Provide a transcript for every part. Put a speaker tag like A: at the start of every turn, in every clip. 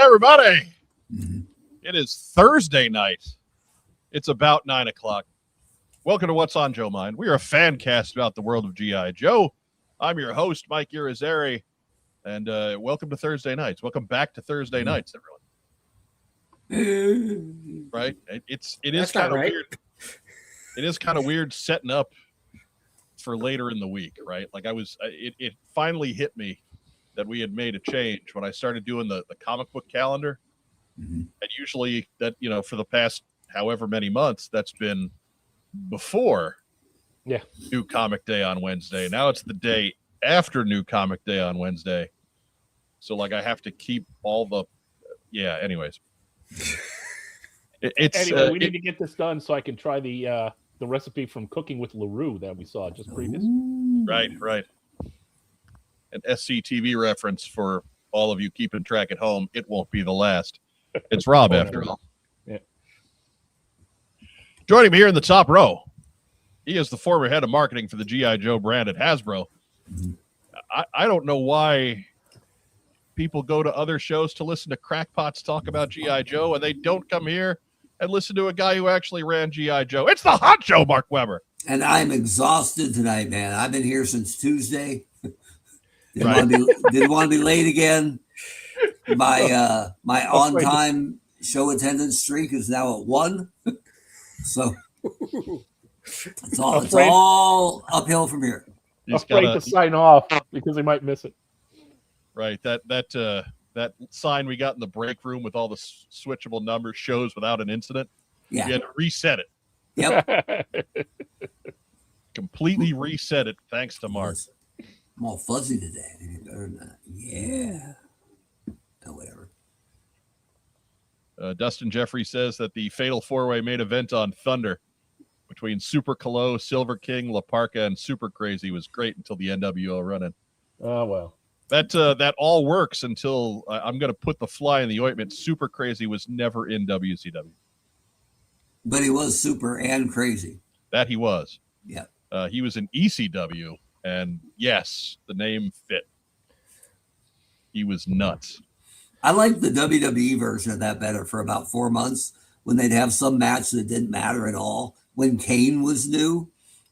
A: everybody. It is Thursday night. It's about 9 o'clock. Welcome to What's on Joe Mind. We are a fan cast about the world of G.I. Joe. I'm your host, Mike Irizarry, and welcome to Thursday nights. Welcome back to Thursday nights, everyone. Right? It is kind of weird. It is kind of weird setting up for later in the week, right? Like it finally hit me that we had made a change when I started doing the comic book calendar. And usually that, for the past however many months, that's been before New Comic Day on Wednesday. Now it's the day after New Comic Day on Wednesday. So I have to keep all the, anyways.
B: Anyway, we need to get this done so I can try the recipe from Cooking with LaRue that we saw just previous.
A: Right. An SCTV reference for all of you keeping track at home. It won't be the last. It's Rob, after all.
B: Yeah.
A: Joining me here in the top row, he is the former head of marketing for the G.I. Joe brand at Hasbro. I don't know why people go to other shows to listen to crackpots talk about G.I. Joe, and they don't come here and listen to a guy who actually ran G.I. Joe. It's the Hot Joe, Mark Weber.
C: And I'm exhausted tonight, man. I've been here since Tuesday. Didn't want to be late again. My on-time show attendance streak is now at 1. So it's all uphill from here.
B: Afraid to sign off because they might miss it.
A: Right. That sign we got in the break room with all the switchable numbers shows without an incident.
C: Yeah.
A: You had to reset it.
C: Yep.
A: Completely reset it thanks to Mark.
C: I'm all fuzzy today. Maybe better than that. Yeah. Oh, whatever.
A: Dustin Jeffrey says that the Fatal 4-Way main event on Thunder between Super Calo, Silver King, La Parka, and Super Crazy was great until the NWO run-in.
B: Oh, well.
A: That all works until I'm going to put the fly in the ointment. Super Crazy was never in WCW.
C: But he was super and crazy.
A: That he was.
C: Yeah.
A: He was in ECW, and yes, the name fit. He was nuts.
C: I liked the WWE version of that better for about 4 months when they'd have some match that didn't matter at all. When Kane was new,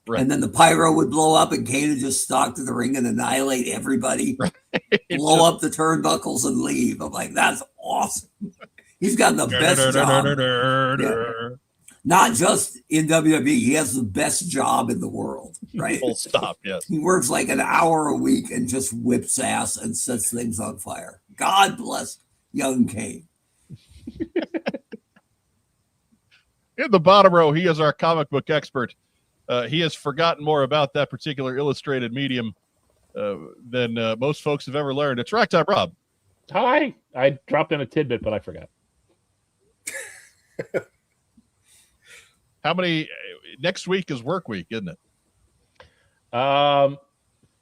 C: right. And then the pyro would blow up and Kane would just stalk to the ring and annihilate everybody, right. Blow up the turnbuckles and leave. I'm like, that's awesome. He's got the best job. Yeah. Not just in WWE. He has the best job in the world, right?
A: Full stop, yes.
C: He works like an hour a week and just whips ass and sets things on fire. God bless young Kane.
A: In the bottom row, he is our comic book expert. He has forgotten more about that particular illustrated medium than most folks have ever learned. It's Ragtime Rob.
B: Hi. I dropped in a tidbit, but I forgot.
A: How many? Next week is work week, isn't it?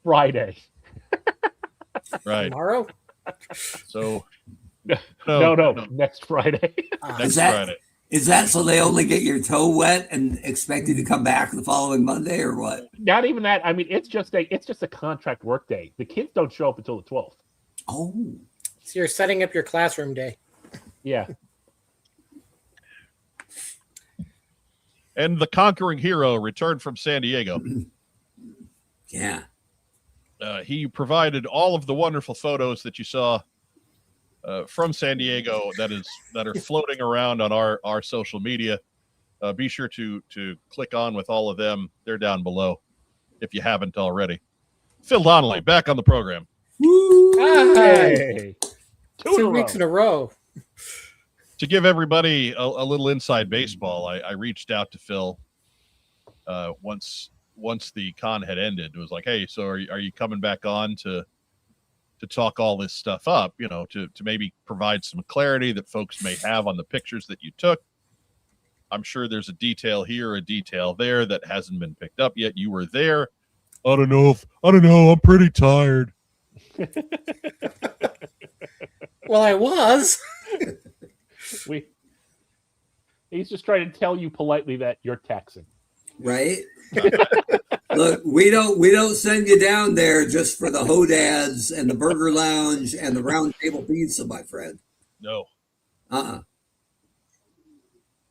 B: Friday.
A: Right.
D: Tomorrow?
A: So
B: no. Next Friday.
A: Friday.
C: Is that so they only get your toe wet and expect you to come back the following Monday or what?
B: Not even that. I mean, it's just a contract work day. The kids don't show up until the 12th.
C: Oh.
D: So you're setting up your classroom day.
B: Yeah.
A: And the conquering hero returned from San Diego.
C: Yeah.
A: He provided all of the wonderful photos that you saw from San Diego that are floating around on our social media. Be sure to click on with all of them. They're down below if you haven't already. Phil Donnelly back on the program.
D: Hey. Two weeks in a row.
A: To give everybody a little inside baseball, I reached out to Phil once the con had ended. It was like, hey, so are you coming back on to talk all this stuff up, to maybe provide some clarity that folks may have on the pictures that you took? I'm sure there's a detail here, a detail there that hasn't been picked up yet. You were there. I don't know. I'm pretty tired.
D: Well, I was.
B: He's just trying to tell you politely that you're taxing.
C: Right? Look, we don't send you down there just for the Hodads and the Burger Lounge and the Round Table Pizza, my friend.
A: No.
C: Uh-uh.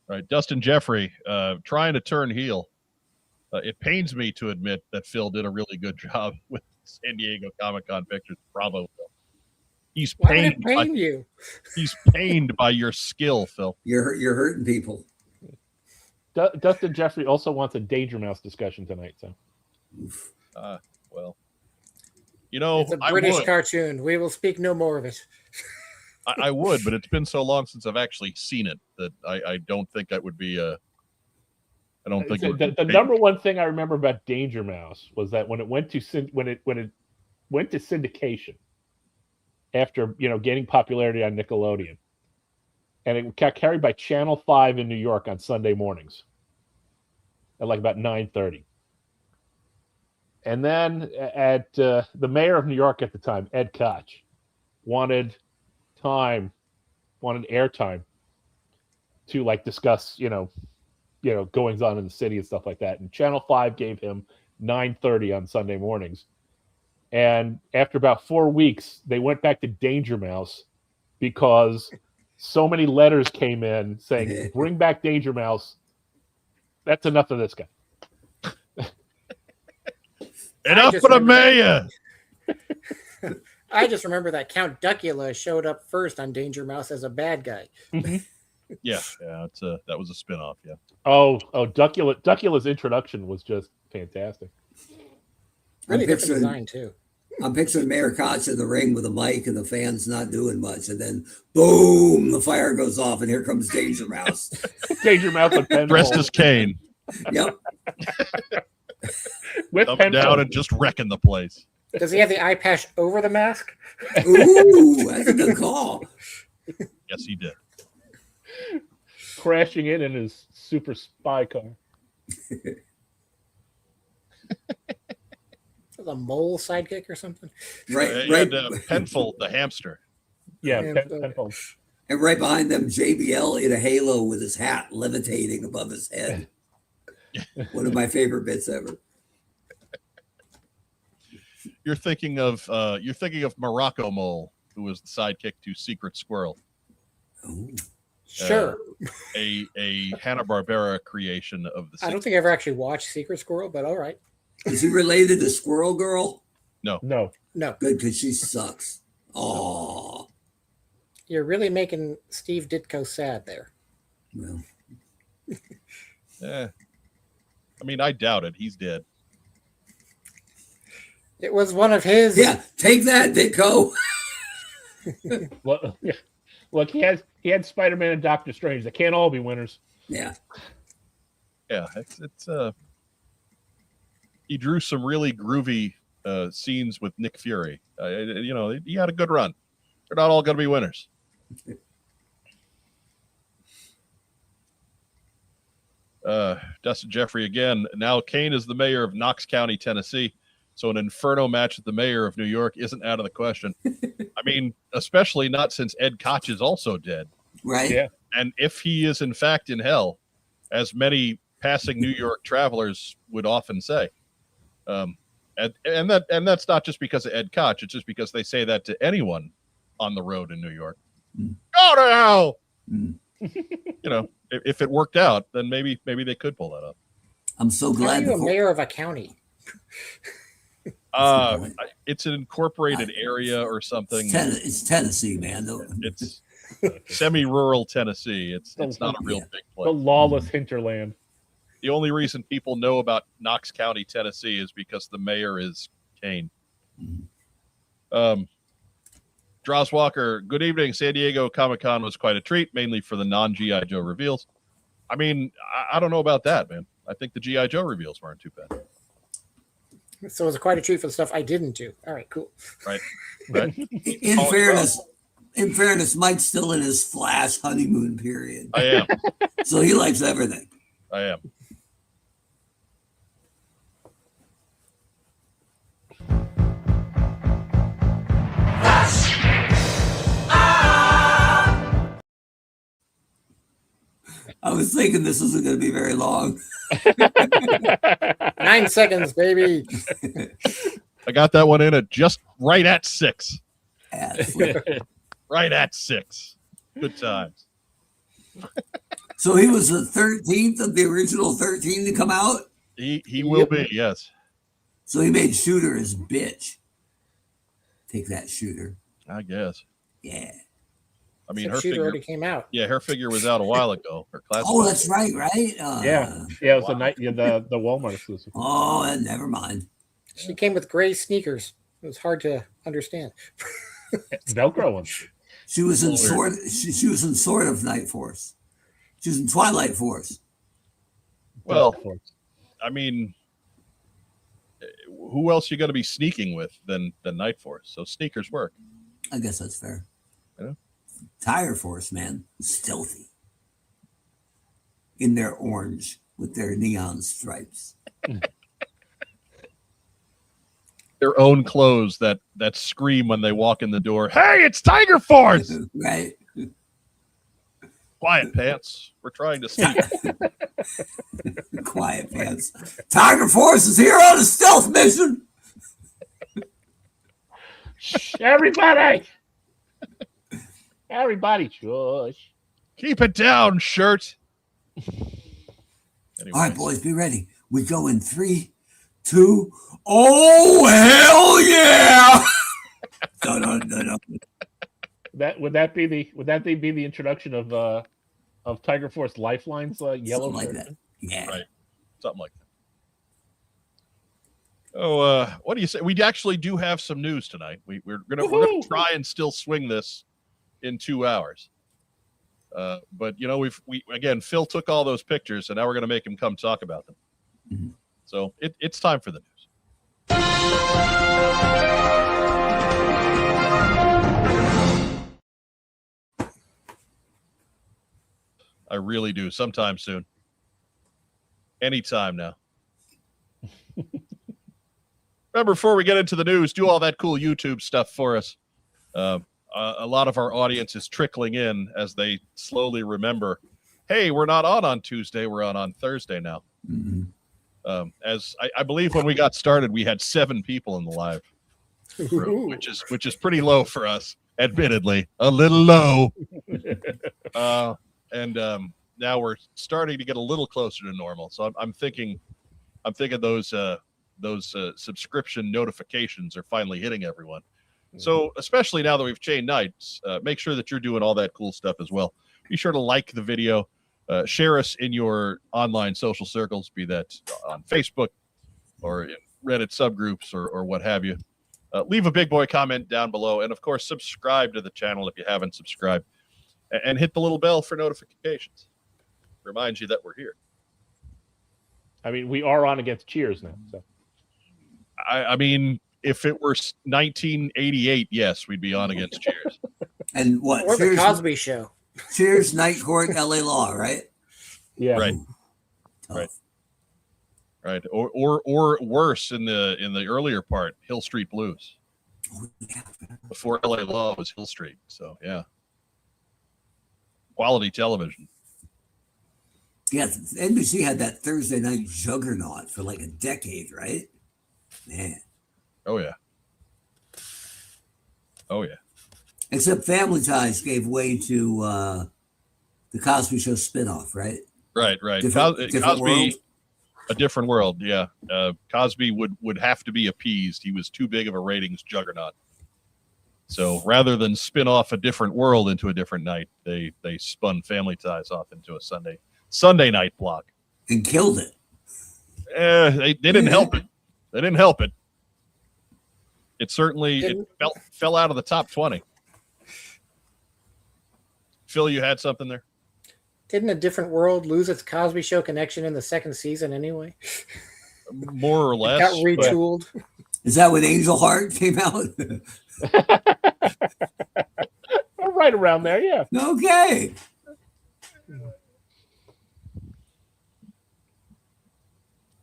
A: All right, Dustin Jeffrey, trying to turn heel. It pains me to admit that Phil did a really good job with San Diego Comic-Con pictures. Bravo, Phil. He's
D: Why would
A: pained.
D: it pain you?
A: He's pained by your skill, Phil.
C: You're hurting people.
B: Dustin Jeffrey also wants a Danger Mouse discussion tonight. So,
A: well, you know,
D: It's a British cartoon. We will speak no more of it.
A: I would, but it's been so long since I've actually seen it that I don't think that would be a. I don't think
B: the number one thing I remember about Danger Mouse was that when it went to syndication after gaining popularity on Nickelodeon, and it got carried by Channel 5 in New York on Sunday mornings at like about 9:30. And then at the mayor of New York at the time, Ed Koch, wanted airtime to like discuss, goings on in the city and stuff like that. And Channel 5 gave him 9:30 on Sunday mornings. And after about 4 weeks, they went back to Danger Mouse because so many letters came in saying, "Bring back Danger Mouse. That's enough of this guy."
A: Enough for the mayor.
D: I just remember that Count Duckula showed up first on Danger Mouse as a bad guy.
A: Yeah, that was a spinoff. Yeah.
B: Oh, Duckula's introduction was just fantastic.
D: Really different design too.
C: I'm picturing Mayor Koch in the ring with a mic and the fans not doing much, and then boom, the fire goes off, and here comes Danger Mouse.
B: Danger Mouse with pen
A: dressed as Kane.
C: Yep.
B: With
A: up and down and just wrecking the place.
D: Does he have the eye patch over the mask?
C: Ooh, that's a good call.
A: Yes, he did.
B: Crashing in his super spy car.
D: A mole sidekick or something?
C: Right.
A: Penfold, the hamster.
B: Yeah, Penfold.
C: And right behind them, JBL in a halo with his hat levitating above his head. One of my favorite bits ever.
A: You're thinking of Morocco Mole, who was the sidekick to Secret Squirrel.
C: Oh.
D: Sure.
A: A Hanna-Barbera creation of the.
D: I don't think I ever actually watched Secret Squirrel, but all right.
C: Is he related to Squirrel Girl?
A: No.
C: Good, because she sucks. Oh.
D: You're really making Steve Ditko sad there.
C: Well.
A: Yeah. I mean, I doubt it. He's dead.
D: It was one of his.
C: Yeah, take that, Ditko.
B: Well, yeah. Look, he had Spider-Man and Doctor Strange. They can't all be winners.
C: Yeah.
A: Yeah, it's he drew some really groovy scenes with Nick Fury. He had a good run. They're not all going to be winners. Dustin Jeffrey again. Now Kane is the mayor of Knox County, Tennessee. So an Inferno match with the mayor of New York isn't out of the question. I mean, especially not since Ed Koch is also dead.
C: Right.
B: Yeah.
A: And if he is in fact in hell, as many passing New York travelers would often say, and that's not just because of Ed Koch. It's just because they say that to anyone on the road in New York. Go to hell. If it worked out, then maybe they could pull that up.
C: I'm so glad.
D: How are you a mayor of a county?
A: It's an incorporated area or something.
C: It's Tennessee, man.
A: It's semi-rural Tennessee. It's not a real big place.
B: The lawless hinterland.
A: The only reason people know about Knox County, Tennessee, is because the mayor is Kane. Droz Walker, good evening. San Diego Comic-Con was quite a treat, mainly for the non-G.I. Joe reveals. I mean, I don't know about that, man. I think the G.I. Joe reveals weren't too bad.
D: So it was quite a treat for the stuff I didn't do. All right, cool.
A: Right.
C: In fairness, Mike's still in his Flash honeymoon period.
A: I am.
C: So he likes everything.
A: I am.
C: I was thinking this isn't going to be very long.
D: 9 seconds, baby.
A: I got that one in at just right at 6.
C: Absolutely.
A: Right at 6. Good times.
C: So he was the 13th of the original 13 to come out?
A: He will be, yes.
C: So he made Shooter his bitch. Take that, Shooter.
A: I guess.
C: Yeah.
A: I mean,
D: Except
A: her
D: Shooter
A: figure
D: already came out.
A: Yeah, her figure was out a while ago. Her classic.
C: Oh, that's right.
B: Yeah, it was the Walmart exclusive.
C: Oh, and never mind.
D: She came with gray sneakers. It was hard to understand.
B: Velcro ones.
C: She was in She was in Sword of Night Force. She was in Twilight Force.
A: Well, I mean, who else you going to be sneaking with than Night Force? So sneakers work.
C: I guess that's fair.
A: Yeah.
C: Tire Force, man, stealthy. In their orange with their neon stripes.
A: Their own clothes that scream when they walk in the door. Hey, it's Tiger Force!
C: Right.
A: Quiet pants. We're trying to sneak.
C: Quiet pants. Tiger Force is here on a stealth mission.
B: Everybody, shush.
A: Keep it down, shirt.
C: All right, boys, be ready. We go in 3, 2. Oh, hell yeah! No.
B: Would that be the introduction of Tiger Force Lifeline's yellow
C: Something like
B: version?
C: that. Yeah.
A: Right. Something like that. Oh, what do you say? We actually do have some news tonight. We're gonna try and still swing this in 2 hours. But you know, we again, Phil took all those pictures, and now we're gonna make him come talk about them. Mm-hmm. So it's time for the news. I really do. Sometime soon. Anytime now. Remember, before we get into the news, do all that cool YouTube stuff for us. A lot of our audience is trickling in as they slowly remember, hey, we're not on Tuesday. We're on Thursday now.
C: Mm-hmm.
A: As I believe when we got started, we had 7 people in the live room, which is pretty low for us, admittedly. A little low. And now we're starting to get a little closer to normal. So I'm thinking those subscription notifications are finally hitting everyone. So especially now that we've changed nights, make sure that you're doing all that cool stuff as well. Be sure to like the video, share us in your online social circles, be that on Facebook or in Reddit subgroups or what have you. Leave a big boy comment down below, and of course subscribe to the channel if you haven't subscribed, and hit the little bell for notifications. Reminds you that we're here.
B: I mean, we are on against Cheers now. So
A: I mean, if it were 1988, yes, we'd be on against Cheers.
C: And what?
D: Or
C: Cheers,
D: the Cosby Show.
C: Cheers, Night Court, LA Law, right?
B: yeah,
A: Right. Right. Or worse in the earlier part, Hill Street Blues.
C: Oh, yeah.
A: Before LA Law was Hill Street. So yeah. Quality television.
C: Yeah, NBC had that Thursday night juggernaut for like a decade, right? Man.
A: Oh yeah. Oh yeah.
C: Except Family Ties gave way to the Cosby Show spinoff, right?
A: Right.
C: Different
A: Cosby,
C: world.
A: a different world. Yeah. Cosby would have to be appeased. He was too big of a ratings juggernaut. So rather than spin off a different world into a different night, they spun Family Ties off into a Sunday night block
C: And killed it.
A: They didn't help it. They didn't help it. It certainly fell out of the top 20. Phil, you had something there?
D: Didn't A Different World lose its Cosby Show connection in the second season anyway?
A: More or less.
D: It got retooled.
C: Is that when Angel Heart came out?
B: right around there. Yeah.
C: Okay.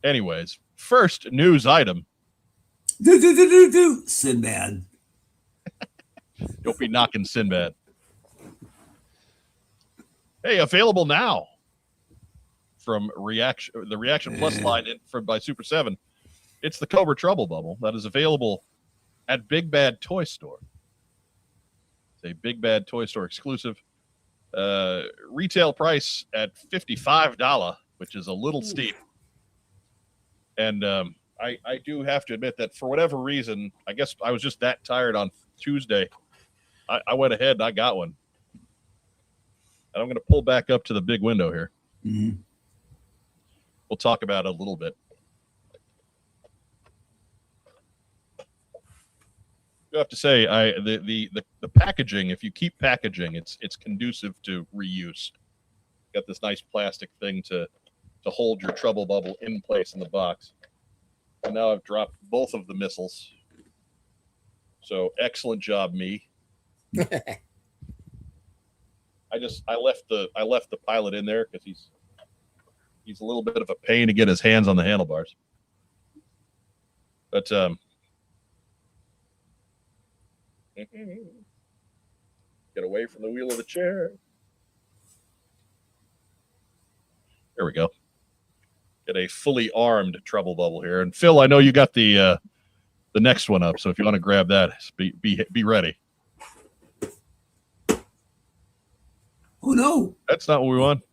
A: Anyways, first news item.
C: Sinbad.
A: Don't be knocking Sinbad. Hey, available now from the Reaction Plus line by Super 7. It's the Cobra Trouble Bubble that is available at Big Bad Toy Store. It's a Big Bad Toy Store exclusive. Retail price at $55, which is a little steep. And I do have to admit that for whatever reason, I guess I was just that tired on Tuesday. I went ahead and I got one. And I'm going to pull back up to the big window here.
C: Mm-hmm.
A: We'll talk about it a little bit. You have to say, the packaging, if you keep packaging, it's conducive to reuse. Got this nice plastic thing to hold your trouble bubble in place in the box. And now I've dropped both of the missiles. So excellent job, me. I left the pilot in there because he's a little bit of a pain to get his hands on the handlebars. But get away from the wheel of the chair. There we go. Get a fully armed trouble bubble here. And Phil, I know you got the next one up, so if you want to grab that, be ready.
C: Oh no,
A: that's not what we want.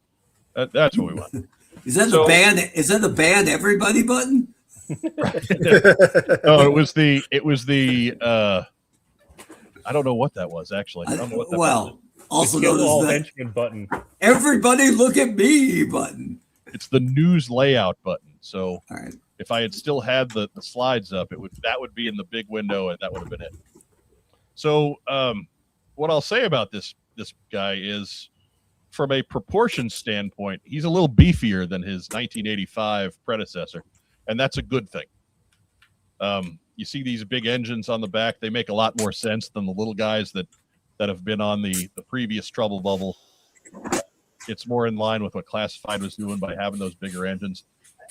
A: That's what we want.
C: Is that the ban? Is that the ban everybody button?
A: No, it was the. I don't know what that was actually. I don't know what that was.
C: Also known as the
B: button.
C: Everybody look at me button.
A: It's the news layout button. So
C: all right.
A: If I had still had the slides up, that would be in the big window, and that would have been it. So what I'll say about this guy is, from a proportion standpoint, he's a little beefier than his 1985 predecessor, and that's a good thing. You see these big engines on the back; they make a lot more sense than the little guys that have been on the previous trouble bubble. It's more in line with what Classified was doing by having those bigger engines.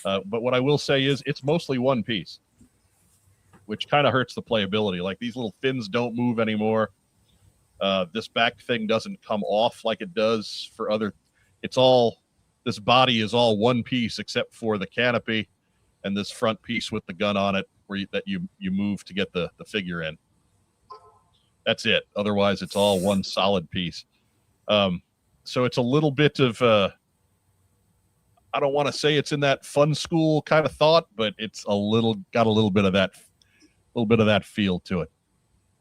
A: But what I will say is it's mostly one piece, which kind of hurts the playability. Like these little fins don't move anymore. This back thing doesn't come off like it does for other. This body is all one piece except for the canopy and this front piece with the gun on it that you move to get the figure in. That's it. Otherwise, it's all one solid piece. So it's a little bit of I don't want to say it's in that fun school kind of thought, but it's got a little bit of that feel to it.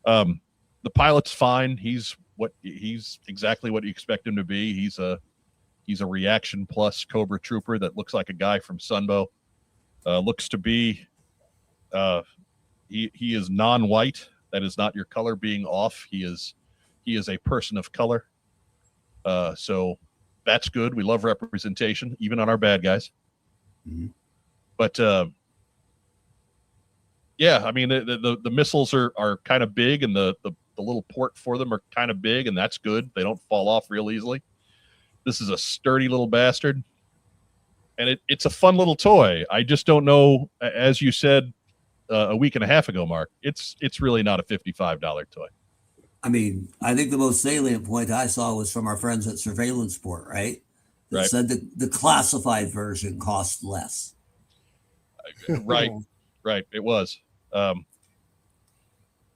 A: The pilot's fine. He's exactly what you expect him to be. He's a reaction plus Cobra Trooper that looks like a guy from Sunbow. Looks to be he is non-white. That is not your color being off. He is a person of color. So that's good. We love representation, even on our bad guys. Mm-hmm. But yeah, I mean the missiles are kind of big, and the little port for them are kind of big, and that's good. They don't fall off real easily. This is a sturdy little bastard, and it's a fun little toy. I just don't know, as you said a week and a half ago, Mark. It's really not a $55 toy.
C: I mean, I think the most salient point I saw was from our friends at Surveillance Sport, right? They said the classified version cost less.
A: Right. It was.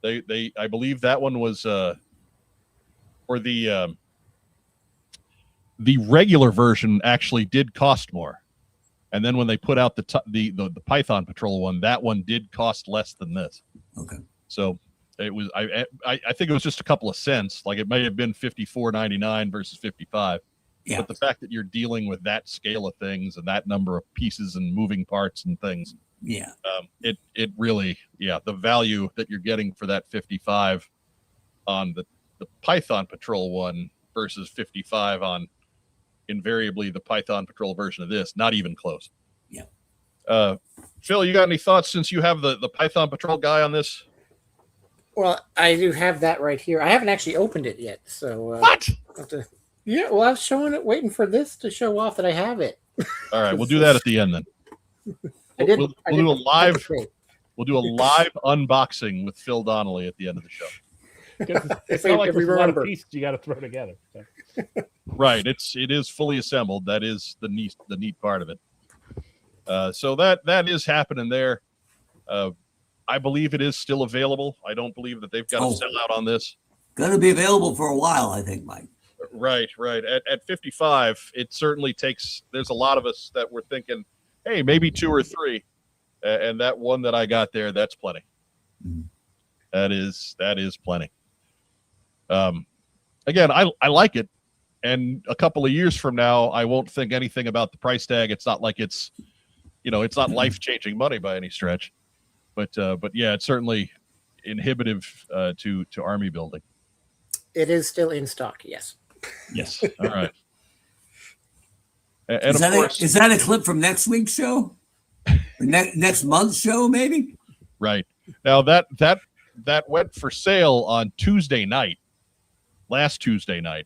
A: They I believe that one was or the regular version actually did cost more. And then when they put out the Python Patrol one, that one did cost less than this.
C: Okay.
A: So it was I think it was just a couple of cents. Like it may have been $54.99 versus $55. Yeah. But the fact that you're dealing with that scale of things and that number of pieces and moving parts and things,
C: yeah,
A: it really, the value that you're getting for that 55 on the Python Patrol one versus 55 on invariably the Python Patrol version of this, not even close.
C: Yeah.
A: Phil, you got any thoughts since you have the Python Patrol guy on this?
D: Well, I do have that right here. I haven't actually opened it yet, so
A: what?
D: Yeah, well, I was showing it, waiting for this to show off that I have it.
A: All right, we'll do that at the end then. We'll do a live unboxing with Phil Donnelly at the end of the show.
B: It's not like there's a lot of pieces you got to throw together. So.
A: Right, it is fully assembled. That is the neat part of it. So that is happening there. I believe it is still available. I don't believe that they've got a sellout on this.
C: Going to be available for a while, I think, Mike.
A: Right. At 55, it certainly takes. There's a lot of us that were thinking, hey, maybe 2 or 3, and that one that I got there, that's plenty.
C: Mm-hmm.
A: That is plenty. Again, I like it, and a couple of years from now, I won't think anything about the price tag. It's not like it's not life-changing money by any stretch, but yeah, it's certainly inhibitive to army building.
D: It is still in stock. Yes.
A: Yes. All right. And
C: Is
A: of
C: that,
A: course,
C: is that a clip from next week's show? Next month's show, maybe?
A: right now that went for sale on Tuesday night, last Tuesday night,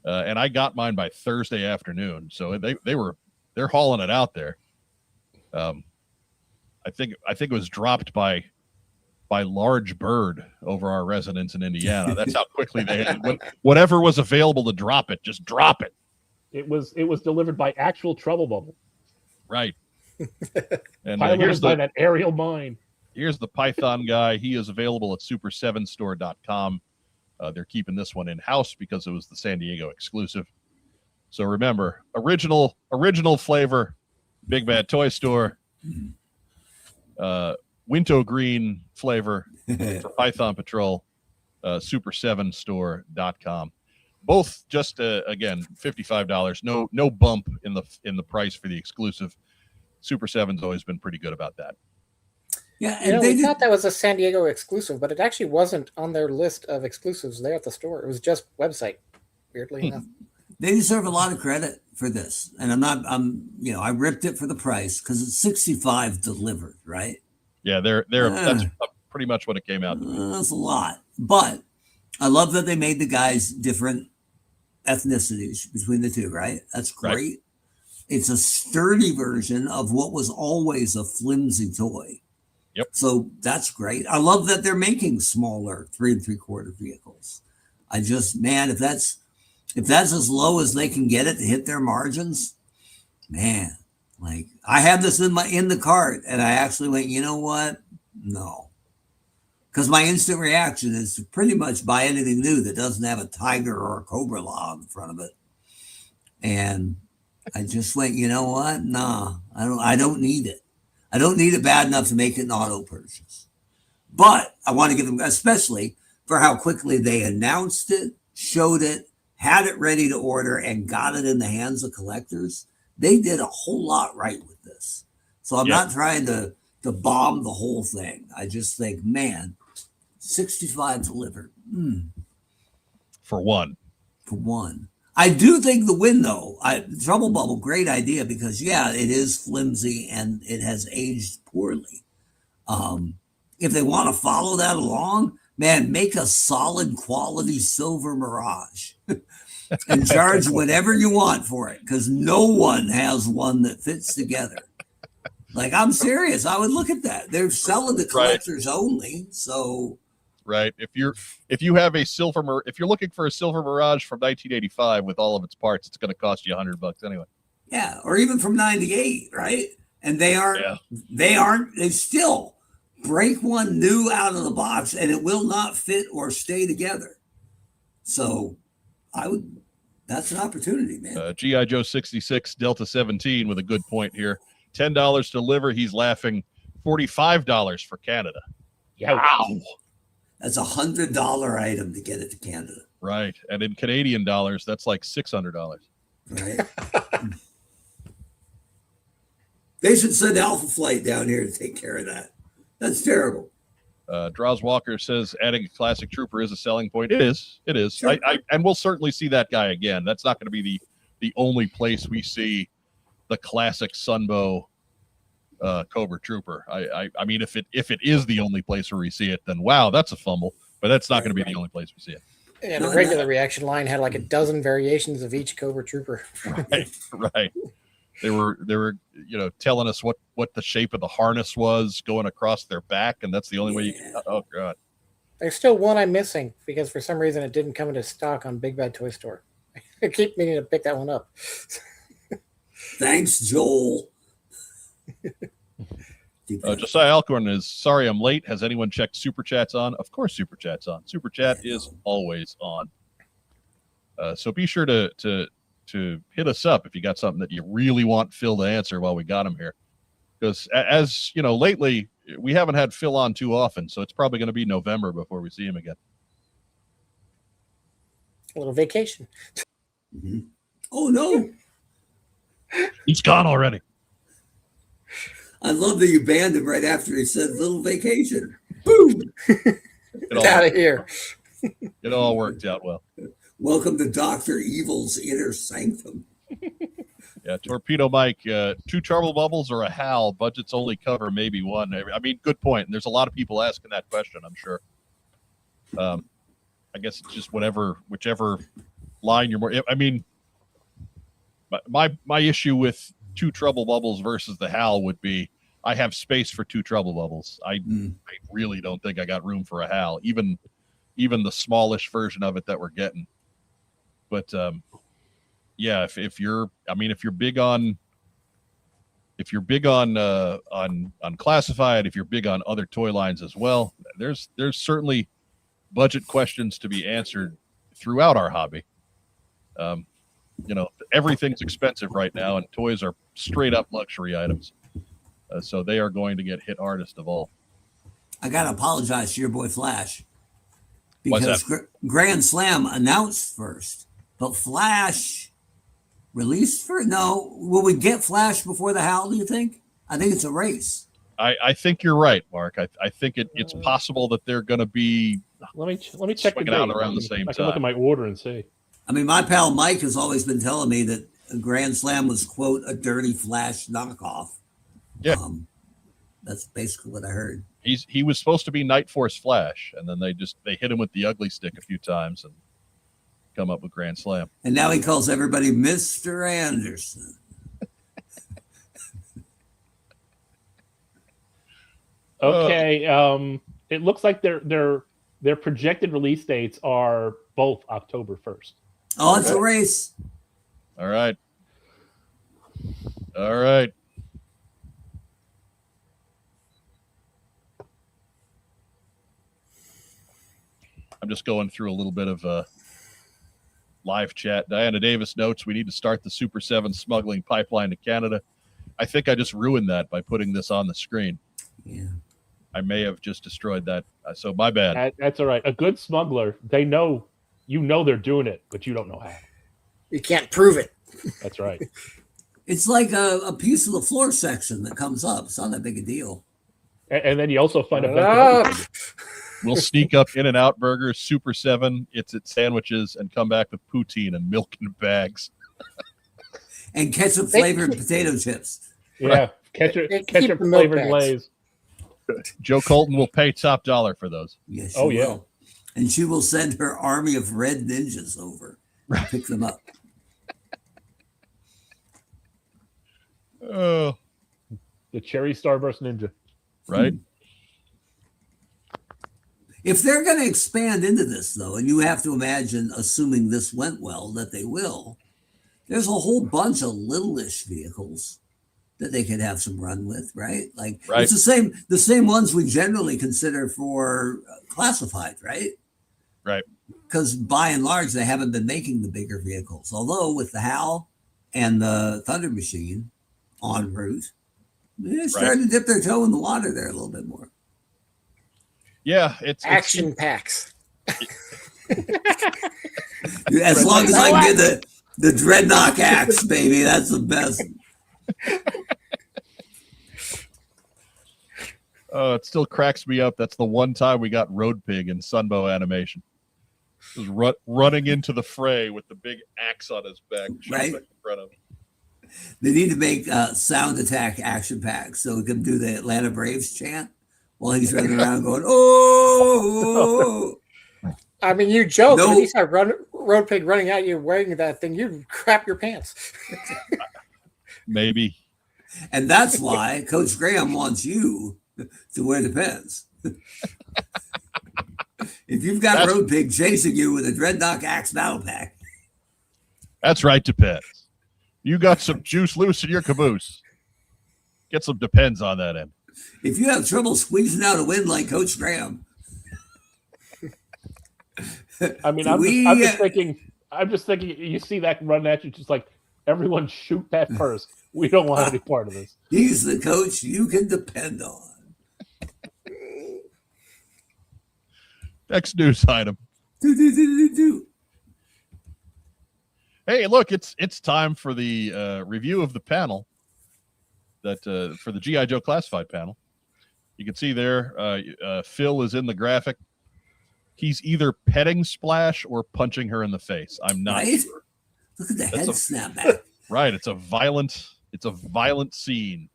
A: and I got mine by Thursday afternoon. So they're hauling it out there. I think it was dropped by Large Bird over our residence in Indiana. That's how quickly they had whatever was available to drop it, just drop it.
B: It was delivered by actual Trouble Bubble.
A: Right. And
B: piloted by that aerial mine.
A: Here's the Python guy. He is available at super7store.com. They're keeping this one in-house because it was the San Diego exclusive. So remember, original flavor, Big Bad Toy Store. Winto green flavor for Python Patrol, super7store.com. Both just again $55. No bump in the price for the exclusive. Super 7's always been pretty good about that.
C: Yeah, and
D: we thought that was a San Diego exclusive, but it actually wasn't on their list of exclusives there at the store. It was just website, weirdly enough.
C: They deserve a lot of credit for this, and I ripped it for the price because it's 65 delivered, right?
A: Yeah, that's pretty much what it came out to be.
C: That's a lot, but I love that they made the guys different ethnicities between the two, right? That's great. Right. It's a sturdy version of what was always a flimsy toy.
A: Yep.
C: So that's great. I love that they're making smaller 3 3/4 vehicles. If that's as low as they can get it to hit their margins, man, like I had this in the cart and I actually went, you know what? No. Because my instant reaction is to pretty much buy anything new that doesn't have a tiger or a cobra law in front of it. And I just went, you know what? Nah, I don't need it. I don't need it bad enough to make it an auto purchase. But I want to give them, especially for how quickly they announced it, showed it, had it ready to order, and got it in the hands of collectors. They did a whole lot right with this. So I'm not trying to bomb the whole thing. I just think, man, 65 delivered.
A: For one.
C: I do think the win, though, Trouble Bubble, great idea because, it is flimsy and it has aged poorly. If they want to follow that along, man, make a solid quality Silver Mirage and charge whatever you want for it because no one has one that fits together. Like, I'm serious. I would look at that. They're selling the collectors only, so...
A: Right. If you're looking for a Silver Mirage from 1985 with all of its parts, it's going to cost you $100 anyway.
C: Yeah, or even from 98, right? And they still break one new out of the box and it will not fit or stay together. So that's an opportunity, man.
A: G.I. Joe 66 Delta 17 with a good point here. $10 to deliver. He's laughing. $45 for Canada.
C: Wow. That's $100 item to get it to Canada.
A: Right. And in Canadian dollars, that's like $600.
C: Right. They should send Alpha Flight down here to take care of that. That's terrible.
A: Draws Walker says adding a classic trooper is a selling point. It is. Sure. And we'll certainly see that guy again. That's not going to be the only place we see the classic Sunbow Cobra Trooper. I mean, if it is the only place where we see it, then wow, that's a fumble. But that's not going to be the only place we see it.
D: And the regular reaction line had like a dozen variations of each Cobra Trooper.
A: Right. They were telling us what the shape of the harness was going across their back, and that's the only way you can. Oh god.
D: There's still one I'm missing because for some reason it didn't come into stock on Big Bad Toy Store. I keep meaning to pick that one up.
C: Thanks, Joel.
A: Josiah Alcorn is sorry I'm late. Has anyone checked Super Chat's on? Of course Super Chat's on. Super Chat is always on. So be sure to hit us up if you got something that you really want Phil to answer while we got him here. Because as you know, lately we haven't had Phil on too often, so it's probably going to be November before we see him again.
D: A little vacation.
C: Mm-hmm. Oh no,
A: he's gone already.
C: I love that you banned him right after he said "little vacation." Boom!
D: Get out of here.
A: It all worked out well.
C: Welcome to Dr. Evil's inner sanctum.
A: Yeah, Torpedo Mike, 2 trouble bubbles or a HAL? Budgets only cover maybe one. I mean, good point. And there's a lot of people asking that question, I'm sure. I guess it's just whichever line you're more. I mean, my issue with 2 trouble bubbles versus the HAL would be I have space for 2 trouble bubbles. I really don't think I got room for a HAL, even the smallish version of it that we're getting. But yeah, if you're big on classified, if you're big on other toy lines as well, there's certainly budget questions to be answered throughout our hobby. Everything's expensive right now, and toys are straight up luxury items. So they are going to get hit hardest of all.
C: I got to apologize to your boy Flash. Because Grand Slam announced first, but Flash released first. No, will we get Flash before the HAL, do you think? I think it's a race.
A: I think you're right, Mark. I think it's possible that they're going to be.
B: Let me check the date
A: out around the same time.
B: I can look at my order and see.
C: I mean, my pal Mike has always been telling me that Grand Slam was, quote, a dirty Flash knockoff.
A: Yeah.
C: That's basically what I heard.
A: He was supposed to be Night Force Flash, and then they hit him with the ugly stick a few times and come up with Grand Slam.
C: And now he calls everybody Mr. Anderson.
B: Okay. It looks like their projected release dates are both October 1st.
C: Oh, it's a race.
A: All right. All right. I'm just going through a little bit of live chat. Diana Davis notes we need to start the Super 7 smuggling pipeline to Canada. I think I just ruined that by putting this on the screen.
C: Yeah.
A: I may have just destroyed that. So my bad.
B: That's all right. A good smuggler, they know, they're doing it, but you don't know how.
D: You can't prove it.
B: That's right.
C: It's like a piece of the floor section that comes up. It's not that big a deal.
B: And then you also find a
A: We'll sneak up In-N-Out Burgers, Super 7, it's sandwiches, and come back with poutine and milk in bags.
C: And ketchup flavored potato chips.
B: Yeah, ketchup flavored Lay's.
A: Joe Colton will pay top dollar for those.
C: Yes, she will. And she will send her army of red ninjas over to pick them up.
A: Oh,
B: the Cherry Starburst Ninja.
A: Right?
C: If they're going to expand into this, though, and you have to imagine, assuming this went well, that they will, there's a whole bunch of little-ish vehicles that they could have some run with, right? Like it's the same ones we generally consider for classified, right?
A: Right.
C: Because by and large, they haven't been making the bigger vehicles. Although with the HAL and the Thunder Machine en route, they're starting to dip their toe in the water there a little bit more.
A: Yeah, it's
D: action packs.
C: As long as I can get the Dreadnought axe, baby, that's the best.
A: Oh, it still cracks me up. That's the one time we got Road Pig in Sunbow animation. He was running into the fray with the big axe on his back, right in front of him.
C: They need to make sound attack action packs so we can do the Atlanta Braves chant while he's running around going, oh.
D: I mean, you joke, but if you saw Road Pig running at you wearing that thing, you'd crap your pants.
A: Maybe.
C: And that's why Coach Graham wants you to wear the pants. If you've got Road Pig chasing you with a Dreadnought Axe battle pack.
A: That's right, Depends. You got some juice loose in your caboose. Get some Depends on that end.
C: If you have trouble squeezing out a win like Coach Graham.
B: I mean, I'm just thinking I'm just thinking, you see that run at you, just like, everyone shoot that first. We don't want any part of this.
C: He's the coach you can depend on.
A: Next news item. Hey, look, it's time for the review of the panel that for the G.I. Joe Classified panel. You can see there, Phil is in the graphic. He's either petting Splash or punching her in the face. I'm not sure.
C: Look at the head snap back.
A: Right, it's a violent scene.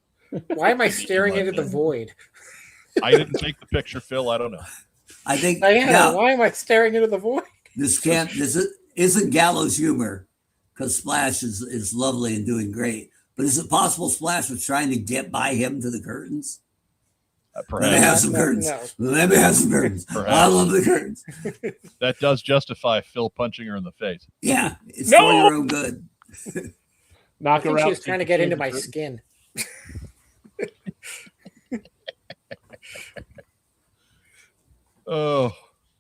D: Why am I staring into the void?
A: I didn't take the picture, Phil. I don't know.
C: I think.
D: Diana, why am I staring into the void?
C: This isn't gallows humor, because Splash is lovely and doing great. But is it possible Splash was trying to get by him to the curtains? Let me have some curtains. No. Let me have some curtains. I love the curtains.
A: That does justify Phil punching her in the face.
C: Yeah, it's for your own good.
B: Knock her out.
D: She was trying to get into my skin.
A: Oh,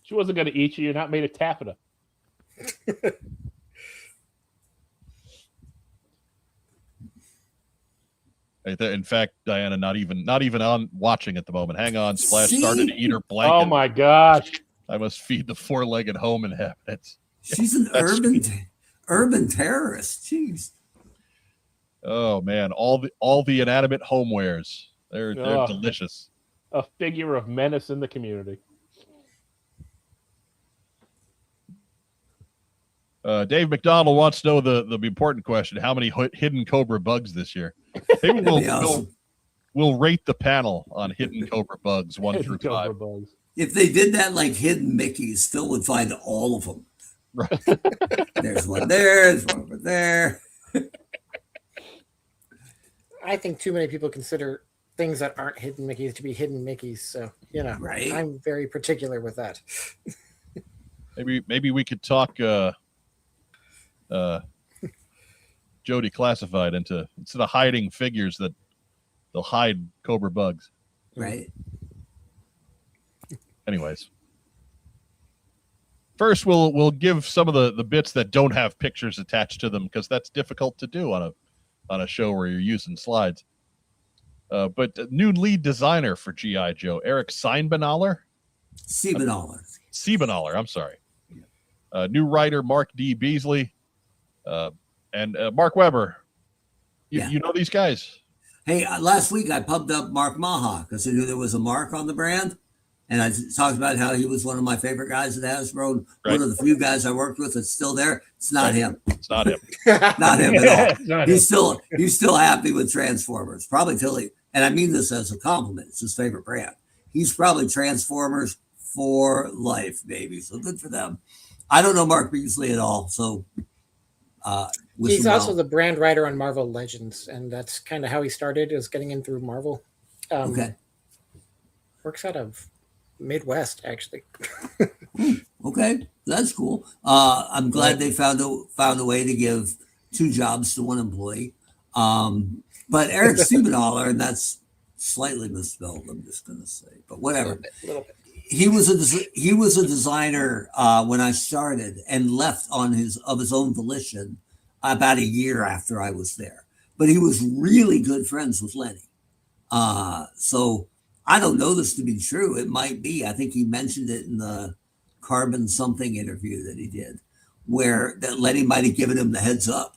B: she wasn't going to eat you. You're not made of taffeta.
A: In fact, Diana, not even on watching at the moment. Hang on, Splash started to eat her blanket.
B: Oh my gosh!
A: I must feed the four-legged home inhabitants.
C: She's an urban terrorist. Jeez.
A: Oh man, all the inanimate homewares. They're delicious.
B: A figure of menace in the community.
A: Dave McDonald wants to know the important question: how many hidden Cobra bugs this year? Maybe we'll rate the panel on hidden Cobra bugs 1 through 5.
B: Bugs.
C: If they did that like hidden Mickeys, Phil would find all of them.
A: Right.
C: There's one there. There's one over there.
D: I think too many people consider things that aren't hidden Mickeys to be hidden Mickeys. So, right? I'm very particular with that.
A: Maybe we could talk Jody Classified into, instead of hiding figures, that they'll hide Cobra bugs.
C: Right.
A: Anyways. First, we'll give some of the bits that don't have pictures attached to them, because that's difficult to do on a show where you're using slides. But new lead designer for G.I. Joe, Eric Siebenaler, I'm sorry. New writer, Mark D. Beasley, and Mark Weber. You know these guys?
C: Hey, last week I pubbed up Mark Maha because I knew there was a Mark on the brand. And I talked about how he was one of my favorite guys at Hasbro. And one of the few guys I worked with that's still there. It's not him.
A: It's not him.
C: Not him at all. He's still happy with Transformers. Probably till and I mean this as a compliment. It's his favorite brand. He's probably Transformers for life, baby. So good for them. I don't know Mark Beasley at all. So
D: he's also the brand writer on Marvel Legends, and that's kind of how he started, is getting in through Marvel.
C: Okay.
D: Works out of Midwest, actually.
C: Okay, that's cool. I'm glad they found a way to give 2 jobs to 1 employee. But Eric Siebenaler, and that's slightly misspelled, I'm just going to say, but whatever.
D: A little bit.
C: He was a designer when I started, and left of his own volition about a year after I was there. But he was really good friends with Lenny. So I don't know this to be true. It might be. I think he mentioned it in the Carbon Something interview that he did, where that Lenny might have given him the heads up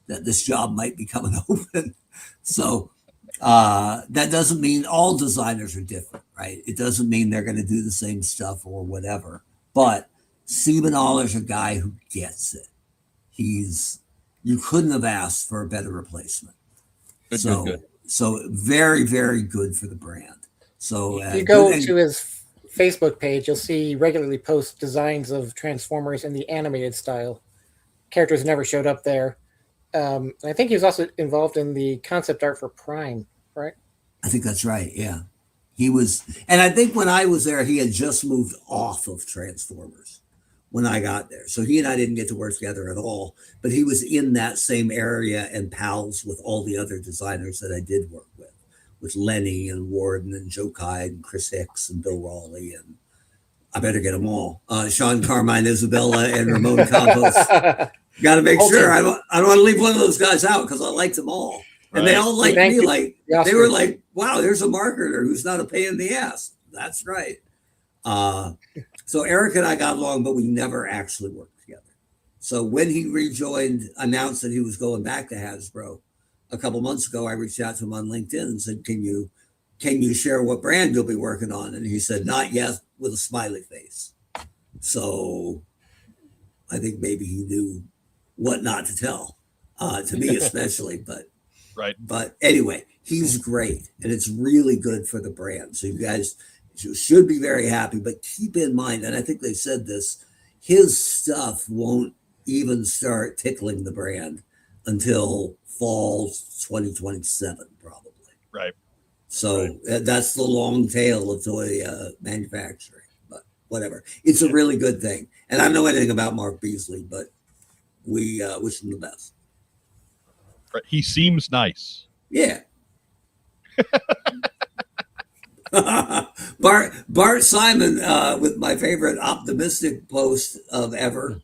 C: that this job might be coming open. So that doesn't mean all designers are different, right? It doesn't mean they're going to do the same stuff or whatever. But Siebenaler's a guy who gets it. You couldn't have asked for a better replacement. Good. So very, very good for the brand. So
D: if you go to his Facebook page, you'll see he regularly posts designs of Transformers in the animated style. Characters never showed up there. I think he was also involved in the concept art for Prime, right?
C: I think that's right. Yeah, he was. And I think when I was there, he had just moved off of Transformers when I got there. So he and I didn't get to work together at all, but he was in that same area and pals with all the other designers that I did work with Lenny and Warden and Joe Kide and Chris Hicks and Bill Rawley I better get them all. Sean Carmine, Isabella, and Ramon Campos. Got to make sure. I don't want to leave one of those guys out because I like them all. And they all like me. Like they were like, wow, there's a marketer who's not a pain in the ass. That's right. So Eric and I got along, but we never actually worked together. So when he announced that he was going back to Hasbro a couple months ago, I reached out to him on LinkedIn and said, can you share what brand you'll be working on? And he said, not yet, with a smiley face. So I think maybe he knew what not to tell, to me especially, but
A: right.
C: But anyway, he's great, and it's really good for the brand. So you guys should be very happy, but keep in mind, and I think they said this, his stuff won't even start tickling the brand until fall 2027, probably.
A: Right.
C: So that's the long tail of toy manufacturing, but whatever. It's a really good thing. And I don't know anything about Mark Beasley, but we wish him the best.
A: Right. He seems nice.
C: Yeah. Bart Simon with my favorite optimistic post of ever.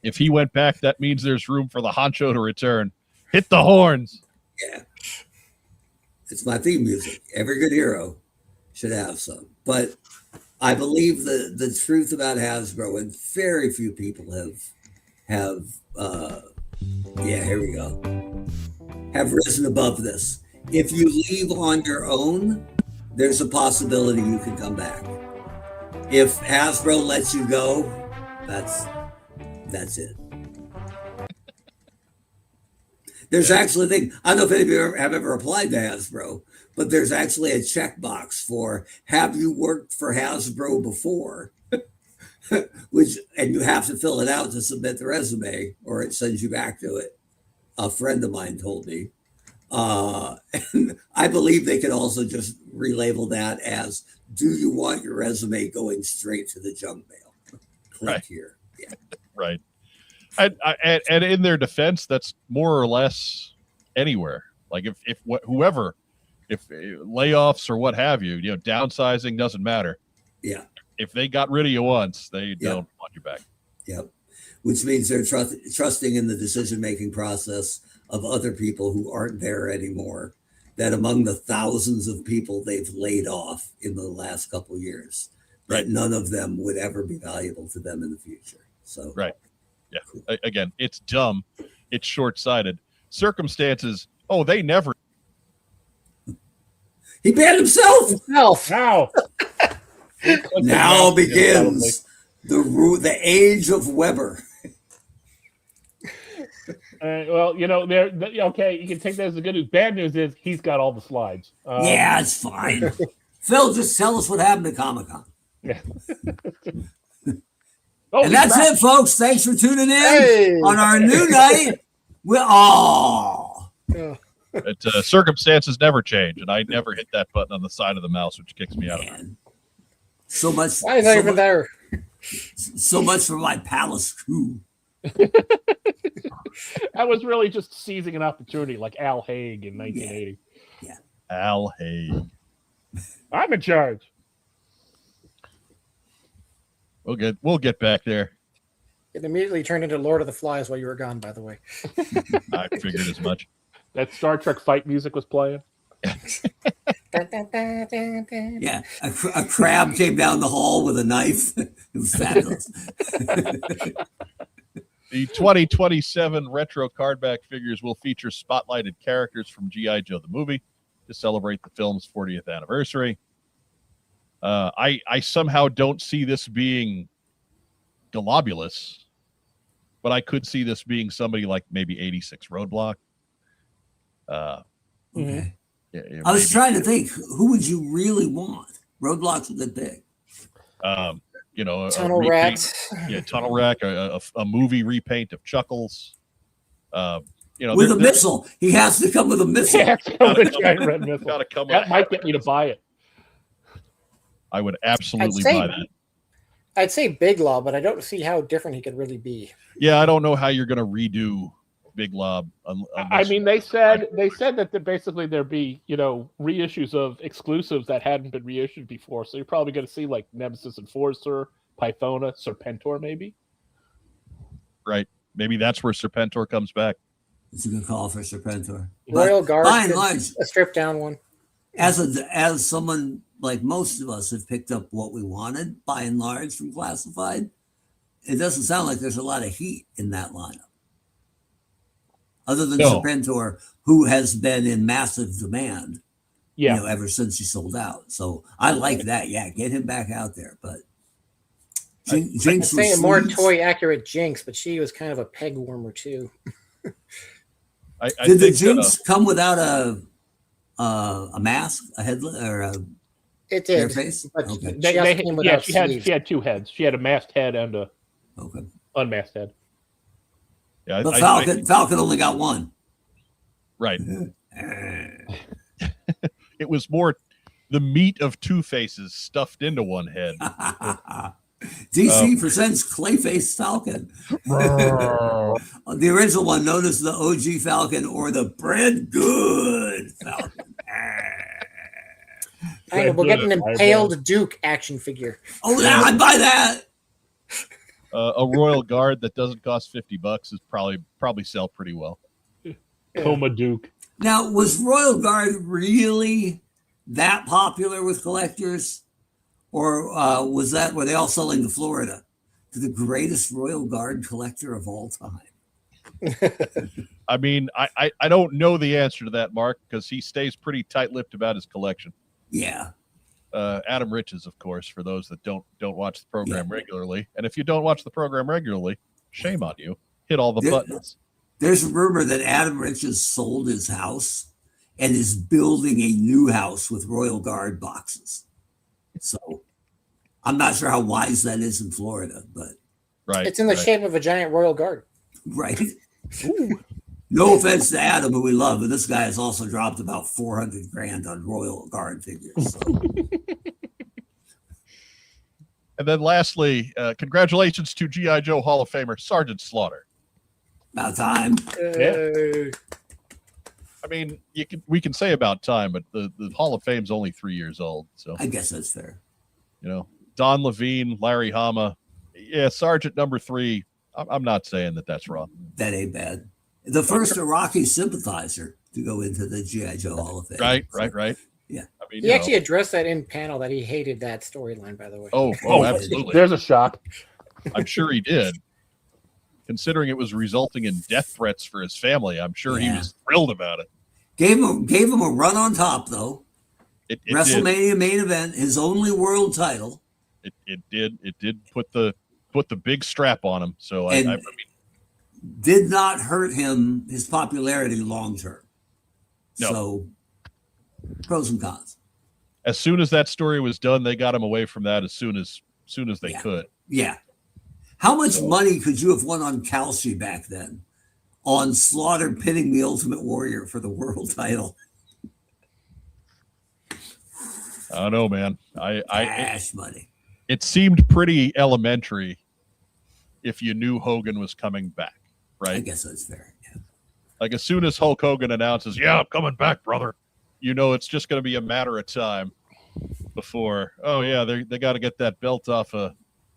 A: If he went back, that means there's room for the honcho to return. Hit the horns.
C: Yeah. It's my theme music. Every good hero should have some. But I believe the truth about Hasbro, and very few people have here we go, have risen above this. If you leave on your own, there's a possibility you can come back. If Hasbro lets you go, that's it. There's actually a thing, I don't know if any of you have ever applied to Hasbro, but there's actually a checkbox for, have you worked for Hasbro before? And you have to fill it out to submit the resume, or it sends you back to it. A friend of mine told me. And I believe they could also just relabel that as, do you want your resume going straight to the junk mail? Click here. Yeah.
A: Right. And in their defense, that's more or less anywhere. Like if layoffs or what have you, downsizing doesn't matter.
C: Yeah.
A: If they got rid of you once, they don't want you back.
C: Yep. Which means they're trusting in the decision-making process of other people who aren't there anymore, that among the thousands of people they've laid off in the last couple of years, that none of them would ever be valuable to them in the future. So
A: right. Yeah. Cool. Again, it's dumb. It's short-sighted. Circumstances, they never.
C: He banned himself.
B: Now.
C: Now begins the age of Weber.
B: Well, okay, you can take that as the good news. Bad news is he's got all the slides.
C: Yeah, it's fine. Phil, just tell us what happened at Comic-Con.
B: Yeah.
C: And that's it, folks. Thanks for tuning in on our new night.
A: Circumstances never change, and I never hit that button on the side of the mouse, which kicks me out of it.
C: So much.
D: Why is that even there?
C: So much for my palace crew.
B: I was really just seizing an opportunity, like Al Haig in 1980.
C: Yeah.
A: Al Haig.
B: I'm in charge.
A: We'll get back there.
D: It immediately turned into Lord of the Flies while you were gone, by the way.
A: I figured as much.
B: That Star Trek fight music was playing.
C: Yeah, a crab came down the hall with a knife. It was fabulous.
A: The 2027 retro cardback figures will feature spotlighted characters from G.I. Joe the movie to celebrate the film's 40th anniversary. I somehow don't see this being Globulus, but I could see this being somebody like maybe 86 Roadblock.
C: Okay. I was trying to think, who would you really want? Roadblock's a good pick.
D: Tunnel Rat.
A: Yeah, Tunnel Rat, a movie repaint of Chuckles.
C: With a missile. He has to come with a missile.
B: Yeah, with a giant red missile.
A: Gotta come
B: that might get me to buy it.
A: I would absolutely buy that.
D: I'd say Big Law, but I don't see how different he could really be.
A: Yeah, I don't know how you're going to redo Big Lob.
B: I mean, they said that basically there'd be reissues of exclusives that hadn't been reissued before. So you're probably going to see like Nemesis Enforcer, Pythona, Serpentor, maybe.
A: Right. Maybe that's where Serpentor comes back.
C: It's a good call for Serpentor.
D: Royal Guard,
C: by and large,
D: a stripped down one.
C: As someone like most of us have picked up what we wanted, by and large, from Classified, it doesn't sound like there's a lot of heat in that lineup. Other than Serpentor, who has been in massive demand, ever since he sold out. So I like that. Yeah, get him back out there. But Jinx
D: I'm saying more toy accurate Jinx, but she was kind of a peg warmer too.
C: Did the Jinx come without a mask, a headlet, or a
D: it did.
C: face? Okay.
B: She had two heads. She had a masked head and a unmasked head.
C: Yeah, but Falcon only got one.
A: Right. It was more the meat of two faces stuffed into one head.
C: DC presents Clayface Falcon. The original one, known as the OG Falcon or the Bread Good Falcon.
D: We'll get an impaled Duke action figure.
C: Oh, yeah, I'd buy that.
A: A Royal Guard that doesn't cost $50 is probably sell pretty well.
B: Coma Duke.
C: Now, was Royal Guard really that popular with collectors? Or were they all selling to Florida? To the greatest Royal Guard collector of all time?
A: I mean, I don't know the answer to that, Mark, because he stays pretty tight-lipped about his collection.
C: Yeah.
A: Adam Riches, of course, for those that don't watch the program regularly. And if you don't watch the program regularly, shame on you. Hit all the buttons.
C: There's a rumor that Adam Riches sold his house and is building a new house with Royal Guard boxes. So I'm not sure how wise that is in Florida, but
D: it's in the shape of a giant Royal Guard.
C: Right. No offense to Adam, who we love, but this guy has also dropped about $400,000 on Royal Guard figures. So.
A: And then lastly, congratulations to G.I. Joe Hall of Famer Sergeant Slaughter.
C: About time.
A: Yeah. I mean, we can say about time, but the Hall of Fame's only 3 years old. So
C: I guess that's fair.
A: Don Levine, Larry Hama. Yeah, Sergeant number 3. I'm not saying that's wrong.
C: That ain't bad. The first Iraqi sympathizer to go into the G.I. Joe Hall of Fame.
A: Right.
C: Yeah.
A: I mean,
D: he actually addressed that in panel that he hated that storyline, by the way.
A: Oh, absolutely.
B: There's a shock.
A: I'm sure he did. Considering it was resulting in death threats for his family, I'm sure he was thrilled about it.
C: Gave him a run on top, though.
A: It
C: WrestleMania main event, his only world title.
A: It did put the big strap on him. So I mean,
C: did not hurt his popularity long term.
A: No.
C: So pros and cons.
A: As soon as that story was done, they got him away from that as soon as they could.
C: Yeah. How much money could you have won on Kalshi back then? On Slaughter pinning the Ultimate Warrior for the world title?
A: I don't know, man.
C: Cash money.
A: It seemed pretty elementary if you knew Hogan was coming back, right?
C: I guess that's fair. Yeah.
A: Like as soon as Hulk Hogan announces, "Yeah, I'm coming back, brother," it's just going to be a matter of time before. Oh yeah, they got to get that belt off of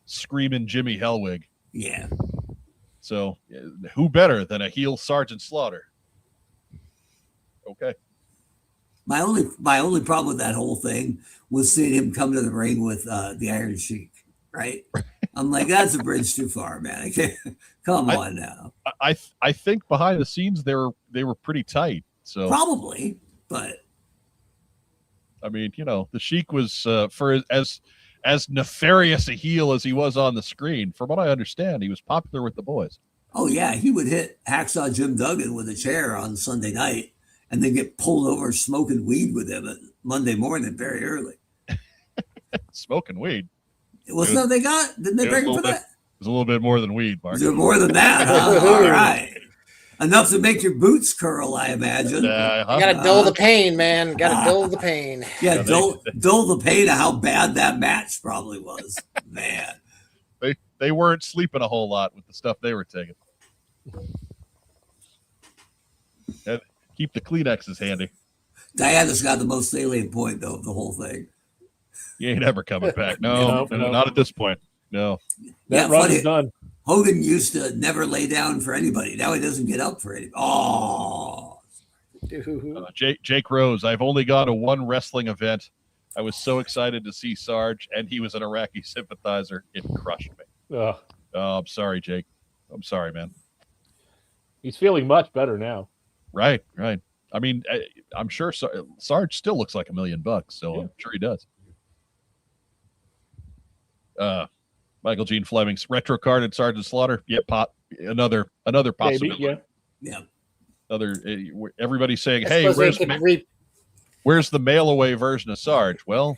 A: screaming Jimmy Hellwig.
C: Yeah.
A: So who better than a heel Sergeant Slaughter? Okay.
C: My only problem with that whole thing was seeing him come to the ring with the Iron Sheik, right? I'm like, that's a bridge too far, man. I can't. Come on now.
A: I think behind the scenes they were pretty tight. So
C: probably, but
A: I mean, the Sheik was for as nefarious a heel as he was on the screen. From what I understand, he was popular with the boys.
C: Oh yeah, he would hit Hacksaw Jim Duggan with a chair on Sunday night, and then get pulled over smoking weed with him at Monday morning very early.
A: Smoking weed.
C: Didn't they break him for that?
A: It was a little bit more than weed, Mark.
C: Is there more than that? All right. Enough to make your boots curl, I imagine.
D: You gotta dull the pain, man. Gotta dull the pain.
C: Yeah, dull the pain of how bad that match probably was. Man.
A: They weren't sleeping a whole lot with the stuff they were taking. Keep the Kleenexes handy.
C: Diana's got the most salient point, though, of the whole thing.
A: He ain't ever coming back. No, not at this point. No.
B: That run is done.
C: Hogan used to never lay down for anybody. Now he doesn't get up for anybody. Oh.
A: Jake Rose, I've only gone to one wrestling event. I was so excited to see Sarge, and he was an Iraqi sympathizer. It crushed me. Oh, I'm sorry, Jake. I'm sorry, man.
B: He's feeling much better now.
A: Right. I mean, I'm sure Sarge still looks like $1 million, so yeah. I'm sure he does. Michael Gene Fleming's retro card at Sergeant Slaughter. Yeah, another possibility.
C: Maybe, yeah.
A: Everybody's saying, "Hey, where's the mail away version of Sarge?" Well,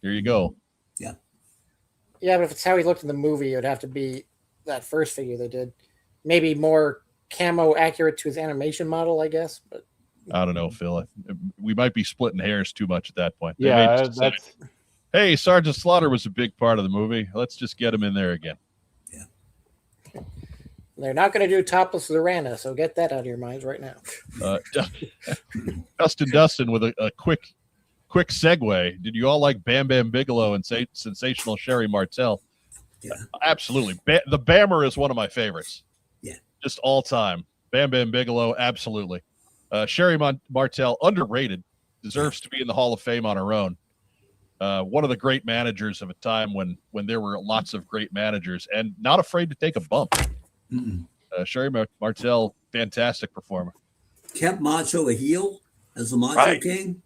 A: here you go.
C: Yeah.
D: Yeah, but if it's how he looked in the movie, it would have to be that first figure they did. Maybe more camo accurate to his animation model, I guess. But
A: I don't know, Phil. We might be splitting hairs too much at that point.
B: Yeah, that's.
A: Hey, Sergeant Slaughter was a big part of the movie. Let's just get him in there again.
C: Yeah.
D: They're not going to do Topless Lorana, so get that out of your minds right now.
A: Dustin with a quick segue. Did you all like Bam Bam Bigelow and sensational Sherry Martel?
C: Yeah.
A: Absolutely. The Bammer is one of my favorites.
C: Yeah.
A: Just all time. Bam Bam Bigelow, absolutely. Sherry Martel, underrated, deserves to be in the Hall of Fame on her own. One of the great managers of a time when there were lots of great managers and not afraid to take a bump. Sherry Martel, fantastic performer.
C: Kept Macho a heel as the Macho King,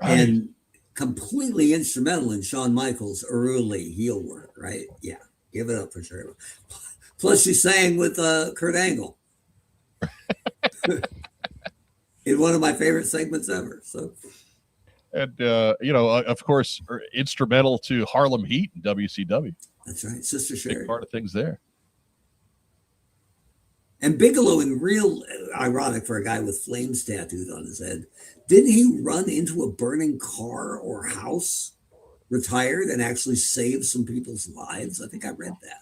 C: and completely instrumental in Shawn Michaels' early heel work, right? Yeah, give it up for Sherry. Plus, she sang with Kurt Angle in one of my favorite segments ever. So.
A: And, of course, instrumental to Harlem Heat and WCW.
C: That's right. Sister Sherry.
A: Big part of things there.
C: And Bigelow, in real ironic for a guy with flames tattooed on his head, didn't he run into a burning car or house, retired, and actually save some people's lives? I think I read that.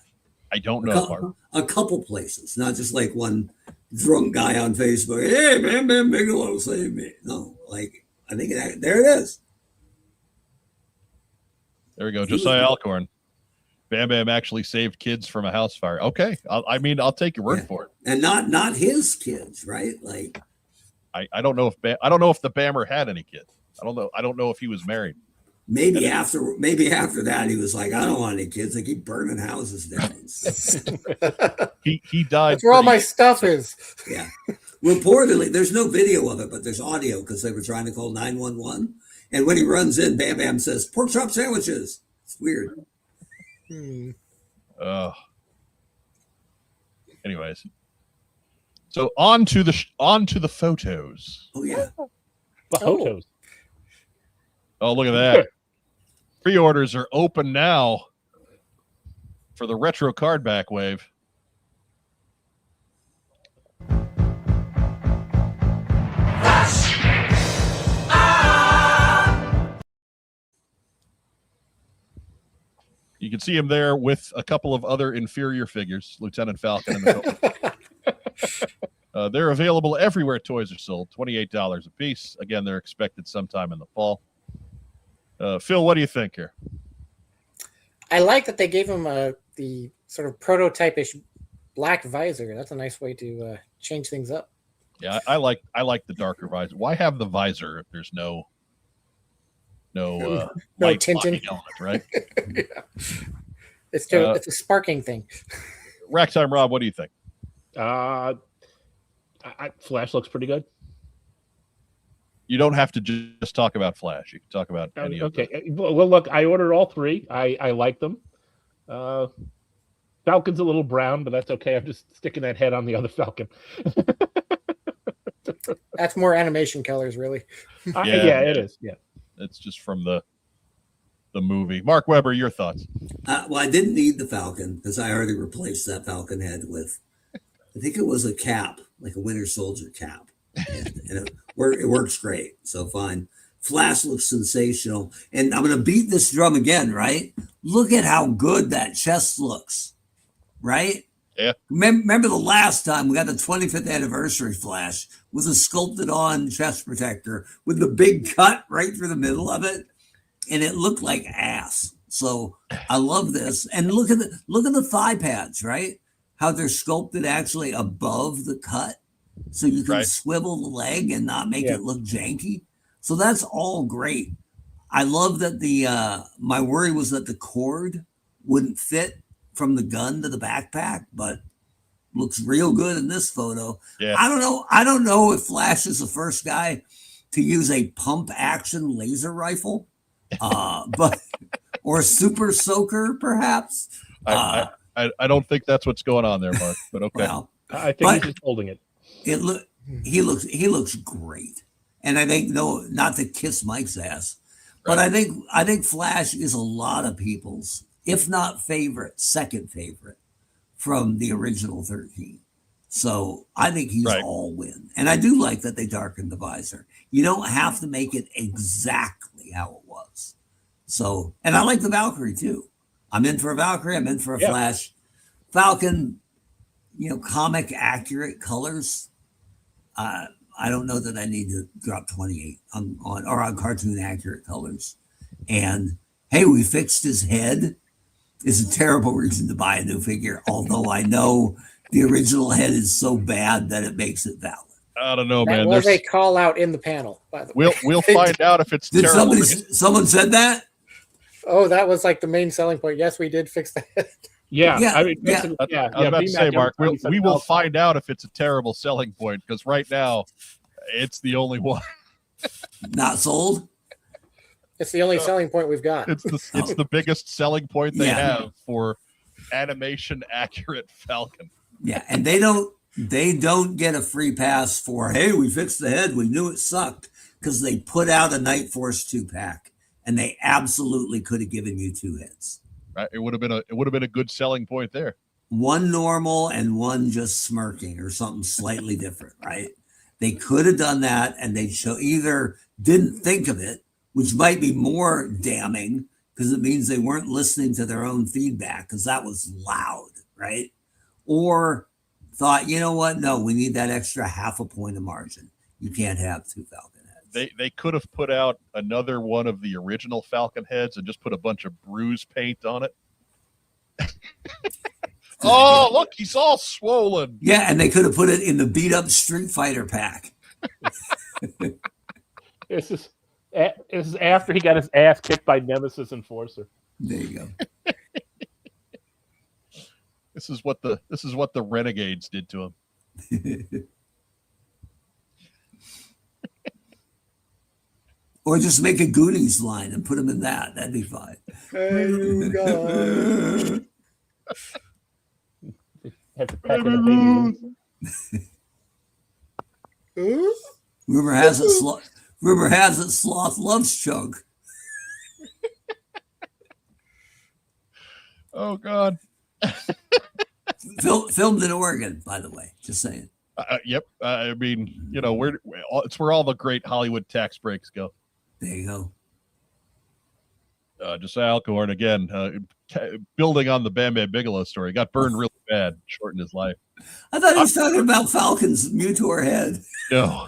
A: I don't know.
C: A couple places, not just like one drunk guy on Facebook. Hey, Bam Bam Bigelow, save me. No, I think there it is.
A: There we go. Josiah Alcorn. Bam Bam actually saved kids from a house fire. Okay. I'll take your word for it.
C: And not his kids, right? Like,
A: I don't know if the Bammer had any kids. I don't know if he was married.
C: Maybe after that, he was like, I don't want any kids. I keep burning houses down.
A: he died.
D: That's where all my stuff is.
C: Yeah. Reportedly, there's no video of it, but there's audio because they were trying to call 911. And when he runs in, Bam Bam says, "Pork chop sandwiches." It's weird.
A: Anyways, so on to the photos.
C: Oh yeah,
B: the photos.
A: Oh, look at that! Pre-orders are open now for the retro card back wave. You can see him there with a couple of other inferior figures, Lieutenant Falcon and the they're available everywhere toys are sold, $28 a piece. Again, they're expected sometime in the fall. Phil, what do you think here?
D: I like that they gave him the sort of prototype-ish black visor. That's a nice way to change things up.
A: Yeah, I like the darker visor. Why have the visor if there's no
D: tinting
A: element, right?
D: Yeah. It's a sparking thing.
A: Rack Time Rob, what do you think?
B: Flash looks pretty good.
A: You don't have to just talk about Flash. You can talk about any of them.
B: Well, look, I ordered all three. I like them. Falcon's a little brown, but that's okay. I'm just sticking that head on the other Falcon.
D: That's more animation colors, really.
B: Yeah, it is. Yeah.
A: It's just from the movie. Mark Weber, your thoughts?
C: Well, I didn't need the Falcon because I already replaced that Falcon head with, I think it was a cap, like a Winter Soldier cap. And it works great. So fine. Flash looks sensational. And I'm going to beat this drum again, right? Look at how good that chest looks, right?
A: Yeah.
C: Remember the last time we got the 25th anniversary Flash with a sculpted on chest protector with the big cut right through the middle of it, and it looked like ass. So I love this. And look at the thigh pads, right? How they're sculpted actually above the cut, so you can swivel the leg and not make it look janky. So that's all great. I love that my worry was that the cord wouldn't fit from the gun to the backpack, but looks real good in this photo.
A: Yeah.
C: I don't know if Flash is the first guy to use a pump action laser rifle, but or super soaker perhaps.
A: I don't think that's what's going on there, Mark. But okay.
C: Well,
B: I think he's just holding it.
C: He looks great, and I think not to kiss Mike's ass, but I think Flash is a lot of people's, if not favorite, second favorite from the original 13. So I think he's all win. And I do like that they darkened the visor. You don't have to make it exactly how it was. So, and I like the Valkyrie too. I'm in for a Valkyrie. I'm in for a Flash. Falcon, comic accurate colors. I don't know that I need to drop 28 on cartoon accurate colors. And hey, we fixed his head. Is a terrible reason to buy a new figure, although I know the original head is so bad that it makes it valid.
A: I don't know,
D: man. That was a call out in the panel, by the way.
A: We'll find out if it's terrible.
C: Someone said that?
D: Oh, that was like the main selling point. Yes, we did fix the head.
A: I was about to say, Mark, we will find out if it's a terrible selling point, because right now it's the only one.
C: Not sold?
D: It's the only selling point we've got.
A: It's the biggest selling point they have for animation accurate Falcon.
C: Yeah, and they don't get a free pass for, hey, we fixed the head, we knew it sucked, because they put out a Night Force 2-pack, and they absolutely could have given you 2 heads.
A: Right, it would have been a good selling point there.
C: One normal and one just smirking or something slightly different, right? They could have done that, and they either didn't think of it, which might be more damning because it means they weren't listening to their own feedback because that was loud, right? Or thought, you know what? No, we need that extra half a point of margin. You can't have 2 Falcon heads.
A: They could have put out another one of the original Falcon heads and just put a bunch of bruise paint on it. Oh, look, he's all swollen.
C: Yeah, and they could have put it in the beat up Street Fighter pack.
B: This is after he got his ass kicked by Nemesis Enforcer.
C: There you go.
A: This is what the Renegades did to him.
C: Or just make a Goonies line and put him in that. That'd be fine.
D: Hey, God.
B: Have to pack in the baby.
C: Rumor has it Sloth loves Chug.
A: Oh God.
C: Filmed in Oregon, by the way. Just saying.
A: Yep. I mean, it's where all the great Hollywood tax breaks go.
C: There you
A: go. Josiah Alcorn again, building on the Bam Bam Bigelow story, got burned really bad, shortened his life.
C: I thought he was talking about Falcon's Mutor head.
A: No.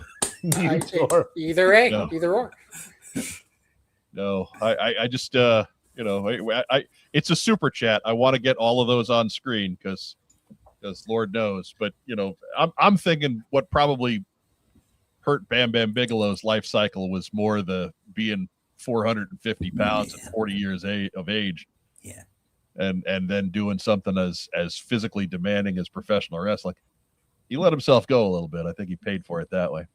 D: Either A, no. Either or.
A: No, I just it's a super chat. I want to get all of those on screen because Lord knows, but I'm thinking what probably hurt Bam Bam Bigelow's life cycle was more the being 450 pounds at 40 years of age.
C: Yeah.
A: And then doing something as physically demanding as professional wrestling. He let himself go a little bit. I think he paid for it that way.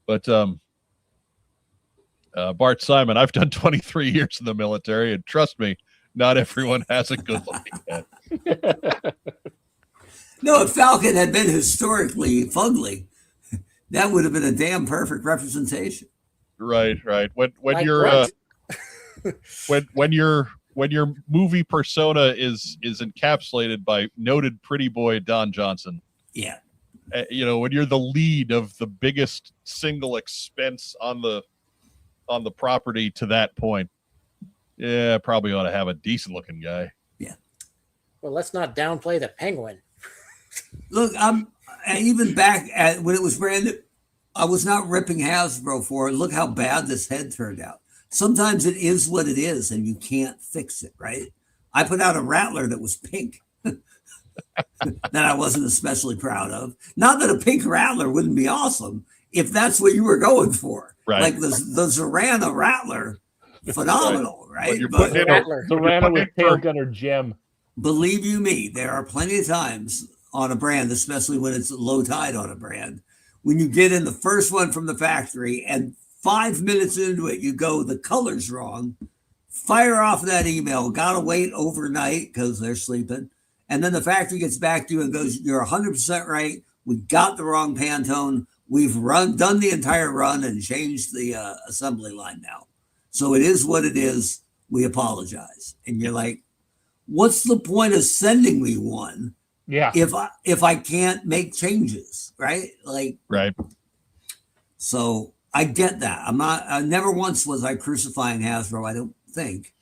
A: But Bart Simon, I've done 23 years in the military, and trust me, not everyone has a good looking head.
C: No, if Falcon had been historically fugly, that would have been a damn perfect representation.
A: Right. When you're when your movie persona is encapsulated by noted pretty boy Don Johnson.
C: Yeah.
A: When you're the lead of the biggest single expense on the property to that point, probably ought to have a decent looking guy.
C: Yeah.
D: Well, let's not downplay the Penguin.
C: Look, even back at when it was brand new, I was not ripping Hasbro for it. Look how bad this head turned out. Sometimes it is what it is, and you can't fix it, right? I put out a Rattler that was pink that I wasn't especially proud of. Not that a pink Rattler wouldn't be awesome if that's what you were going for.
A: Right.
C: Like the Zorana Rattler, phenomenal, right?
A: But
B: Zorana with tail gunner gem.
C: Believe you me, there are plenty of times on a brand, especially when it's low tide on a brand, when you get in the first one from the factory and 5 minutes into it, you go, the color's wrong. Fire off that email. Gotta wait overnight because they're sleeping. And then the factory gets back to you and goes, you're 100% right. We got the wrong Pantone. We've done the entire run and changed the assembly line now. So it is what it is. We apologize. And you're like, what's the point of sending me one?
B: Yeah.
C: If I can't make changes, right? Like,
A: right.
C: So I get that. I never once was I crucifying Hasbro, I don't think,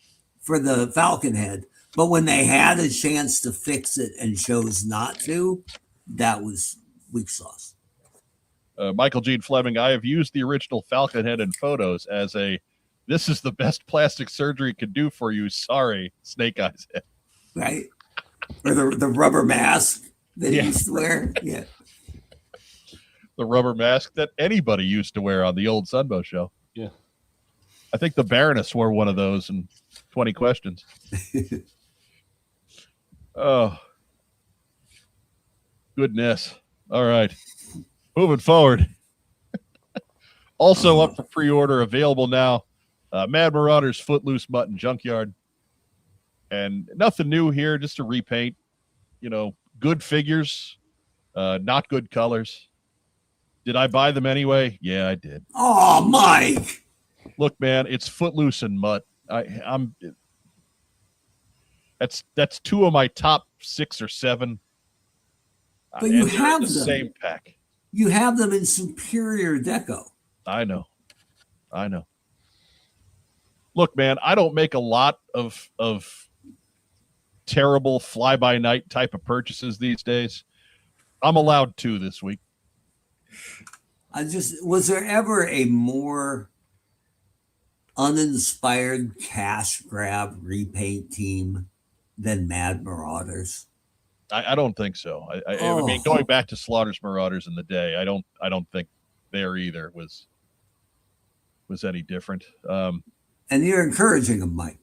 C: for the Falcon head. But when they had a chance to fix it and chose not to, that was weak sauce.
A: Michael Gene Fleming, I have used the original Falcon head in photos as this is the best plastic surgery could do for you. Sorry, Snake Eyes head.
C: Right? Or the rubber mask that he used to wear. Yeah.
A: The rubber mask that anybody used to wear on the old Sunbow show.
B: Yeah.
A: I think the Baroness wore one of those in 20 Questions. Oh. Goodness. All right. Moving forward. Also up for pre-order, available now. Mad Marauders Footloose Mutton Junkyard. And nothing new here, just a repaint. Good figures, not good colors. Did I buy them anyway? Yeah, I did.
C: Oh, Mike.
A: Look, man, it's Footloose and Mutt. That's two of my top 6 or 7.
C: But you have
A: the
C: them.
A: Same pack.
C: You have them in superior deco.
A: I know. Look, man, I don't make a lot of terrible fly-by-night type of purchases these days. I'm allowed 2 this week.
C: Was there ever a more uninspired cash grab repaint team than Mad Marauders?
A: I don't think so. I mean, going back to Slaughter's Marauders in the day, I don't think there either was any different.
C: And you're encouraging them, Mike.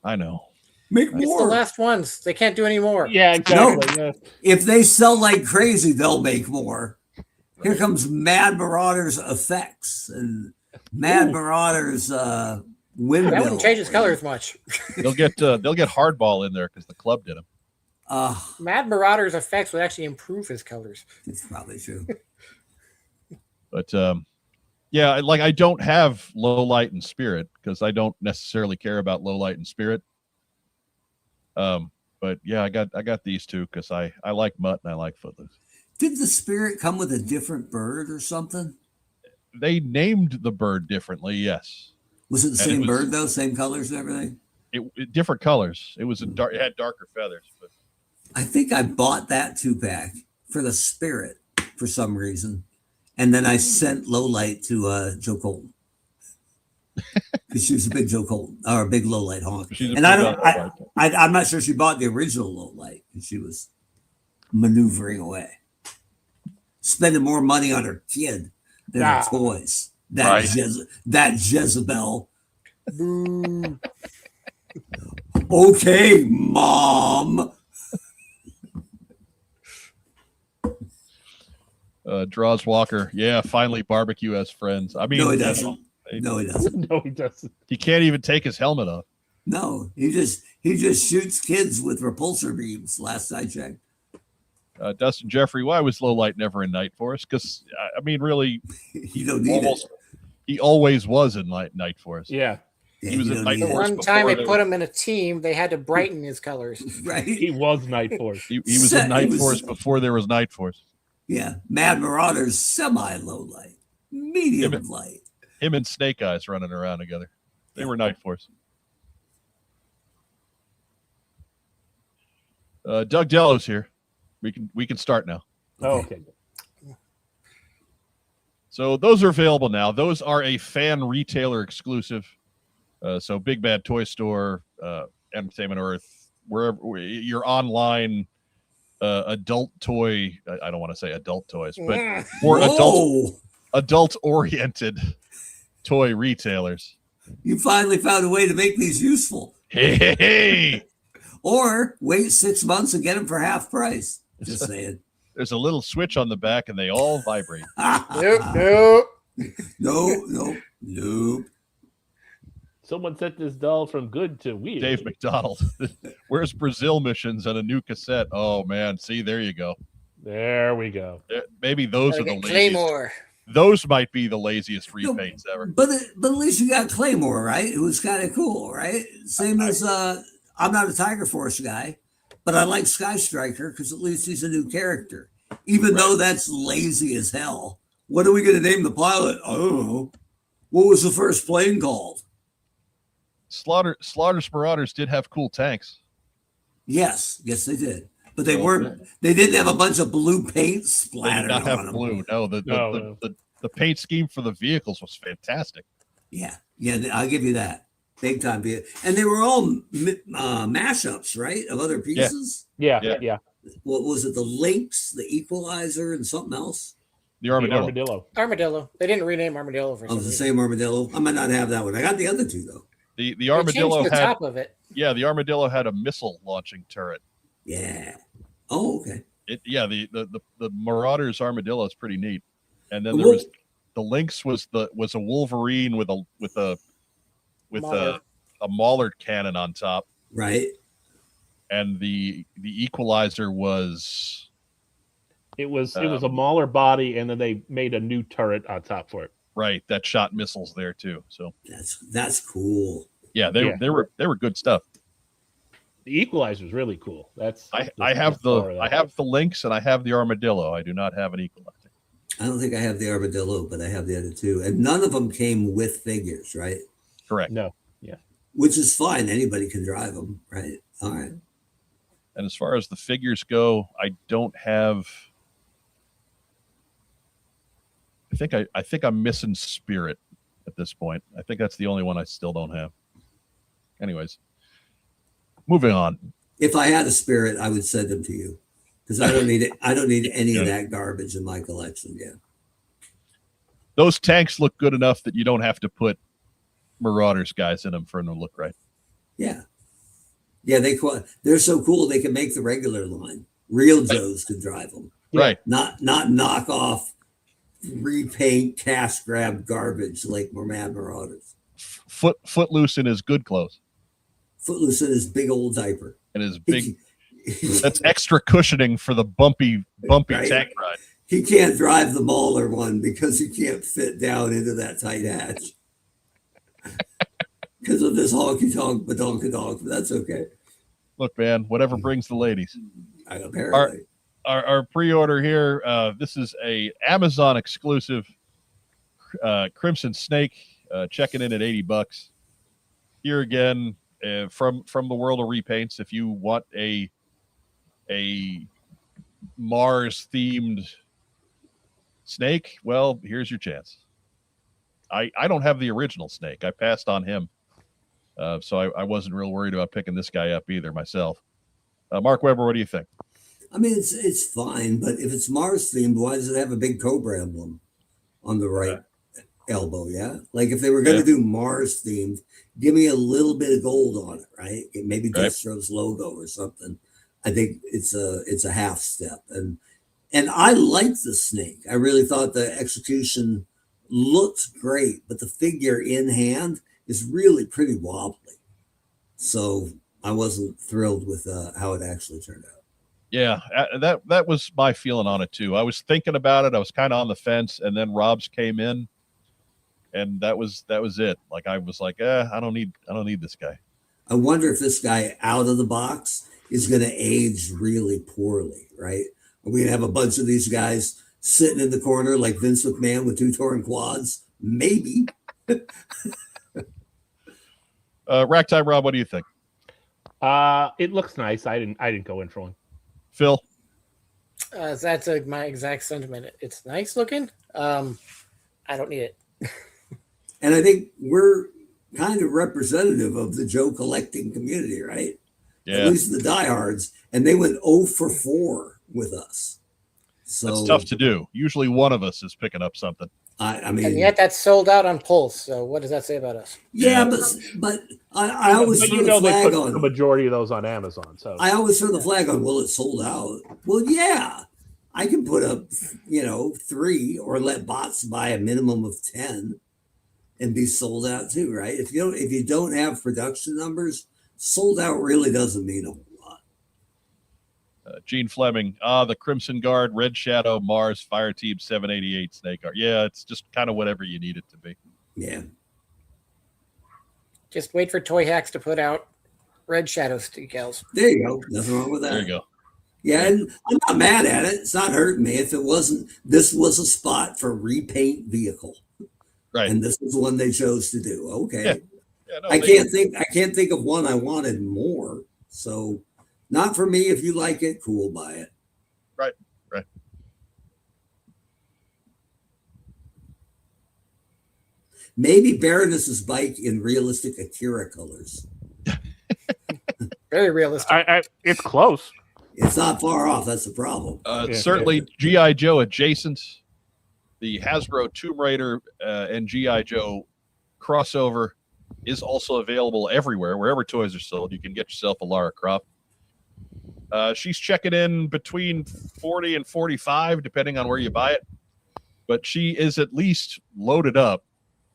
A: I know.
C: Make more.
D: It's the last ones. They can't do any more.
B: Yeah, exactly.
C: No, if they sell like crazy, they'll make more. Here comes Mad Marauders Effects and Mad Marauders Windmill.
D: That wouldn't change its colors much.
A: They'll get Hardball in there because the club did them.
D: Mad Marauders Effects would actually improve his colors.
C: It's probably true.
A: But yeah, like I don't have Low Light and Spirit because I don't necessarily care about Low Light and Spirit. But yeah, I got these 2 because I like Mutt and I like Footloose.
C: Did the Spirit come with a different bird or something?
A: They named the bird differently, yes.
C: Was it the same bird though? Same colors and everything?
A: It different colors. It was it had darker feathers. But
C: I think I bought that 2-pack for the Spirit for some reason, and then I sent Low Light to Joe Colton because she was a big Joe Colton or a big Low Light honk. And I'm not sure she bought the original Low Light because she was maneuvering away, spending more money on her kid than her toys. That Jezebel. Okay, Mom.
A: Draws Walker. Yeah, finally barbecue as friends. I mean,
C: no, he doesn't. No, he doesn't.
B: No, he doesn't.
A: He can't even take his helmet off.
C: No, he just shoots kids with repulsor beams. Last I checked.
A: Dustin Jeffrey, why was Low Light never in Night Force? Because I mean, really,
C: you don't need it.
A: He always was in Night Force.
B: Yeah.
A: He was in Night Force.
D: One time they put him in a team, they had to brighten his colors.
C: Right.
B: He was Night Force.
A: He was in Night Force before there was Night Force.
C: Yeah. Mad Marauders, semi-low light, medium light.
A: Him and Snake Eyes running around together. They were Night Force. Doug Dello's here. We can start now.
B: Oh, okay.
A: So those are available now. Those are a fan retailer exclusive. So Big Bad Toy Store, Entertainment Earth, wherever your online adult toy. I don't want to say adult toys, but more adult oriented toy retailers.
C: You finally found a way to make these useful.
A: Hey.
C: Or wait 6 months and get them for half price. Just saying.
A: There's a little switch on the back and they all vibrate.
D: Nope.
B: Someone sent this doll from good to weird.
A: Dave McDonald. Where's Brazil missions and a new cassette? Oh man, see, there you go.
B: There we go.
A: Maybe those are the laziest.
D: Claymore.
A: Those might be the laziest repaints ever.
C: But at least you got Claymore, right? It was kind of cool, right? Same as I'm not a Tiger Force guy, but I like Sky Striker because at least he's a new character. Even though that's lazy as hell. What are we going to name the pilot? I don't know. What was the first plane called?
A: Slaughter's Marauders did have cool tanks.
C: Yes, they did. But they didn't have a bunch of blue paint splattered on them. They did not have blue.
A: No, the paint scheme for the vehicles was fantastic.
C: Yeah, I'll give you that. Big time. And they were all mashups, right? Of other pieces?
B: Yeah.
C: What was it? The Lynx, the Equalizer, and something else?
A: The Armadillo.
D: Armadillo. They didn't rename Armadillo for some
C: reason. The same Armadillo. I might not have that one. I got the other two, though.
A: The Armadillo
D: had the top of it.
A: Yeah, the Armadillo had a missile launching turret.
C: Yeah. Oh, okay.
A: The Marauders Armadillo is pretty neat. And then there was the Lynx was a Wolverine with a Maulard cannon on top.
C: Right.
A: And the Equalizer was
B: it was a Mauler body, and then they made a new turret on top for it. Right,
A: that shot missiles there too. So
C: that's cool.
A: Yeah, they were good stuff.
B: The Equalizer is really cool.
A: I have the Lynx and I have the Armadillo. I do not have an Equalizer.
C: I don't think I have the Armadillo, but I have the other two, and none of them came with figures, right?
A: Correct.
B: No. Yeah.
C: Which is fine. Anybody can drive them, right? All right.
A: And as far as the figures go, I don't have. I think I'm missing Spirit at this point. I think that's the only one I still don't have. Anyways, moving on.
C: If I had a Spirit, I would send them to you because I don't need it. I don't need any of that garbage in my collection. Yeah.
A: Those tanks look good enough that you don't have to put Marauders guys in them for them to look right.
C: Yeah. Yeah, they're so cool they can make the regular line. Real Joes can drive them.
A: Right.
C: Not knock off, repaint, cash grab garbage like Mad Marauders.
A: Footloose in his good clothes.
C: Footloose in his big old diaper.
A: And his big that's extra cushioning for the bumpy right. Tank ride.
C: He can't drive the Mauler one because he can't fit down into that tight hatch. Because of this honky tonk badonkadonk, but that's okay.
A: Look, man, whatever brings the ladies.
C: Apparently.
A: Our pre-order here, this is a Amazon exclusive Crimson Snake, checking in at $80. Here again, from the world of repaints, if you want a Mars themed snake, well, here's your chance. I don't have the original Snake. I passed on him. So I wasn't real worried about picking this guy up either myself. Mark Weber, what do you think?
C: I mean, it's fine, but if it's Mars themed, why does it have a big Cobra emblem on the right elbow? Yeah, like if they were going to do Mars themed, give me a little bit of gold on it, right? Maybe Destro's logo or something. I think it's a half step, and I liked the Snake. I really thought the execution looked great, but the figure in hand is really pretty wobbly. So I wasn't thrilled with how it actually turned out.
A: Yeah, that was my feeling on it too. I was thinking about it. I was kind of on the fence, and then Rob's came in, and that was it. Like I was like, I don't need this guy.
C: I wonder if this guy out of the box is going to age really poorly, right? Are we going to have a bunch of these guys sitting in the corner like Vince McMahon with 2 torn quads? Maybe.
A: Ragtime Rob, what do you think?
B: It looks nice. I didn't go in for one.
A: Phil?
D: That's my exact sentiment. It's nice looking. I don't need it.
C: And I think we're kind of representative of the Joe collecting community, right?
A: Yeah.
C: At least the diehards. And they went 0 for 4 with us. So
A: it's tough to do. Usually one of us is picking up something.
C: I mean,
D: and yet that's sold out on Pulse. So what does that say about us?
C: Yeah, but I always throw the flag on
B: the majority of those on Amazon. So
C: I always throw the flag on. Well, it's sold out. Well, yeah, I can put up 3 or let bots buy a minimum of 10 and be sold out too, right? If you don't have production numbers, sold out really doesn't mean a whole lot.
A: Gene Fleming, the Crimson Guard, Red Shadow, Mars, Fire Team 788, Snake Guard. Yeah, it's just kind of whatever you need it to be.
C: Yeah.
D: Just wait for Toy Hacks to put out Red Shadow decals.
C: There you go. Nothing wrong with that.
A: There you go.
C: Yeah, and I'm not mad at it. It's not hurting me. If it wasn't, this was a spot for repaint vehicle.
A: Right.
C: And this is the one they chose to do. Okay.
A: Yeah, no,
C: I can't think of one I wanted more. So not for me. If you like it, cool, buy it.
A: Right.
C: Maybe Baroness's bike in realistic Akira colors.
D: Very realistic.
B: It's close.
C: It's not far off. That's the problem.
A: Certainly G.I. Joe adjacent. The Hasbro Tomb Raider and G.I. Joe crossover is also available everywhere. Wherever toys are sold, you can get yourself a Lara Croft. She's checking in between 40 and 45, depending on where you buy it. But she is at least loaded up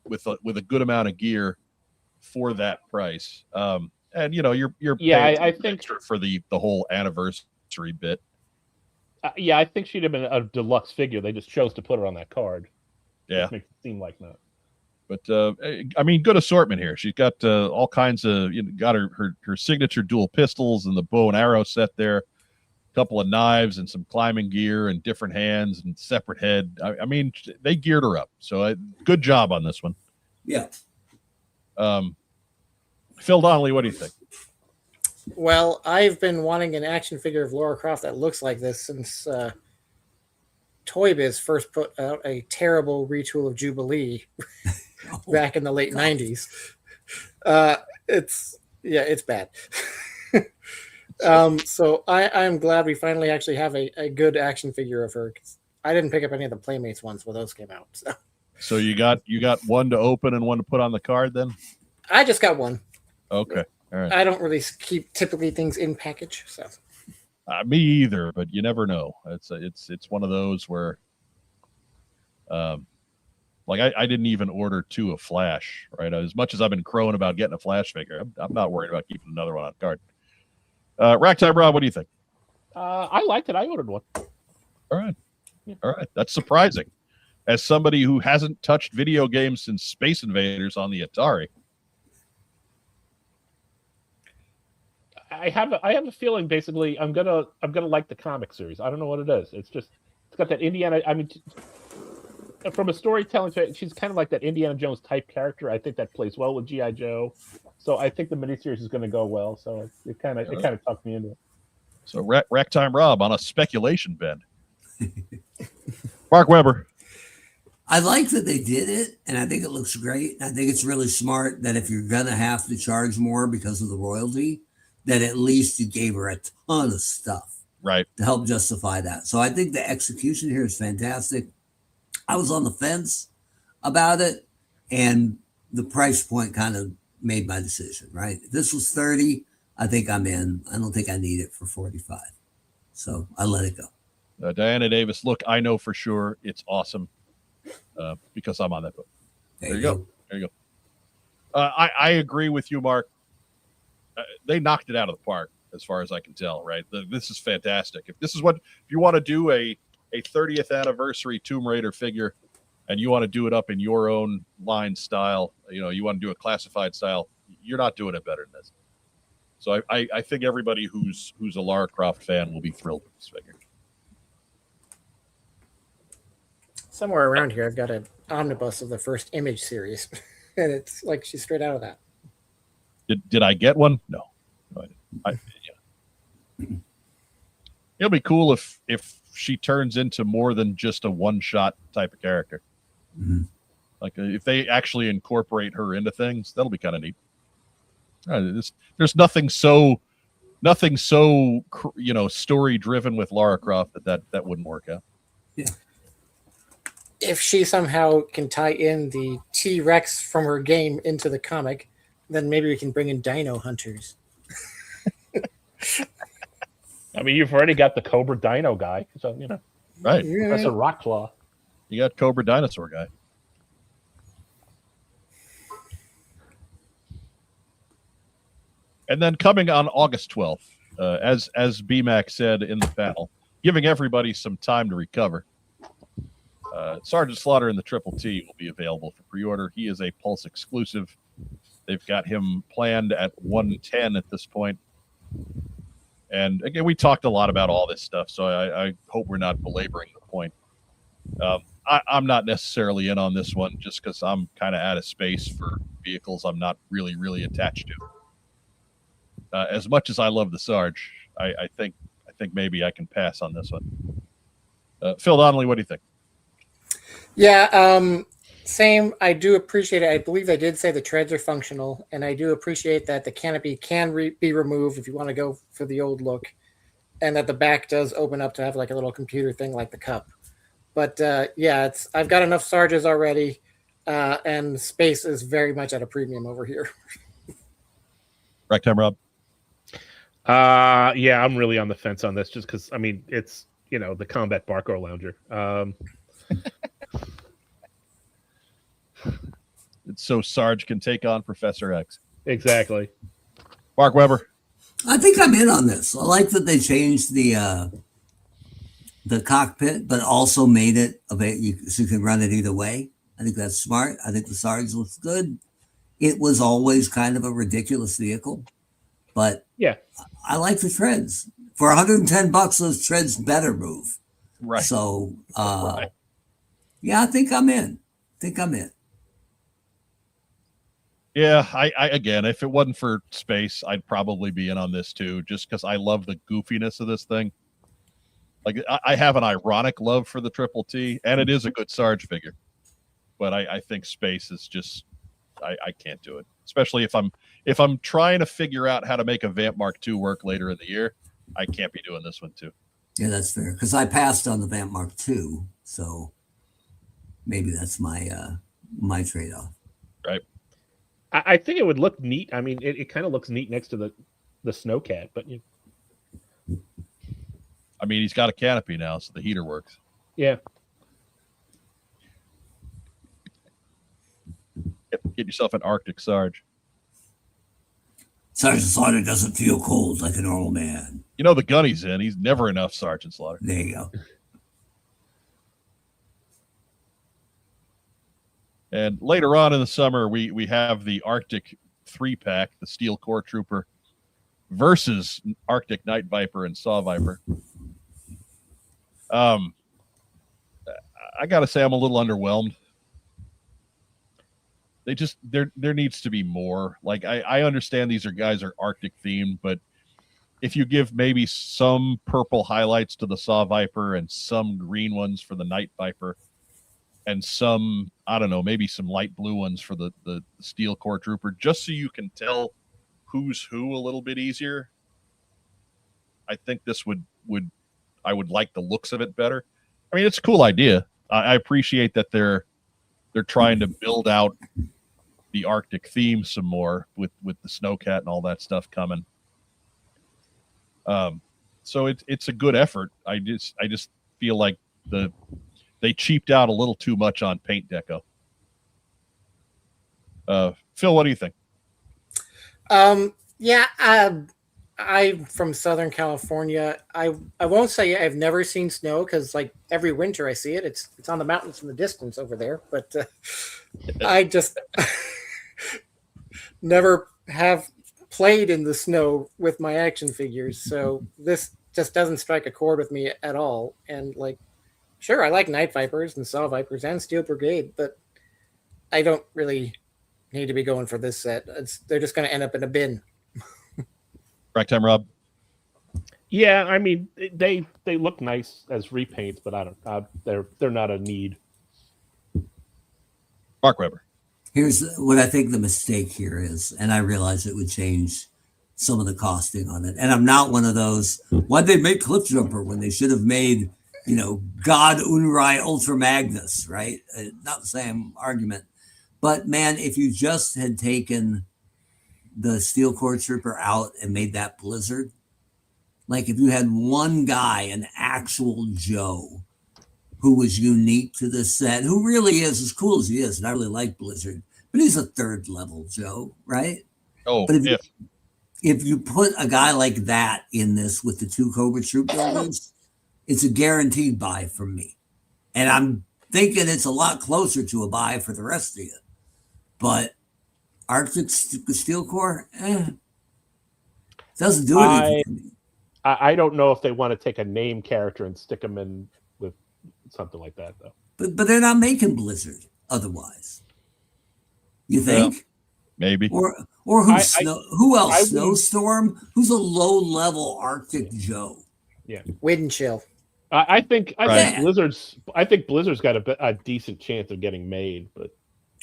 A: with a good amount of gear for that price. And you're paying
B: I think
A: extra for the whole anniversary bit.
B: I think she'd have been a deluxe figure. They just chose to put her on that card.
A: Yeah,
B: makes it seem like that.
A: But I mean, good assortment here. She's got all kinds of. Got her signature dual pistols and the bow and arrow set there. A couple of knives and some climbing gear and different hands and separate head. I mean, they geared her up. So good job on this one.
C: Yeah.
A: Phil Donnelly, what do you think?
D: Well, I've been wanting an action figure of Lara Croft that looks like this since Toy Biz first put out a terrible retool of Jubilee back in the late 90s. It's bad. So I'm glad we finally actually have a good action figure of her. 'Cause I didn't pick up any of the Playmates ones when those came out.
A: So you got one to open and one to put on the card then?
D: I just got one.
A: Okay. All right.
D: I don't really keep typically things in package, so.
A: Me either, but you never know. It's one of those where, like I didn't even order 2 of Flash, right? As much as I've been crowing about getting a Flash figure, I'm not worried about keeping another one on card. Ragtime Rob, what do you think?
B: I liked it. I ordered one.
A: All right. That's surprising. As somebody who hasn't touched video games since Space Invaders on the Atari.
B: I have a feeling basically I'm gonna like the comic series. I don't know what it is. It's got that Indiana. I mean, from a storytelling, she's kind of like that Indiana Jones type character. I think that plays well with G.I. Joe. So I think the miniseries is going to go well. So it kind of tucked me into it.
A: So Ragtime Rob on a speculation bend. Mark Weber.
C: I like that they did it, and I think it looks great. I think it's really smart that if you're going to have to charge more because of the royalty, that at least you gave her a ton of stuff,
A: right,
C: to help justify that. So I think the execution here is fantastic. I was on the fence about it, and the price point kind of made my decision, right? If this was 30, I think I'm in. I don't think I need it for 45. So I let it go.
A: Diana Davis, look, I know for sure it's awesome because I'm on that book. There you go. I agree with you, Mark. They knocked it out of the park as far as I can tell, right? This is fantastic. If you want to do a 30th anniversary Tomb Raider figure and you want to do it up in your own line style, you want to do a classified style, you're not doing it better than this. So I think everybody who's a Lara Croft fan will be thrilled with this figure.
D: Somewhere around here, I've got an omnibus of the first Image series, and it's like she's straight out of that.
A: Did I get one? No, I didn't. It'll be cool if she turns into more than just a one-shot type of character.
C: Mm-hmm.
A: Like if they actually incorporate her into things, that'll be kind of neat. There's nothing so story driven with Lara Croft that wouldn't work out.
C: Yeah.
D: If she somehow can tie in the T-Rex from her game into the comic, then maybe we can bring in Dino Hunters.
B: I mean, you've already got the Cobra Dino guy, so
A: Right.
B: Professor Rockclaw.
A: You got Cobra Dinosaur guy. And then coming on August 12th, as BMAC said in the panel, giving everybody some time to recover. Sergeant Slaughter in the Triple T will be available for pre-order. He is a Pulse exclusive. They've got him planned at 110 at this point. And again, we talked a lot about all this stuff, so I hope we're not belaboring the point. I'm not necessarily in on this one just because I'm kind of out of space for vehicles I'm not really, really attached to. As much as I love the Sarge, I think maybe I can pass on this one. Phil Donnelly, what do you think?
D: Yeah, same. I do appreciate it. I believe they did say the treads are functional, and I do appreciate that the canopy can be removed if you want to go for the old look, and that the back does open up to have like a little computer thing like the Cup. But yeah, I've got enough Sarges already, and space is very much at a premium over here.
A: Right time, Rob?
B: Yeah, I'm really on the fence on this just because, I mean, it's, the Combat Barco Lounger.
A: It's so Sarge can take on Professor X.
B: Exactly.
A: Mark Weber?
C: I think I'm in on this. I like that they changed the cockpit, but also made it so you can run it either way. I think that's smart. I think the Sarge looks good. It was always kind of a ridiculous vehicle, but
B: yeah,
C: I like the treads. For $110, those treads better move.
A: Right.
C: So,
A: right.
C: Yeah, I think I'm in.
A: Yeah, I again, if it wasn't for space, I'd probably be in on this too, just because I love the goofiness of this thing. Like, I have an ironic love for the Triple T, and it is a good Sarge figure. But I think space is just, I can't do it. Especially if I'm trying to figure out how to make a Vamp Mark II work later in the year, I can't be doing this one too.
C: Yeah, that's fair. Because I passed on the Vamp Mark II, so maybe that's my trade-off.
A: Right.
B: I think it would look neat. I mean, it kind of looks neat next to the Snowcat, but
A: I mean, he's got a canopy now, so the heater works.
B: Yeah.
A: Get yourself an Arctic Sarge.
C: Sergeant Slaughter doesn't feel cold like a normal man.
A: You know the gun he's in. He's never enough Sergeant Slaughter.
C: There you go.
A: And later on in the summer, we have the Arctic 3-pack, the Steel Core Trooper versus Arctic Night Viper and Saw Viper. I got to say I'm a little underwhelmed. There needs to be more. Like, I understand these guys are Arctic themed, but if you give maybe some purple highlights to the Saw Viper and some green ones for the Night Viper, and some, I don't know, maybe some light blue ones for the Steel Core Trooper, just so you can tell who's who a little bit easier. I think this I would like the looks of it better. I mean, it's a cool idea. I appreciate that they're trying to build out the Arctic theme some more with the Snowcat and all that stuff coming. So it's a good effort. I just feel like they cheaped out a little too much on paint deco. Phil, what do you think?
D: Yeah, I'm from Southern California. I won't say I've never seen snow because like every winter I see it. It's on the mountains in the distance over there. But I just never have played in the snow with my action figures. So this just doesn't strike a chord with me at all. And like, sure, I like Night Vipers and Saw Vipers and Steel Brigade, but I don't really need to be going for this set. They're just going to end up in a bin.
A: Correct time, Rob?
B: Yeah, I mean they look nice as repaints, but I don't. They're not a need.
A: Mark Weber.
C: Here's what I think the mistake here is, and I realize it would change some of the costing on it. And I'm not one of those, why'd they make Cliff Jumper when they should have made, God Unrai Ultra Magnus, right? Not the same argument. But man, if you just had taken the Steel Core Trooper out and made that Blizzard, like if you had one guy, an actual Joe, who was unique to this set, who really is as cool as he is, and I really like Blizzard, but he's a third level Joe, right?
A: Oh,
C: but if you put a guy like that in this with the 2 Cobra Troop builders, it's a guaranteed buy from me. And I'm thinking it's a lot closer to a buy for the rest of you. But Arctic Steel Core, doesn't do anything for me.
B: I don't know if they want to take a name character and stick them in with something like that, though.
C: But they're not making Blizzard otherwise. You think?
A: Yeah, maybe.
C: Or who else? Snowstorm? Who's a low-level Arctic Joe?
B: Yeah.
D: Wind Chill.
B: I think Blizzard's got a decent chance of getting made, but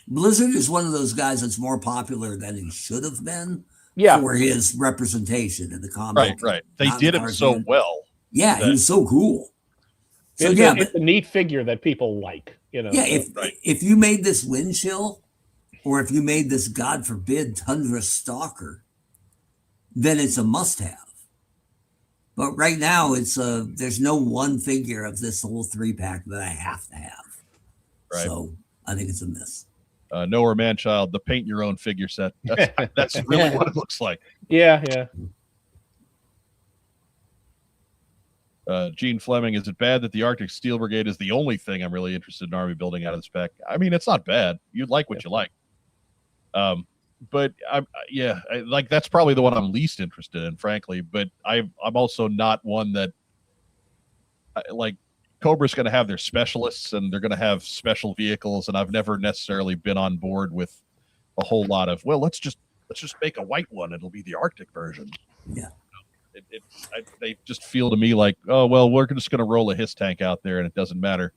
C: Blizzard is one of those guys that's more popular than he should have been.
B: Yeah.
C: For his representation in the comic.
A: Right. They did it so well.
C: Yeah, he was so cool. So
B: it's a neat figure that people like,
C: Yeah, if you made this Wind Chill, or if you made this, God forbid, Tundra Stalker, then it's a must-have. But right now, there's no one figure of this whole 3-pack that I have to have. Right. So I think it's a miss.
A: Noah Manchild, the paint your own figure set. That's really what it looks like.
B: Yeah.
A: Gene Fleming, is it bad that the Arctic Steel Brigade is the only thing I'm really interested in Army building out of this pack? I mean, it's not bad. You like what you like. But that's probably the one I'm least interested in, frankly. But I'm also not one that like. Cobra's going to have their specialists and they're going to have special vehicles, and I've never necessarily been on board with a whole lot of, well, let's just make a white one. It'll be the Arctic version.
C: Yeah.
A: They just feel to me like, oh, well, we're just going to roll a HISS tank out there, and it doesn't matter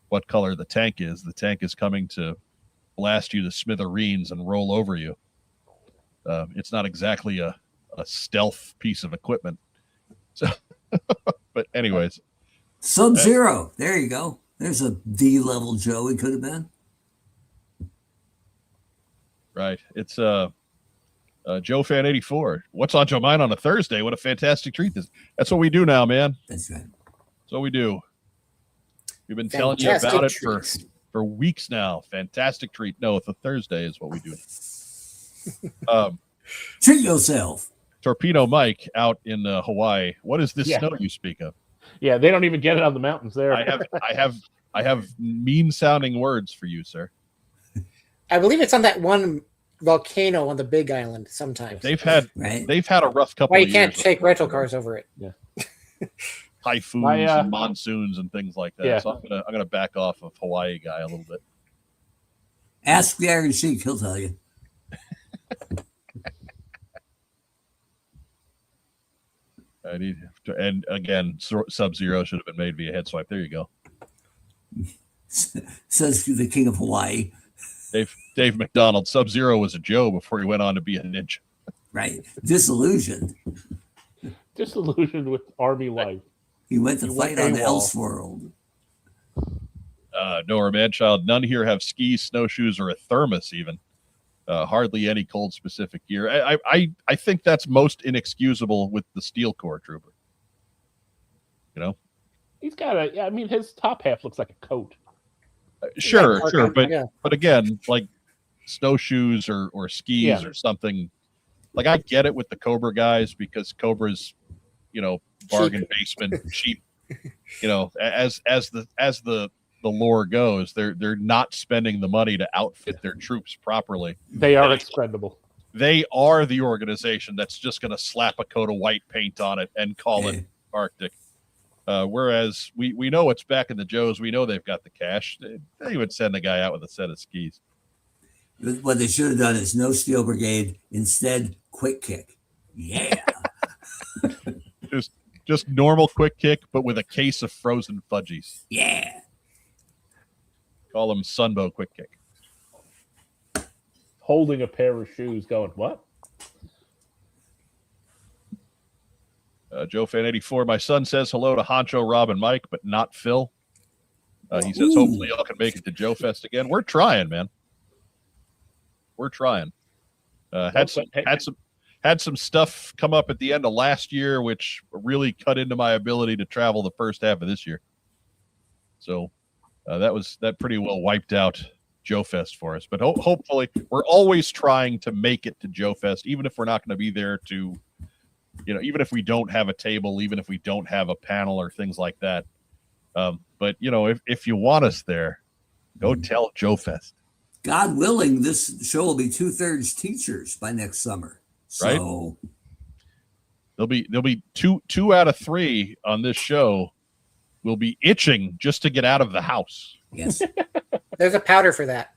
A: what color the tank is. The tank is coming to blast you to smithereens and roll over you. It's not exactly a stealth piece of equipment. So, but anyways.
C: Sub-Zero. There you go. There's a D-level Joe he could have been.
A: Right. It's Joe Fan 84. What's on your mind on a Thursday? What a fantastic treat that's what we do now, man.
C: That's right.
A: That's what we do. We've been telling you about it for weeks now. Fantastic treat. No, it's a Thursday is what we do.
C: Treat yourself.
A: Torpedo Mike out in Hawaii. What is this snow you speak of?
B: Yeah, they don't even get it on the mountains there.
A: I have mean sounding words for you, sir.
D: I believe it's on that one volcano on the Big Island. Sometimes
A: they've had a rough couple.
D: Why you
A: of
D: can't
A: years
D: take rental cars over it?
B: Yeah,
A: typhoons and monsoons and things like that. Yeah. So I'm gonna back off of Hawaii guy a little bit.
C: Ask the Iron Sheik; he'll tell you.
A: I need to, and again, Sub-Zero should have been made via head swipe. There you go.
C: Says the King of Hawaii.
A: Dave McDonald. Sub-Zero was a Joe before he went on to be a ninja.
C: Right. Disillusioned
B: with Army life.
C: He went to fight on Elseworld.
A: Noah Manchild. None here have skis, snowshoes, or a thermos even. Hardly any cold specific gear. I think that's most inexcusable with the Steel Core Trooper.
B: He's got his top half looks like a coat.
A: Sure, but again, like snowshoes or skis or something. Like I get it with the Cobra guys because Cobra's, bargain basement cheap. As the lore goes, they're not spending the money to outfit their troops properly.
B: They are expendable.
A: They are the organization that's just going to slap a coat of white paint on it and call it Arctic. Whereas we know it's back in the Joes. We know they've got the cash. They would send a guy out with a set of skis.
C: What they should have done is no Steel Brigade. Instead, Quick Kick. Yeah.
A: Just normal quick kick, but with a case of frozen fudgies.
C: Yeah.
A: Call them Sunbow quick kick.
B: Holding a pair of shoes, going what?
A: Joe Fan 84. My son says hello to Honcho, Rob, and Mike, but not Phil. He says hopefully y'all can make it to Joe Fest again. We're trying, man. We're trying. Had some stuff come up at the end of last year, which really cut into my ability to travel the first half of this year. So that pretty well wiped out Joe Fest for us. But hopefully, we're always trying to make it to Joe Fest, even if we're not going to be there to, even if we don't have a table, even if we don't have a panel or things like that. But if you want us there, go tell Joe Fest.
C: God willing, this show will be 2/3 teachers by next summer. So
A: right? There'll be two out of 3 on this show will be itching just to get out of the house.
C: Yes.
D: There's a powder for that.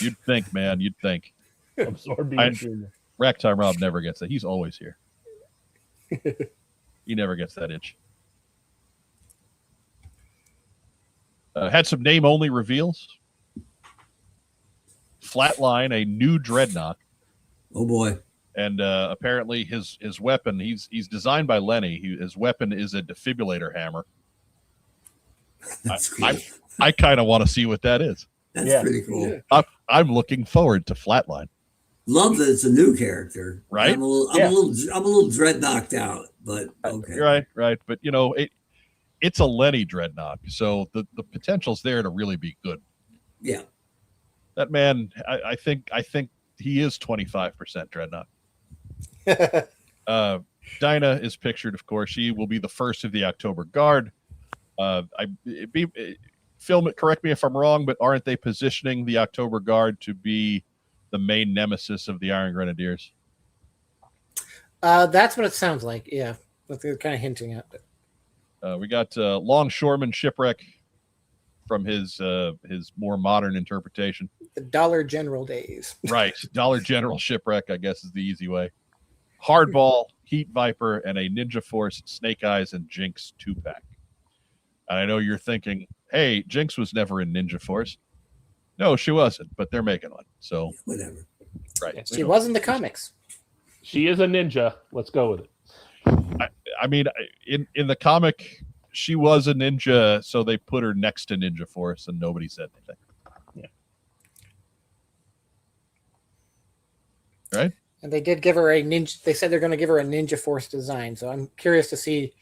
A: You'd think, man. You'd think.
B: Absorbing.
A: Rack Time Rob never gets that. He's always here. He never gets that itch. Had some name-only reveals. Flatline, a new Dreadnought.
C: Oh boy!
A: And apparently his weapon, he's designed by Lenny. His weapon is a defibrillator hammer.
C: That's cool.
A: I kind of want to see what that is.
C: That's pretty cool.
A: I'm looking forward to Flatline.
C: Love that it's a new character.
A: Right?
C: I'm a little dread knocked out, but okay.
A: Right. But it's a Lenny Dreadnought, so the potential's there to really be good.
C: Yeah.
A: That man, I think he is 25% Dreadnought. Dinah is pictured, of course. She will be the first of the October Guard. Phil, correct me if I'm wrong, but aren't they positioning the October Guard to be the main nemesis of the Iron Grenadiers?
D: That's what it sounds like. Yeah, what they're kind of hinting at.
A: We got Longshoreman Shipwreck from his more modern interpretation.
D: The Dollar General days.
A: Right. Dollar General Shipwreck, I guess, is the easy way. Hardball, Heat Viper, and a Ninja Force, Snake Eyes, and Jinx 2-pack. And I know you're thinking, hey, Jinx was never in Ninja Force. No, she wasn't, but they're making one. So
C: whatever.
A: Right.
D: She was in the comics.
B: She is a ninja. Let's go with it.
A: I mean, in the comic, she was a ninja, so they put her next to Ninja Force, and nobody said anything.
B: Yeah.
A: Right?
D: And they did give her a ninja. They said they're going to give her a Ninja Force design. So I'm curious to see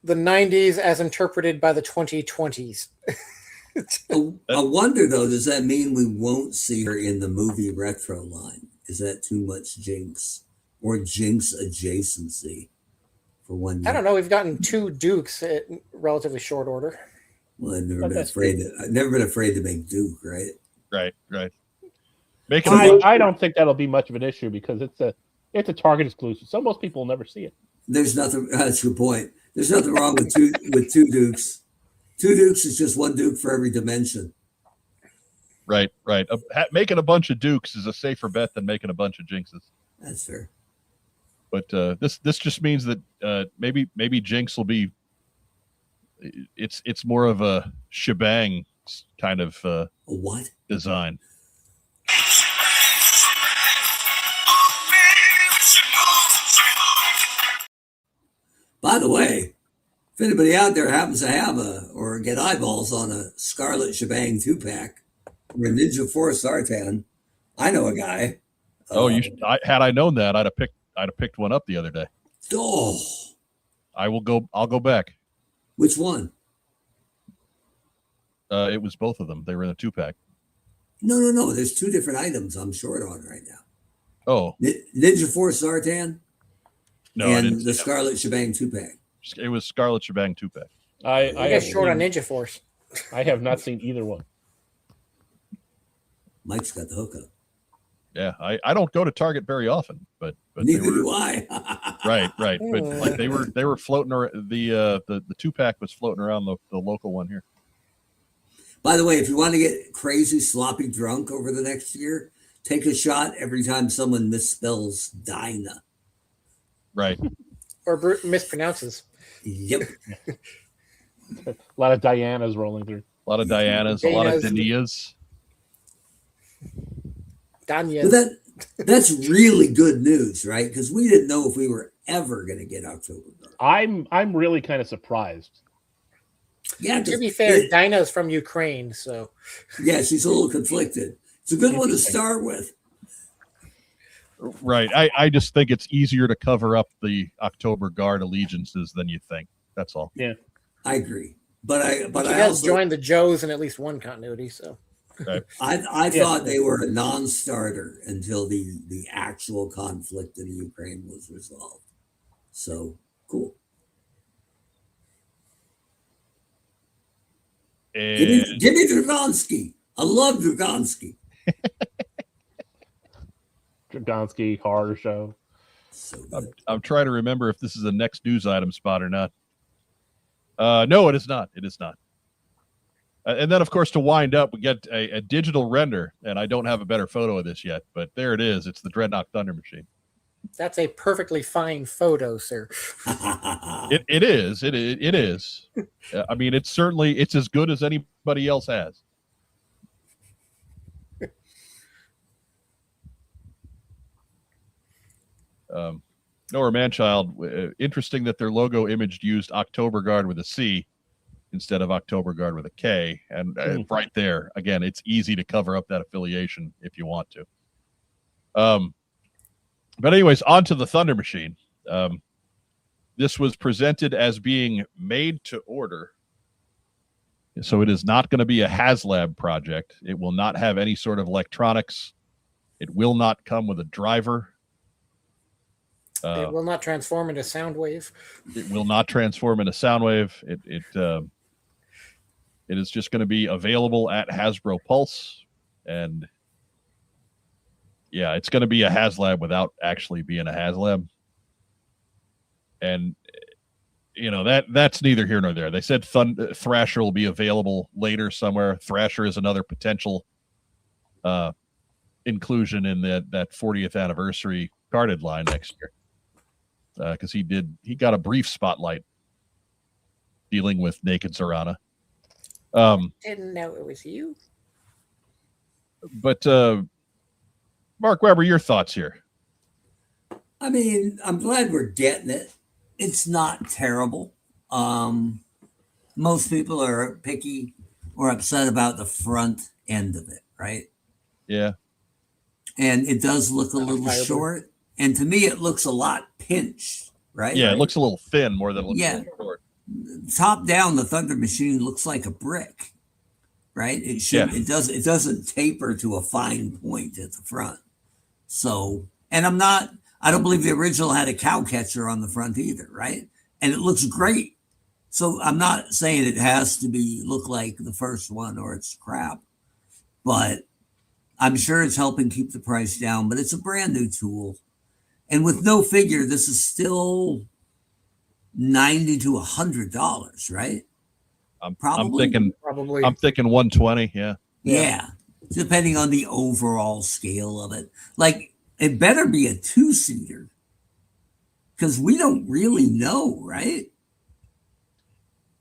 D: the 90s as interpreted by the 2020s.
C: I wonder, though, does that mean we won't see her in the movie retro line? Is that too much Jinx or Jinx adjacency for one year?
D: I don't know. We've gotten 2 Dukes in relatively short order.
C: Well, I've never been afraid to make Duke, right?
A: Right.
B: I don't think that'll be much of an issue because it's a Target exclusive, so most people will never see it.
C: There's nothing. That's a good point. There's nothing wrong with two Dukes. 2 Dukes is just 1 Duke for every dimension.
A: Right. Making a bunch of Dukes is a safer bet than making a bunch of Jinxes.
C: That's fair.
A: But this just means that maybe Jinx will be. It's more of a shebang kind of
C: a what
A: design.
C: By the way, if anybody out there happens to have or get eyeballs on a Scarlet Shebang 2-pack or a Ninja Force Zartan, I know a guy.
A: Oh, had I known that, I'd have picked one up the other day.
C: Oh,
A: I'll go back.
C: Which one?
A: It was both of them. They were in a 2-pack.
C: No. There's 2 different items I'm short on right now.
A: Oh,
C: Ninja Force Zartan.
A: No,
C: and the Scarlet Shebang 2-pack.
A: It was Scarlet Shebang 2-pack.
D: I got short on Ninja Force.
B: I have not seen either one.
C: Mike's got the hookup.
A: Yeah, I don't go to Target very often, but
C: neither do I.
A: right. But like they were floating around, the 2-pack was floating around the local one here.
C: By the way, if you want to get crazy sloppy drunk over the next year, take a shot every time someone misspells Dinah.
A: Right.
D: Or mispronounces.
C: Yep.
B: A lot of Dianas rolling through.
A: A lot of Dianas, a lot of Danias.
C: But that's really good news, right? Because we didn't know if we were ever going to get October Guard.
B: I'm really kind of surprised.
C: Yeah.
D: To be fair, Dinah's from Ukraine, so
C: yeah, she's a little conflicted. It's a good one to start with.
A: Right. I just think it's easier to cover up the October Guard allegiances than you think. That's all.
B: Yeah.
C: I agree. But
D: she has joined the Joes in at least one continuity, so
A: right.
C: I thought they were a non-starter until the actual conflict in the Ukraine was resolved. So cool.
A: And
C: Give me Dragonski. I love Dragonski.
B: Dragonski horror show.
C: So
A: I'm trying to remember if this is the next news item spot or not. No, it is not. It is not. And then, of course, to wind up, we get a digital render, and I don't have a better photo of this yet, but there it is. It's the Dreadnought Thunder Machine.
D: that's a perfectly fine photo, sir.
A: It is. It is. I mean, it's as good as anybody else has. Nora Manchild, interesting that their logo image used October Guard with a C instead of October Guard with a K. And right there, again, it's easy to cover up that affiliation if you want to. But anyways, on to the Thunder Machine. This was presented as being made to order. So it is not going to be a HasLab project. It will not have any sort of electronics. It will not come with a driver.
D: It will not transform into Soundwave.
A: It will not transform into Soundwave. It is just going to be available at Hasbro Pulse, and yeah, it's going to be a HasLab without actually being a HasLab. And you know that's neither here nor there. They said Thrasher will be available later somewhere. Thrasher is another potential inclusion in that 40th anniversary carded line next year. Because he got a brief spotlight dealing with Naked Zorana.
D: Didn't know it was you.
A: But Mark Weber, your thoughts here?
C: I mean, I'm glad we're getting it. It's not terrible. Most people are picky or upset about the front end of it, right?
A: Yeah.
C: And it does look a little short. And to me, it looks a lot pinched, right?
A: Yeah, it looks a little thin more than it looks a little short.
C: Top down, the Thunder Machine looks like a brick, right? It should. Yeah. It doesn't taper to a fine point at the front. So, and I don't believe the original had a cow catcher on the front either, right? And it looks great. So I'm not saying it has to look like the first one or it's crap, but I'm sure it's helping keep the price down. But it's a brand new tool. And with no figure, this is still $90 to $100, right?
A: I'm thinking 120. Yeah.
C: Yeah. Depending on the overall scale of it. Like, it better be a 2-seater because we don't really know, right?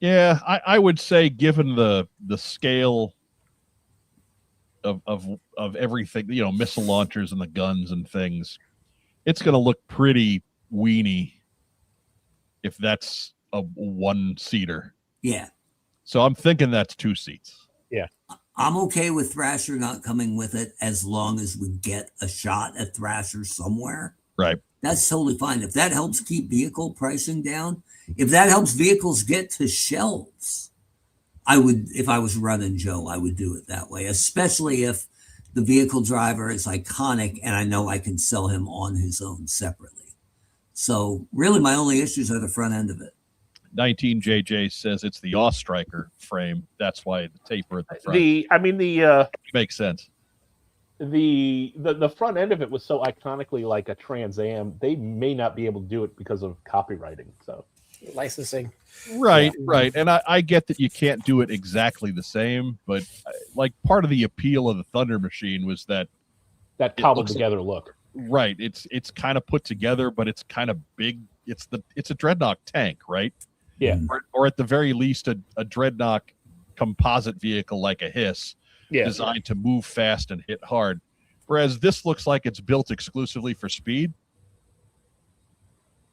A: Yeah, I would say given the scale of everything, missile launchers and the guns and things, it's going to look pretty weenie if that's a 1-seater.
C: Yeah.
A: So I'm thinking that's 2 seats.
B: Yeah.
C: I'm okay with Thrasher not coming with it as long as we get a shot at Thrasher somewhere.
A: Right.
C: That's totally fine. If that helps keep vehicle pricing down, if that helps vehicles get to shelves, if I was running Joe, I would do it that way, especially if the vehicle driver is iconic and I know I can sell him on his own separately. So really my only issues are the front end of it.
A: 19JJ says it's the Ostriker frame. That's why the taper at the front. Makes sense.
B: The front end of it was so iconically like a Trans Am. They may not be able to do it because of copywriting. So
D: licensing.
A: Right. And I get that you can't do it exactly the same, but like part of the appeal of the Thunder Machine was that
B: cobbled together look.
A: Right. It's kind of put together, but it's kind of big. It's a Dreadnought tank, right?
B: Yeah.
A: Or at the very least, a Dreadnought composite vehicle like a Hiss, designed to move fast and hit hard. Whereas this looks like it's built exclusively for speed.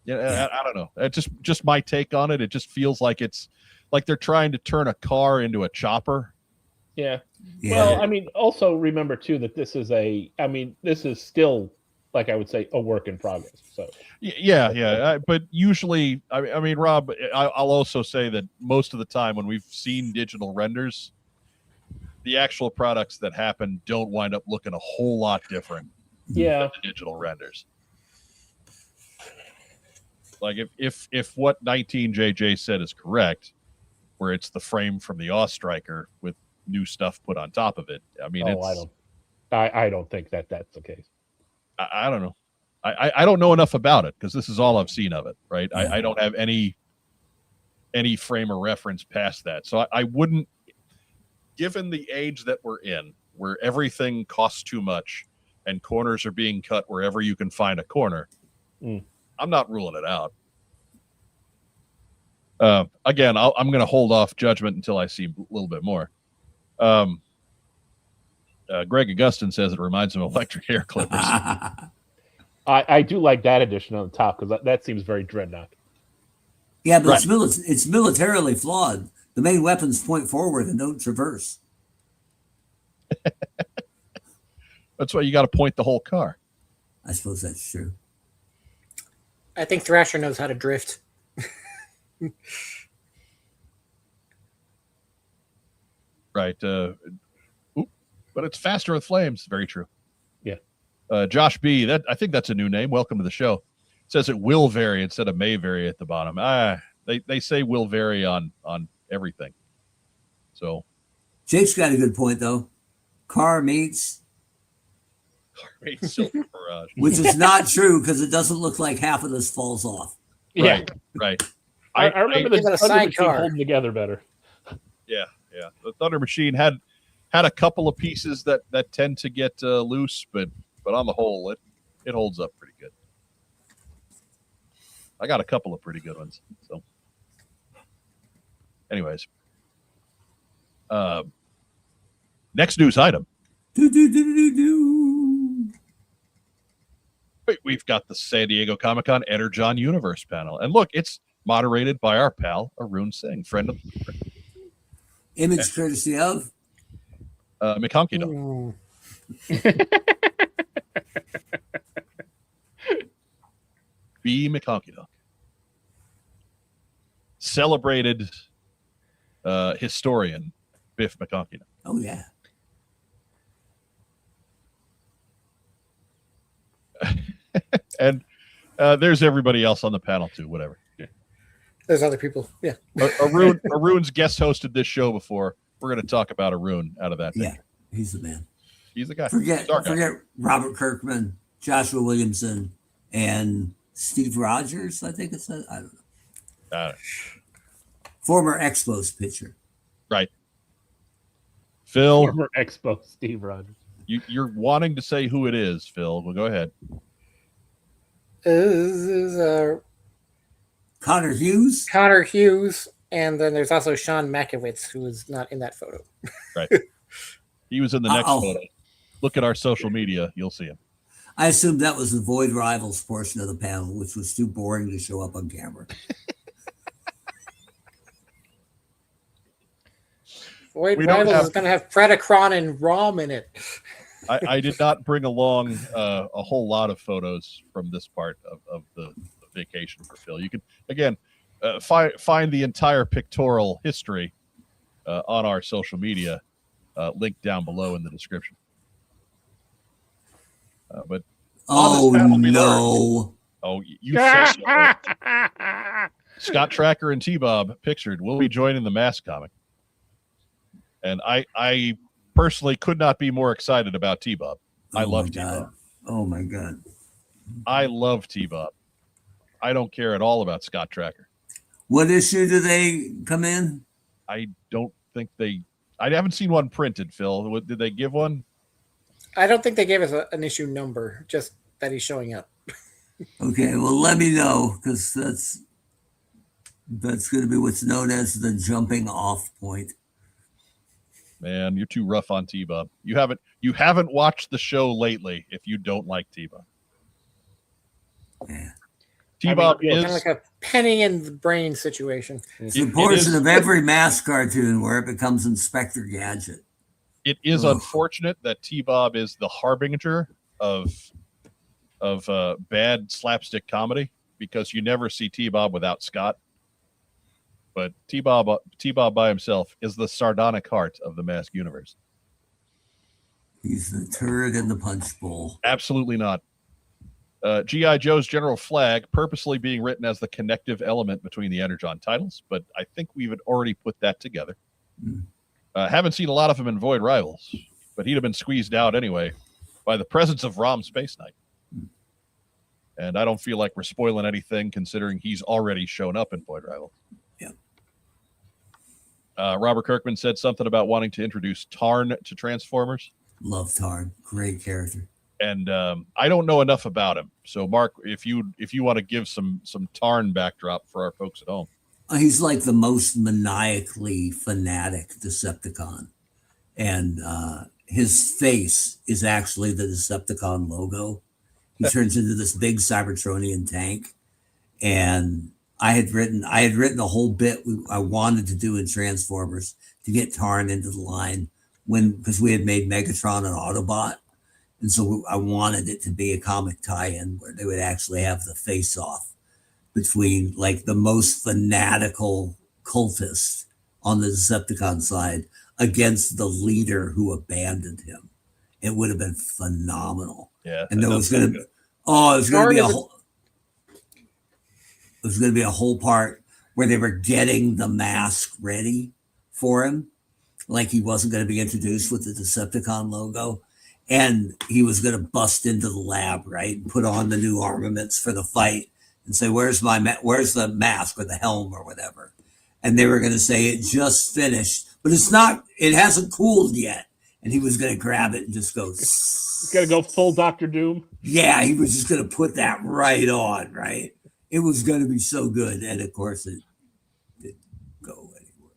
A: Yeah, I don't know. It's just my take on it. It just feels like it's like they're trying to turn a car into a chopper.
B: Yeah. Well, I mean, also remember too that this is still, like I would say, a work in progress. So but usually, I mean, Rob, I'll also say that most of the time when we've seen digital renders, the actual products that happen don't wind up looking a whole lot different. Than the digital renders. Like if what 19JJ said is correct, where it's the frame from the Striker with new stuff put on top of it. I mean, I don't think that's the case.
A: I don't know. I don't know enough about it because this is all I've seen of it. Right. Yeah. I don't have any frame of reference past that. So I wouldn't, given the age that we're in, where everything costs too much and corners are being cut wherever you can find a corner. I'm not ruling it out. Again, I'm going to hold off judgment until I see a little bit more. Greg Augustin says it reminds him of electric hair clippers.
B: I do like that addition on the top because that seems very Dreadnought.
C: Yeah, but it's militarily flawed. The main weapons point forward and don't traverse.
A: That's why you got to point the whole car.
C: I suppose that's true.
D: I think Thrasher knows how to drift.
A: Right. But it's faster with flames. Very true.
B: Yeah.
A: Josh B. I think that's a new name. Welcome to the show. It says it will vary instead of may vary at the bottom. They say will vary on everything. So
C: Jake's got a good point though. Car meets
A: Silver Barrage,
C: which is not true because it doesn't look like half of this falls off.
A: Right.
B: I remember the Thunder Machine holding together better.
A: Yeah. The Thunder Machine had a couple of pieces that tend to get loose, but on the whole, it holds up pretty good. I got a couple of pretty good ones. So, anyways, next news item. We've got the San Diego Comic-Con Energon Universe panel. And look, it's moderated by our pal, Arun Singh, friend of the
C: image courtesy of
A: McHonky Dog. B. McHonky Dog. Celebrated historian, Biff McHonky Dog.
C: Oh, yeah.
A: And there's everybody else on the panel too. Whatever.
D: There's other people. Yeah.
A: Arun's guest hosted this show before. We're going to talk about Arun out of that.
C: Yeah, he's the man.
A: He's the guy.
C: Forget Robert Kirkman, Joshua Williamson, and Steve Rogers. I think it's I don't know. Former Expos pitcher.
A: Right. Phil.
B: Former Expos Steve Rogers.
A: You're wanting to say who it is, Phil. Well, go ahead.
D: This is
C: Connor Hughes.
D: Connor Hughes, and then there's also Sean Makowitz, who is not in that photo.
A: Right. He was in the next photo. Look at our social media. You'll see him.
C: I assumed that was the Void Rivals portion of the panel, which was too boring to show up on camera.
D: Void Rivals is going to have Predacron and ROM in it.
A: I did not bring along a whole lot of photos from this part of the vacation for Phil. You can, again, find the entire pictorial history on our social media, linked down below in the description. But
C: no.
A: Oh, you said so. Scott Tracker and T-Bob pictured will be joining the Mass comic. And I personally could not be more excited about T-Bob. I love T-Bob.
C: Oh my God.
A: I love T-Bob. I don't care at all about Scott Tracker.
C: What issue do they come in?
A: I don't think I haven't seen one printed, Phil. Did they give one?
D: I don't think they gave us an issue number. Just that he's showing up.
C: Okay, well, let me know, because that's going to be what's known as the jumping off point.
A: Man, you're too rough on T-Bob. You haven't watched the show lately if you don't like T-Bob.
C: Yeah.
A: T-Bob is
D: kind of like a penny in the brain situation.
C: It's a portion of every mask cartoon where it becomes Inspector Gadget.
A: It is unfortunate that T-Bob is the harbinger of bad slapstick comedy, because you never see T-Bob without Scott. But T-Bob by himself is the sardonic heart of the Mask universe.
C: He's the turd in the punch bowl.
A: Absolutely not. G.I. Joe's General Flag purposely being written as the connective element between the Energon titles, but I think we would already put that together. Haven't seen a lot of him in Void Rivals, but he'd have been squeezed out anyway by the presence of Rom Space Knight. And I don't feel like we're spoiling anything, considering he's already shown up in Void Rivals.
C: Yeah.
A: Robert Kirkman said something about wanting to introduce Tarn to Transformers.
C: Love Tarn. Great character.
A: And I don't know enough about him. So, Mark, if you want to give some Tarn backdrop for our folks at home.
C: He's like the most maniacally fanatic Decepticon. And his face is actually the Decepticon logo. He turns into this big Cybertronian tank. And I had written a whole bit I wanted to do in Transformers to get Tarn into the line because we had made Megatron an Autobot. And so I wanted it to be a comic tie-in where they would actually have the face-off between like the most fanatical cultist on the Decepticon side against the leader who abandoned him. It would have been phenomenal.
A: Yeah.
C: And there was going to be a whole part where they were getting the mask ready for him. Like he wasn't going to be introduced with the Decepticon logo. And he was going to bust into the lab, right? And put on the new armaments for the fight and say, where's the mask or the helm or whatever? And they were going to say, it just finished, but it hasn't cooled yet. And he was going to grab it and just go.
B: He's going to go full Dr. Doom.
C: Yeah, he was just going to put that right on, right? It was going to be so good. And of course, it didn't go anywhere.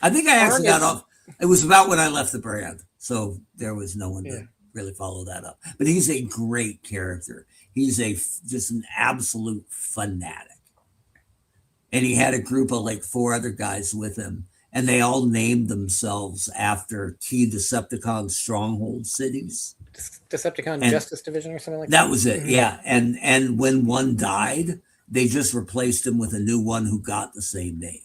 C: I think I actually got off. It was about when I left the brand. So there was no one to really follow that up. But he's a great character. He's just an absolute fanatic. And he had a group of like 4 other guys with him. And they all named themselves after key Decepticon stronghold cities.
D: Decepticon Justice Division or something like
C: that. That was it, yeah. And when one died, they just replaced him with a new one who got the same name.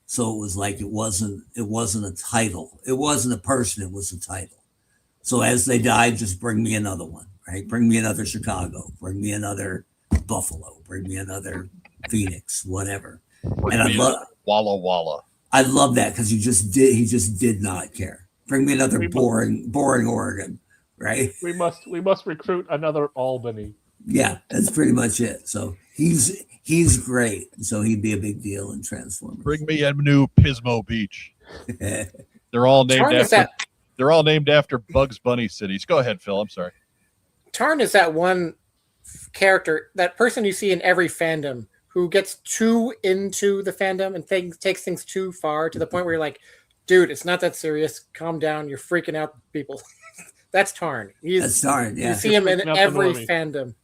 C: So it was like it wasn't a title. It wasn't a person, it was a title. So as they died, just bring me another one, right? Bring me another Chicago, bring me another Buffalo, bring me another Phoenix, whatever. And I love
A: Walla Walla.
C: I love that because he just did not care. Bring me another boring Oregon, right?
B: We must recruit another Albany.
C: Yeah, that's pretty much it. So he's great. So he'd be a big deal in Transformers.
A: Bring me a new Pismo Beach. They're all named after Bugs Bunny cities. Go ahead, Phil. I'm sorry.
D: Tarn is that one character, that person you see in every fandom who gets too into the fandom and takes things too far to the point where you're like, dude, it's not that serious. Calm down. You're freaking out people. That's Tarn.
C: That's Tarn, yeah.
D: You see him in every fandom.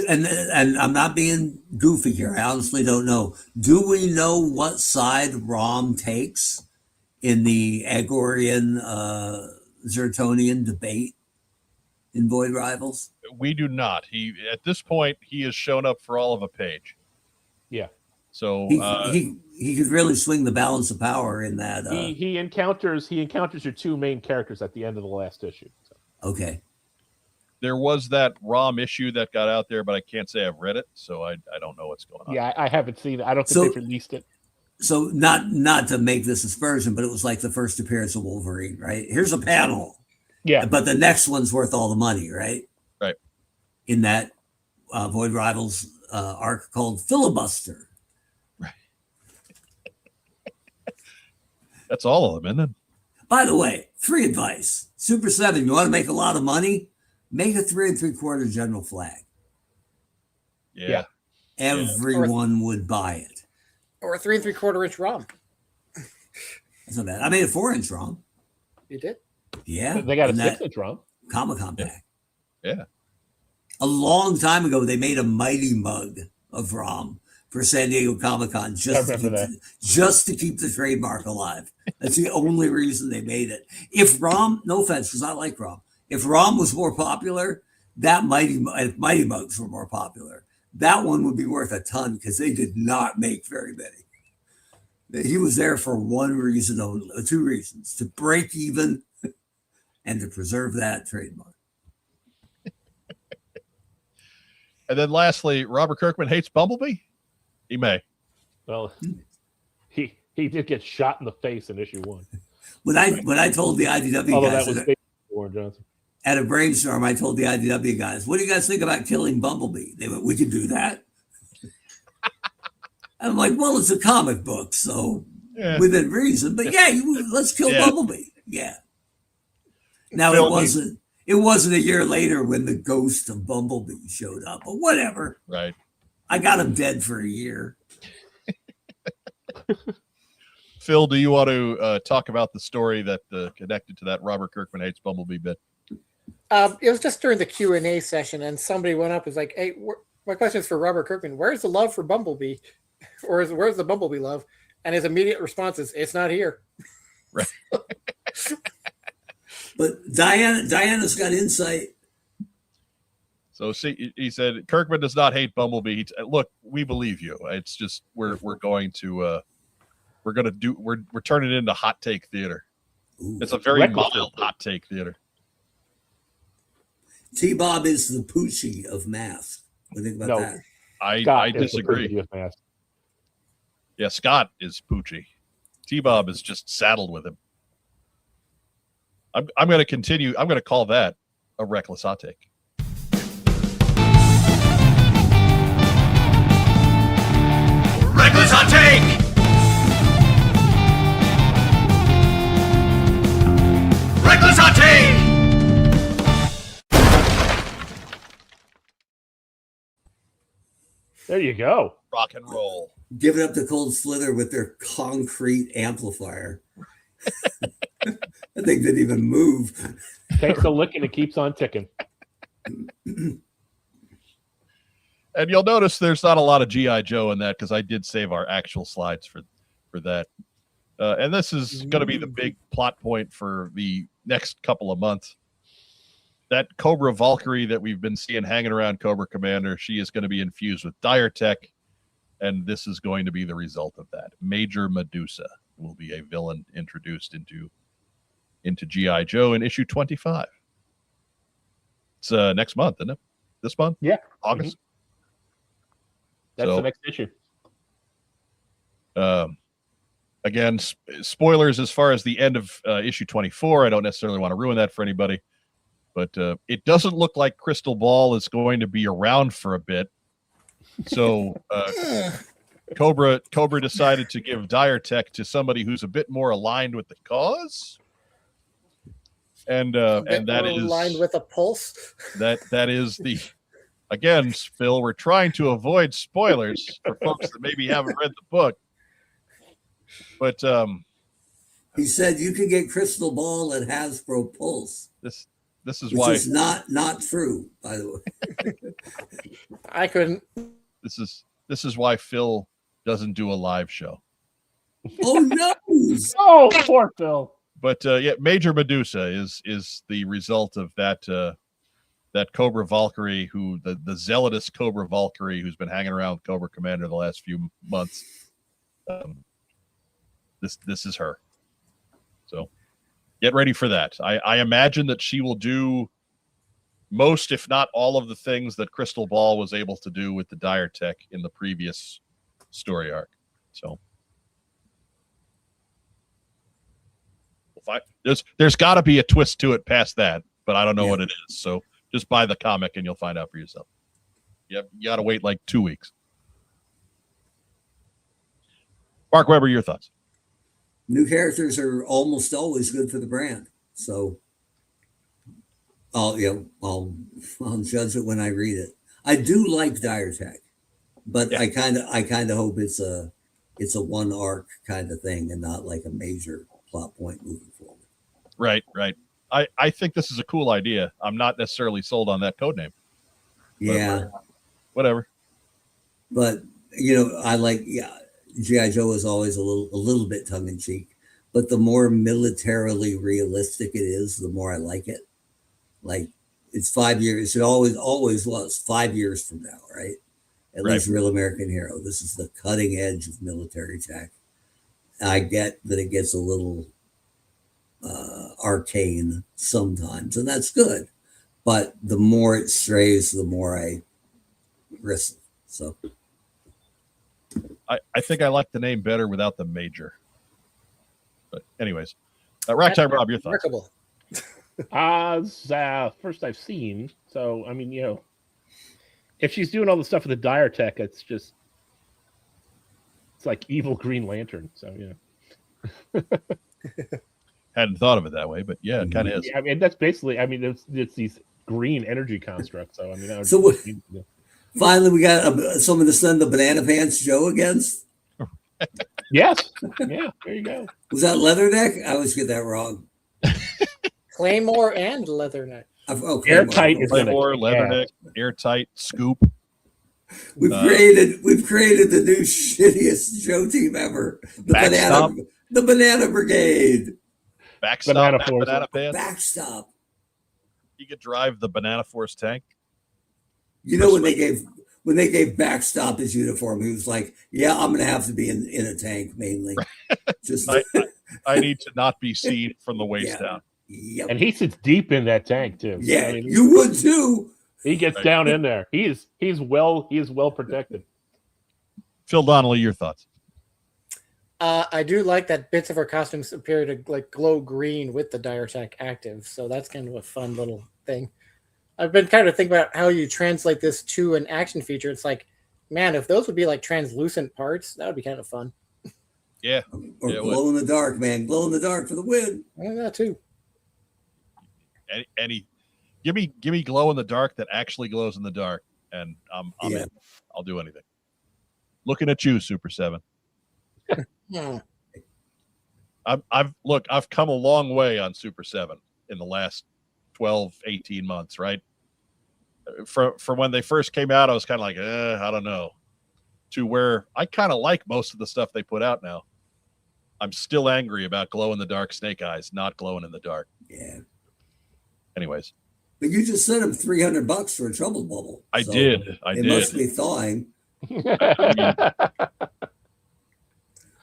C: And I'm not being goofy here. I honestly don't know. Do we know what side Rom takes in the Agorian Zertonian debate in Void Rivals?
A: We do not. At this point he has shown up for all of a page.
B: Yeah.
A: So
C: he could really swing the balance of power in that.
B: He encounters your 2 main characters at the end of the last issue. So.
C: Okay.
A: There was that ROM issue that got out there, but I can't say I've read it, so I don't know what's going on.
B: Yeah, I haven't seen it. I don't think they've released it.
C: So not to make this aspersion, but it was like the first appearance of Wolverine, right? Here's a panel.
B: Yeah.
C: But the next one's worth all the money, right?
A: Right.
C: In that Void Rivals arc called Filibuster.
A: Right. That's all of them, isn't it?
C: By the way, free advice. Super 7, you want to make a lot of money? Make a 3 3/4 general flag.
A: Yeah.
C: Everyone would buy it.
D: Or a 3 3/4 inch ROM.
C: That's not bad. I made a 4-inch ROM.
D: You did?
C: Yeah.
B: They got a 6-inch ROM.
C: Comic-Con pack.
A: Yeah.
C: A long time ago, they made a mighty mug of ROM for San Diego Comic-Con just to keep the trademark alive. That's the only reason they made it. If ROM, no offense, because I like ROM. If ROM was more popular, if mighty mugs were more popular, that one would be worth a ton because they did not make very many. He was there for one reason only, 2 reasons: to break even and to preserve that trademark.
A: And then lastly, Robert Kirkman hates Bumblebee. He may.
B: Well, he did get shot in the face in issue 1.
C: When I told the IDW
B: Although
C: guys
B: that was Warren Johnson.
C: At a brainstorm, I told the IDW guys, "What do you guys think about killing Bumblebee?" They went, "We can do that." I'm like, "Well, it's a comic book, so within reason, but let's kill Bumblebee." Yeah. Now it wasn't a year later when the ghost of Bumblebee showed up, but whatever.
A: Right.
C: I got him dead for a year.
A: Phil, do you want to talk about the story that connected to that Robert Kirkman hates Bumblebee bit?
D: It was just during the Q&A session, and somebody went up and was like, "Hey, my question is for Robert Kirkman. Where's the love for Bumblebee? Or where's the Bumblebee love?" And his immediate response is, "It's not here."
A: Right.
C: But Diana's got insight.
A: So see, he said Kirkman does not hate Bumblebee. Look, we believe you. It's just we're turning it into hot take theater.
C: Ooh.
A: It's a very mild hot take theater.
C: T-Bob is the Poochie of Mask. What do you think about that?
A: I disagree. Yeah, Scott is Poochie. T-Bob is just saddled with him. I'm going to continue. I'm going to call that a reckless hot take.
E: Reckless hot take. Reckless hot take.
B: There you go.
A: Rock and roll.
C: Give it up to Cold Slither with their concrete amplifier. That thing didn't even move.
B: Takes a lick and it keeps on ticking.
A: And you'll notice there's not a lot of G.I. Joe in that because I did save our actual slides for that. And this is going to be the big plot point for the next couple of months. That Cobra Valkyrie that we've been seeing hanging around Cobra Commander, she is going to be infused with Dire Tech, and this is going to be the result of that. Major Medusa will be a villain introduced into G.I. Joe in issue 25. It's next month, isn't it? This month?
B: Yeah.
A: August.
B: That's the next issue.
A: Again, spoilers as far as the end of issue 24. I don't necessarily want to ruin that for anybody. But it doesn't look like Crystal Ball is going to be around for a bit. So Cobra decided to give Dire Tech to somebody who's a bit more aligned with the cause. And that is
D: aligned with a pulse.
A: That is the, again, Phil, we're trying to avoid spoilers for folks that maybe haven't read the book. But
C: he said you can get Crystal Ball at Hasbro Pulse.
A: This is
C: which
A: why
C: is not true, by the way.
D: I couldn't.
A: This is why Phil doesn't do a live show.
C: Oh no!
B: Oh, poor Phil.
A: But Major Medusa is the result of that Cobra Valkyrie, who the zealotous Cobra Valkyrie who's been hanging around with Cobra Commander the last few months. This is her. So get ready for that. I imagine that she will do most, if not all, of the things that Crystal Ball was able to do with the Dire Tech in the previous story arc. So there's got to be a twist to it past that, but I don't know what it is. So just buy the comic and you'll find out for yourself. Yep, you got to wait like 2 weeks. Mark Weber, your thoughts?
C: New characters are almost always good for the brand. So I'll judge it when I read it. I do like Dire Tech, but
A: Yeah.
C: I kind of hope it's a one arc kind of thing and not like a major plot point moving forward.
A: Right. I think this is a cool idea. I'm not necessarily sold on that code name.
C: Yeah,
A: Whatever.
C: but I like G.I. Joe is always a little bit tongue in cheek, but the more militarily realistic it is, the more I like it. Like it's 5 years. It always was 5 years from now, right? At least Real American Hero. This is the cutting edge of military tech. I get that it gets a little arcane sometimes, and that's good. But the more it strays, the more I risk. So
A: I think I like the name better without the major. But anyways, Ragtime Rob, your thoughts?
D: Remarkable.
B: First I've seen. So I mean, if she's doing all the stuff with the Dire Tech, it's like evil Green Lantern. So
A: Hadn't thought of it that way, but yeah, it kind of is.
B: Yeah, I mean, that's basically. I mean, it's these green energy constructs. So I mean,
C: finally we got someone to send the Banana Pants Joe against.
B: Yes. Yeah. There you go.
C: Was that Leatherneck? I always get that wrong.
D: Claymore and Leatherneck.
B: Airtight is
A: Claymore, Leatherneck, Airtight, Scoop.
C: We've created the new shittiest Joe team ever. The Banana Brigade.
A: Backstop. Banana Pants.
C: Backstop.
A: You could drive the Banana Force tank.
C: When they gave Backstop his uniform, he was like, "Yeah, I'm going to have to be in a tank mainly." Just
A: I need to not be seen from the waist down.
C: Yep.
B: And he sits deep in that tank too.
C: Yeah,
B: I mean,
C: you would too.
B: He gets down in there. He is well protected.
A: Phil Donnelly, your thoughts?
D: I do like that bits of her costumes appear to like glow green with the Dire Tech active, so that's kind of a fun little thing. I've been kind of thinking about how you translate this to an action feature. It's like, man, if those would be like translucent parts, that would be kind of fun.
A: Yeah.
C: Or glow in the dark, man. Glow in the dark for the win.
D: That too.
A: Any give me glow in the dark that actually glows in the dark, and I'm in. I'll do anything. Looking at you, Super 7.
D: Yeah.
A: I've come a long way on Super 7 in the last 12, 18 months, right? From when they first came out, I was kind of like, I don't know, to where I kind of like most of the stuff they put out now. I'm still angry about glow in the dark Snake Eyes not glowing in the dark.
C: Yeah.
A: Anyways.
C: But you just sent him $300 for a trouble bubble.
A: I did.
C: It must be thawing.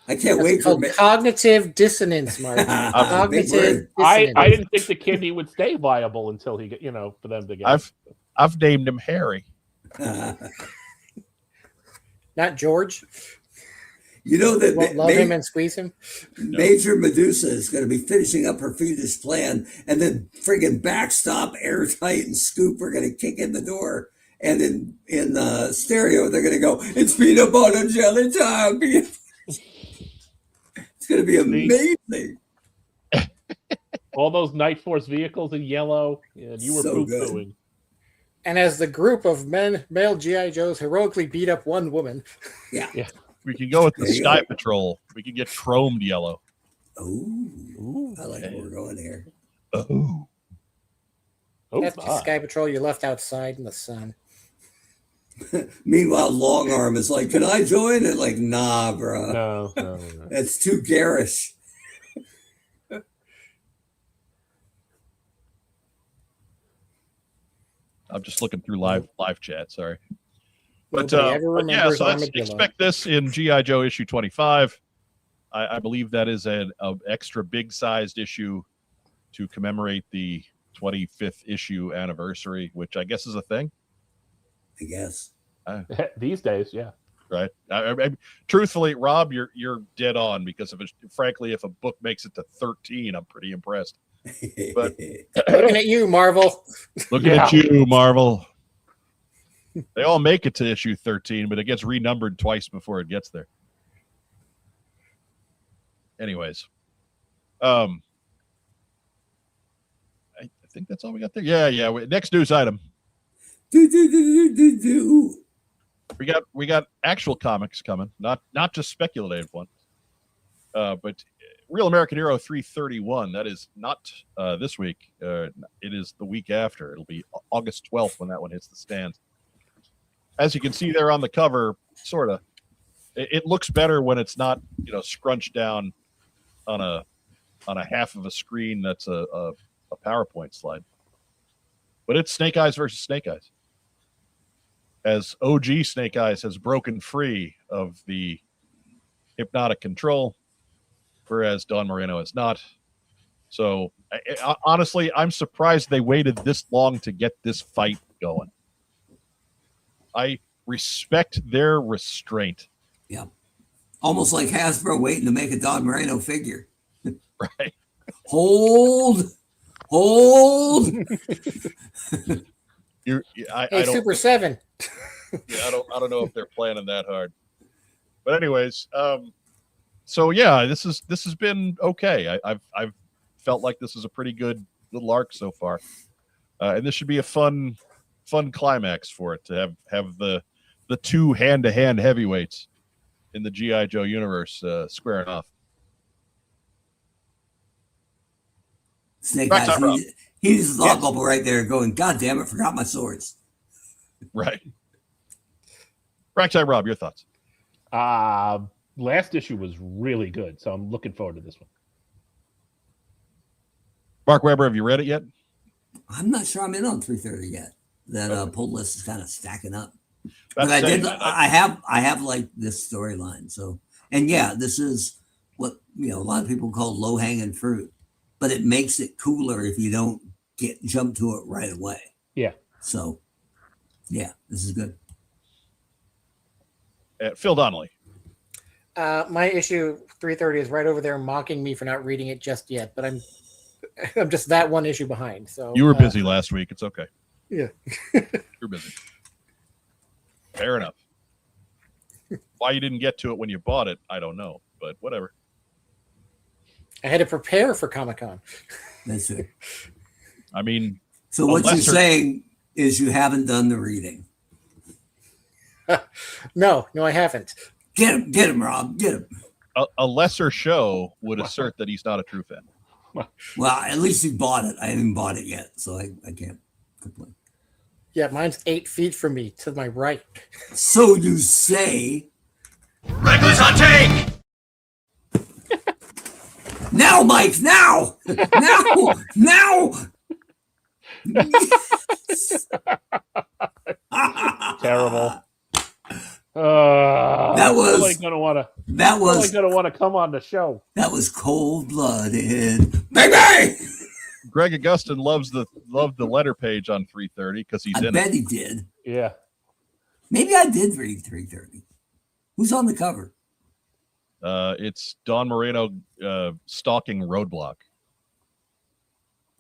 C: I can't
D: That's
C: wait
D: called cognitive dissonance, Mark. Cognitive dissonance.
B: I didn't think the kidney would stay viable until he, for them to get.
A: I've named him Harry.
D: Not George.
C: You know that
D: love him and squeeze him.
C: Major Medusa is going to be finishing up her fiendish plan, and then friggin' Backstop, Airtight, and Scoop are going to kick in the door. And in stereo, they're going to go, "It's peanut butter jelly time." It's going to be amazing.
B: All those Night Force vehicles in yellow, and you were poo-pooing.
D: And as the group of male G.I. Joes heroically beat up one woman.
C: Yeah.
A: We can go with the Sky Patrol. We can get chromed yellow.
C: Ooh, I like where we're going here.
A: Oh.
D: That's the Sky Patrol you left outside in the sun.
C: Meanwhile, Long Arm is like, "Can I join it?" Like, nah, bro.
B: No.
C: That's too garish.
A: I'm just looking through live chat. Sorry. But
D: so
A: let's expect this in G.I. Joe issue 25. I believe that is an extra big-sized issue to commemorate the 25th issue anniversary, which I guess is a thing.
C: I guess.
B: These days, yeah.
A: Right. Truthfully, Rob, you're dead on, because frankly, if a book makes it to 13, I'm pretty impressed. But
D: looking at you, Marvel.
A: Looking at you, Marvel. They all make it to issue 13, but it gets renumbered twice before it gets there. Anyways, think that's all we got there. Yeah. Next news item. We got actual comics coming, not just speculative ones. But Real American Hero 331. That is not this week. It is the week after. It'll be August 12th when that one hits the stands. As you can see there on the cover, sort of, it looks better when it's not scrunched down on a half of a screen that's a PowerPoint slide. But it's Snake Eyes versus Snake Eyes. As OG Snake Eyes has broken free of the hypnotic control, whereas Don Moreno is not. So, honestly, I'm surprised they waited this long to get this fight going. I respect their restraint.
C: Yeah. Almost like Hasbro waiting to make a Don Moreno figure.
A: Right.
C: Hold.
D: Hey, Super 7.
A: I don't know if they're planning that hard. But anyways, so yeah, this has been okay. I've felt like this is a pretty good little arc so far, and this should be a fun climax for it to have the two hand-to-hand heavyweights in the G.I. Joe universe squaring off.
C: Snake Eyes, he's a thought bubble right there going, God damn it, forgot my swords.
A: Right. Ragtime Rob, your thoughts?
B: Last issue was really good, so I'm looking forward to this one.
A: Mark Weber, have you read it yet?
C: I'm not sure I'm in on 330 yet. That pull list is kind of stacking up. But I have like this storyline. So, and yeah, this is what a lot of people call low hanging fruit, but it makes it cooler if you don't jump to it right away.
B: Yeah.
C: So, yeah, this is good.
A: Phil Donnelly.
D: My issue 330 is right over there mocking me for not reading it just yet, but I'm just that one issue behind. So
A: you were busy last week. It's okay.
D: Yeah.
A: You're busy. Fair enough. Why you didn't get to it when you bought it, I don't know, but whatever.
D: I had to prepare for Comic-Con.
C: That's it.
A: I mean,
C: so what you're saying is you haven't done the reading.
D: No, I haven't.
C: Get him, Rob. Get him.
A: A lesser show would assert that he's not a true fan.
C: Well, at least he bought it. I haven't bought it yet, so I can't complain.
D: Yeah, mine's 8 feet from me to my right.
C: So you say.
E: Reckless on take!
C: Now, Mike, now!
B: Terrible.
C: That was
B: really gonna want to come on the show.
C: That was cold-blooded, baby.
A: Greg Augustin loved the letter page on 330 because he's in it.
C: I bet he did.
B: Yeah.
C: Maybe I did read 330. Who's on the cover?
A: It's Don Moreno stalking Roadblock.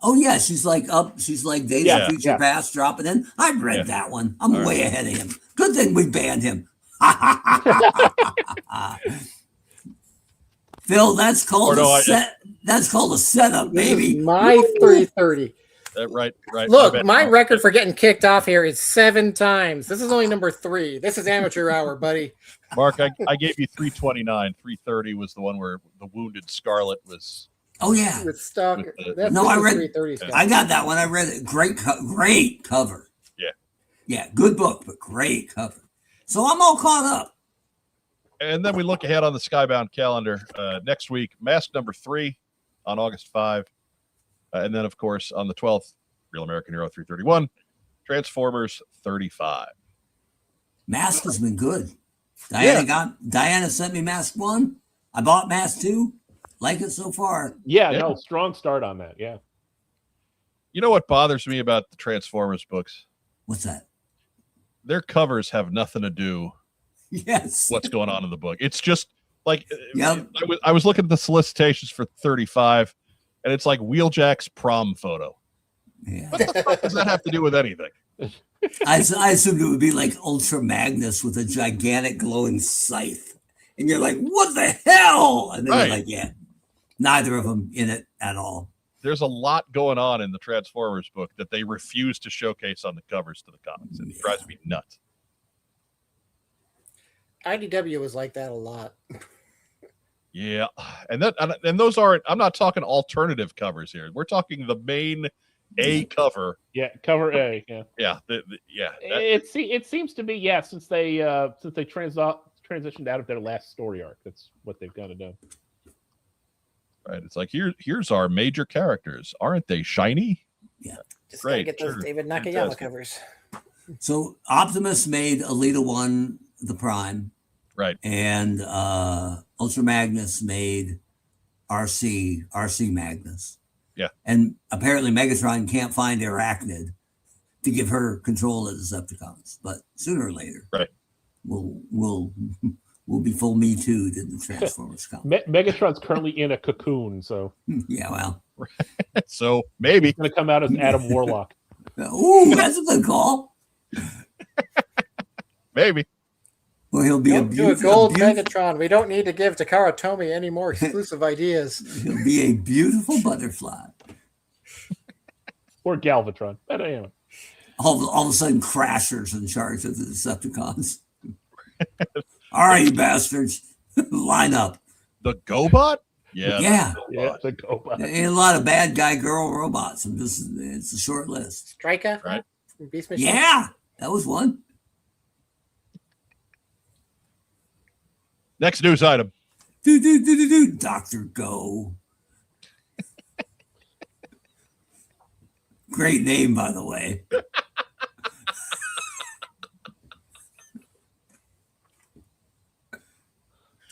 C: Oh yeah, she's like Days of Future Past dropping in. I've read that one. I'm way ahead of him. Good thing we banned him. Phil, that's called that's called a setup, baby.
D: My 330.
A: Right.
D: Look, my record for getting kicked off here is 7 times. This is only number 3. This is amateur hour, buddy.
A: Mark, I gave you 329. 330 was the one where the wounded Scarlet was.
C: Oh yeah,
D: with Stalker.
C: I read. I got that one. I read it. Great cover. Yeah, good book, but great cover. So I'm all caught up.
A: And then we look ahead on the Skybound calendar. Next week, Mask number 3 on August 5. And then, of course, on the 12th, Real American Hero 331, Transformers 35.
C: Mask has been good. Diana sent me Mask 1. I bought Mask 2. Like it so far.
B: Yeah, no, strong start on that. Yeah.
A: You know what bothers me about the Transformers books?
C: What's that?
A: Their covers have nothing to do what's going on in the book. It's just like I was looking at the solicitations for 35, and it's like Wheeljack's prom photo.
C: Yeah.
A: What the fuck does that have to do with anything?
C: I assumed it would be like Ultra Magnus with a gigantic glowing scythe. And you're like, what the hell? And then you're like, yeah, neither of them in it at all.
A: there's a lot going on in the Transformers book that they refuse to showcase on the covers to the comics. It drives me nuts.
D: IDW was like that a lot.
A: Yeah, and those aren't. I'm not talking alternative covers here. We're talking the main A cover.
B: Yeah, cover A. Yeah,
A: yeah,
B: It seems to be since they transitioned out of their last story arc. That's what they've got to do.
A: Right. It's like here's our major characters. Aren't they shiny?
C: Yeah.
D: Just
A: great.
D: gotta get those David Nakayama covers.
C: So Optimus made Elita 1 the Prime.
A: Right.
C: And Ultra Magnus made RC Magnus.
A: Yeah.
C: And apparently Megatron can't find Arachnid to give her control of the Decepticons. But sooner or later,
A: right,
C: we'll be full Me Too'd in the Transformers comic.
B: Megatron's currently in a cocoon, so
C: yeah, well.
A: So maybe
B: he's gonna come out as Adam Warlock.
C: Ooh, that's a good call.
A: Maybe.
C: Well, he'll be
D: a gold Megatron. We don't need to give Takara Tomy any more exclusive ideas.
C: He'll be a beautiful butterfly.
B: Or Galvatron. But anyway.
C: All of a sudden, Crasher's in charge of the Decepticons. All right, you bastards. Line up.
A: The GoBot?
C: Yeah.
B: The GoBot.
C: There ain't a lot of bad guy girl robots. It's a short list.
D: Striker?
A: Right.
D: Beast Machine?
C: Yeah, that was one.
A: Next news item.
C: Dr. Go. Great name, by the way.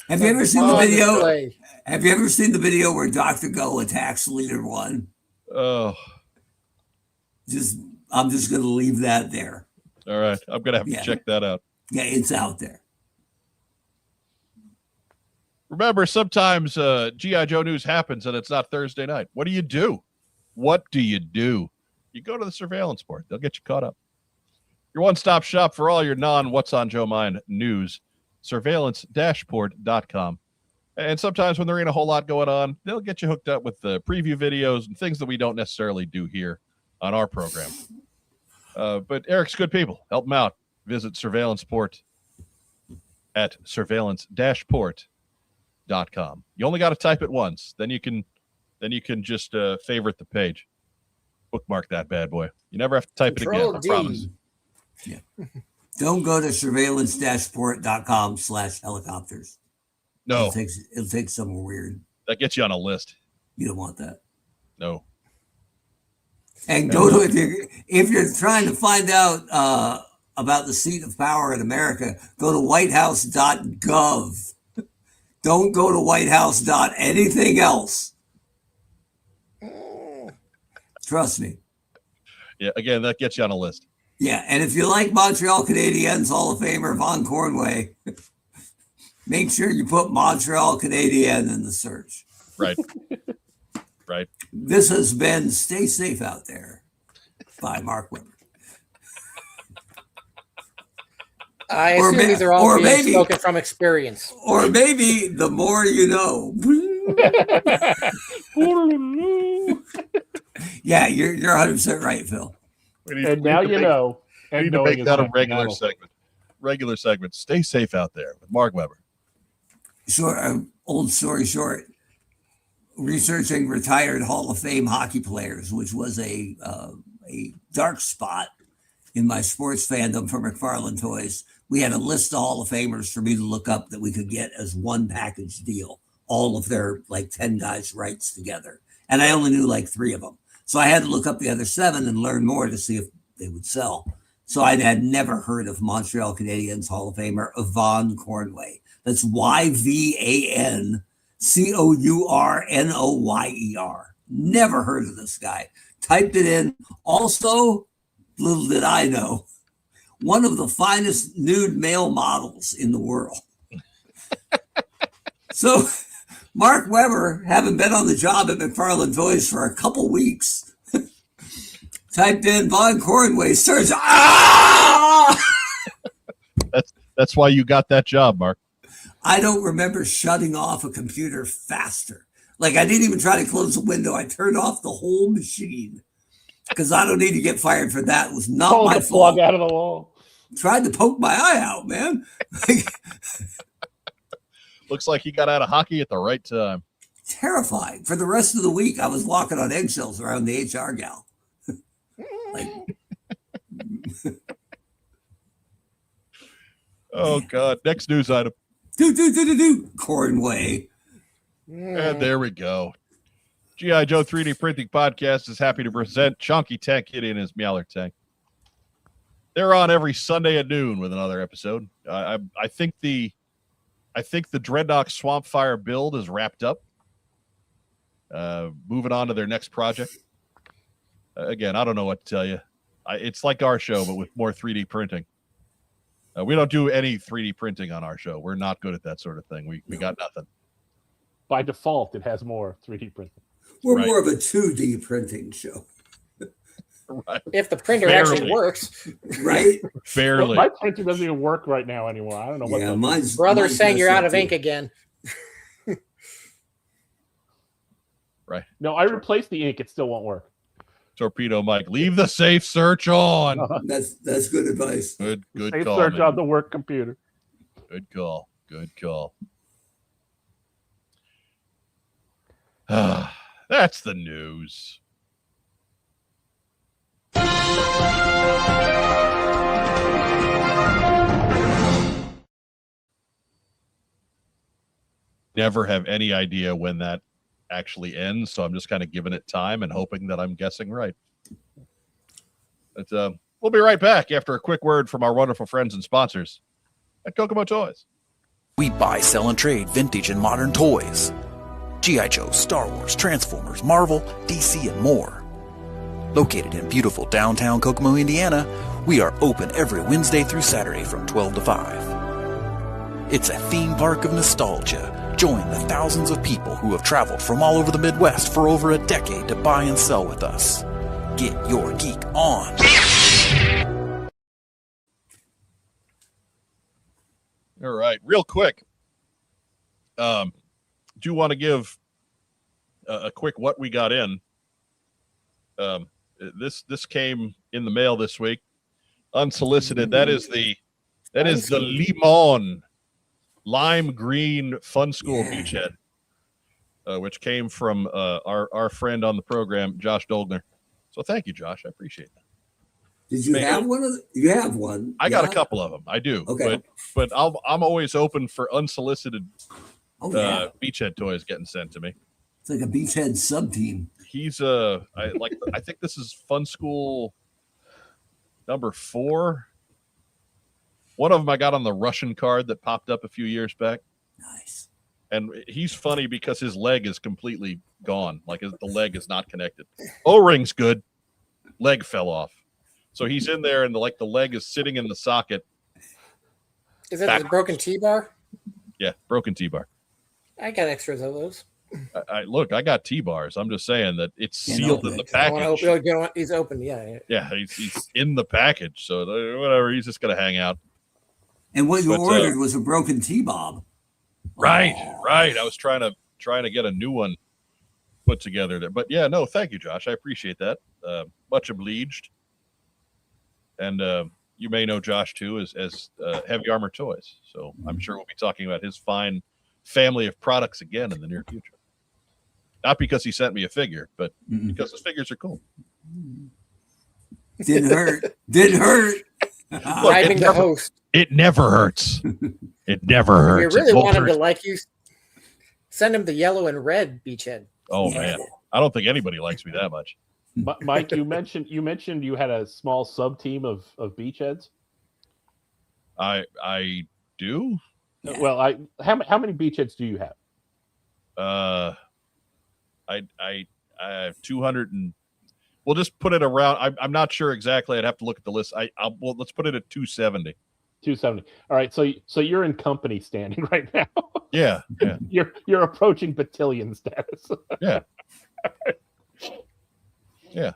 C: Have you ever seen the video? Have you ever seen the video where Dr. Go attacks Leader 1?
A: Oh.
C: I'm just going to leave that there.
A: All right. I'm going to have to check that out.
C: Yeah, it's out there.
A: Remember, sometimes G.I. Joe news happens and it's not Thursday night. What do you do? You go to the Surveillance Port. They'll get you caught up. Your one-stop shop for all your non-What's on Joe Mind news, surveillance-port.com. And sometimes when there ain't a whole lot going on, they'll get you hooked up with the preview videos and things that we don't necessarily do here on our program. But Eric's good people. Help him out. Visit Surveillance Port at surveillance-port.com. You only got to type it once. Then you can just favorite the page. Bookmark that bad boy. You never have to type
D: Control
A: it again. I promise.
C: Yeah. Don't go to surveillance-port.com/helicopters.
A: No.
C: It'll take somewhere weird.
A: That gets you on a list.
C: You don't want that.
A: No.
C: And go to it if you're trying to find out about the seat of power in America, go to whitehouse.gov. Don't go to whitehouse. Anything else. Trust me.
A: Yeah, again, that gets you on a list.
C: Yeah, and if you like Montreal Canadiens Hall of Famer Vaughn Cornway, make sure you put Montreal Canadien in the search.
A: Right. Right.
C: This has been Stay Safe Out There by Mark Weber.
D: I assume these are all being spoken from experience.
C: Or maybe the more you know. Yeah, you're 100% right, Phil.
B: And now you know.
A: We need to make that a regular segment. Regular segment. Stay safe out there with Mark Weber.
C: Old story short. Researching retired Hall of Fame hockey players, which was a dark spot in my sports fandom for McFarlane Toys. We had a list of Hall of Famers for me to look up that we could get as one package deal, all of their 10 guys' rights together. And I only knew 3 of them. So I had to look up the other 7 and learn more to see if they would sell. So I had never heard of Montreal Canadiens Hall of Famer Vaughn Cornway. That's YVAN COURNOYER. Never heard of this guy. Typed it in. Also, little did I know, one of the finest nude male models in the world. So Mark Weber, having been on the job at McFarlane Toys for a couple weeks, typed in Vaughn Cornway, search.
A: That's why you got that job, Mark.
C: I don't remember shutting off a computer faster. Like, I didn't even try to close the window. I turned off the whole machine because I don't need to get fired for that. It was not
B: Pull
C: my
B: the plug
C: fault.
B: out of the wall.
C: Tried to poke my eye out, man.
A: Looks like he got out of hockey at the right time.
C: Terrifying. For the rest of the week, I was walking on eggshells around the HR gal. Like,
A: oh God! Next news item.
C: Cornway.
A: And there we go. G.I. Joe 3D Printing Podcast is happy to present Chonky Tank Kitty and his Meowler Tank. They're on every Sunday at noon with another episode. I think the Dreadnought Swampfire build is wrapped up. Moving on to their next project. Again, I don't know what to tell you. It's like our show, but with more 3D printing. We don't do any 3D printing on our show. We're not good at that sort of thing. We got nothing.
B: By default, it has more 3D printing.
C: We're
A: Right.
C: more of a 2D printing show.
A: Right.
D: If the printer
A: Barely.
D: actually works.
C: Right?
A: Barely.
B: My printer doesn't even work right now anymore. I don't know what.
C: Yeah,
B: that is.
C: mine's
D: Brother's saying you're
C: messed
D: out
C: up
D: of
C: too.
D: ink again.
A: Right.
B: No, I replaced the ink. It still won't work.
A: Torpedo Mike, leave the safe search on.
C: That's good advice.
A: Good
B: Safe
A: call.
B: search
A: man.
B: on the work computer.
A: Good call. That's the news. Never have any idea when that actually ends, so I'm just kind of giving it time and hoping that I'm guessing right. But we'll be right back after a quick word from our wonderful friends and sponsors at Kokomo Toys.
F: We buy, sell, and trade vintage and modern toys. G.I. Joe, Star Wars, Transformers, Marvel, DC, and more. Located in beautiful downtown Kokomo, Indiana, we are open every Wednesday through Saturday from 12 to 5. It's a theme park of nostalgia. Join the thousands of people who have traveled from all over the Midwest for over a decade to buy and sell with us. Get your geek on.
A: All right, real quick. Do want to give a quick what we got in. This came in the mail this week, unsolicited. That is the Limon Lime Green Fun School Beachhead, which came from our friend on the program, Josh Dolgner. So thank you, Josh. I appreciate that.
C: Did you have one of the, you have one?
A: I got a couple of them. I do.
C: Okay.
A: But I'm always open for unsolicited beachhead toys getting sent to me.
C: It's like a beachhead sub team.
A: He's I think this is Fun School number 4. One of them I got on the Russian card that popped up a few years back.
C: Nice.
A: And he's funny because his leg is completely gone. Like the leg is not connected. O-ring's good. Leg fell off. So he's in there and the leg is sitting in the socket.
D: Is it the broken T-bar?
A: Yeah, broken T-bar.
D: I got extras of those.
A: I got T-bars. I'm just saying that it's sealed in the package.
D: He's open. Yeah.
A: Yeah, he's in the package. So whatever, he's just gonna hang out.
C: And what you ordered was a broken T-bob.
A: Right. I was trying to get a new one put together there. But yeah, no, thank you, Josh. I appreciate that. Much obliged. And you may know Josh too as Heavy Armor Toys. So I'm sure we'll be talking about his fine family of products again in the near future. Not because he sent me a figure, but because his figures are cool.
C: Didn't hurt.
D: Bribing the host.
A: It never hurts. It never hurts.
D: If you really want him to like you, send him the yellow and red beachhead.
A: Oh man, I don't think anybody likes me that much.
B: Mike, you mentioned you had a small sub team of beachheads.
A: I do.
C: Yeah.
B: Well, how many beachheads do you have?
A: I have 200 and we'll just put it around. I'm not sure exactly. I'd have to look at the list. Let's put it at 270.
B: 270. All right, so you're in company standing right now.
A: Yeah.
B: You're approaching battalion status.
A: Yeah. Yeah,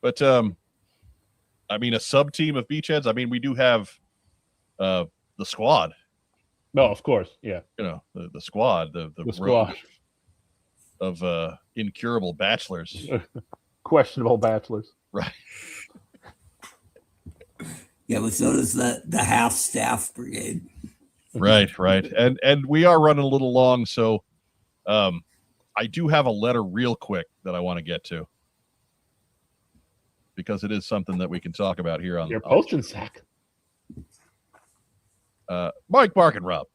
A: But I mean, a sub team of beachheads. I mean, we do have the squad.
B: No, of course, yeah.
A: The squad, the
B: squad.
A: incurable bachelors.
B: Questionable bachelors.
A: Right.
C: Yeah, but so does the half staff brigade.
A: Right. And we are running a little long, so I do have a letter real quick that I want to get to, because it is something that we can talk about here on
B: your posting sack.
A: Mike, Mark, and Rob.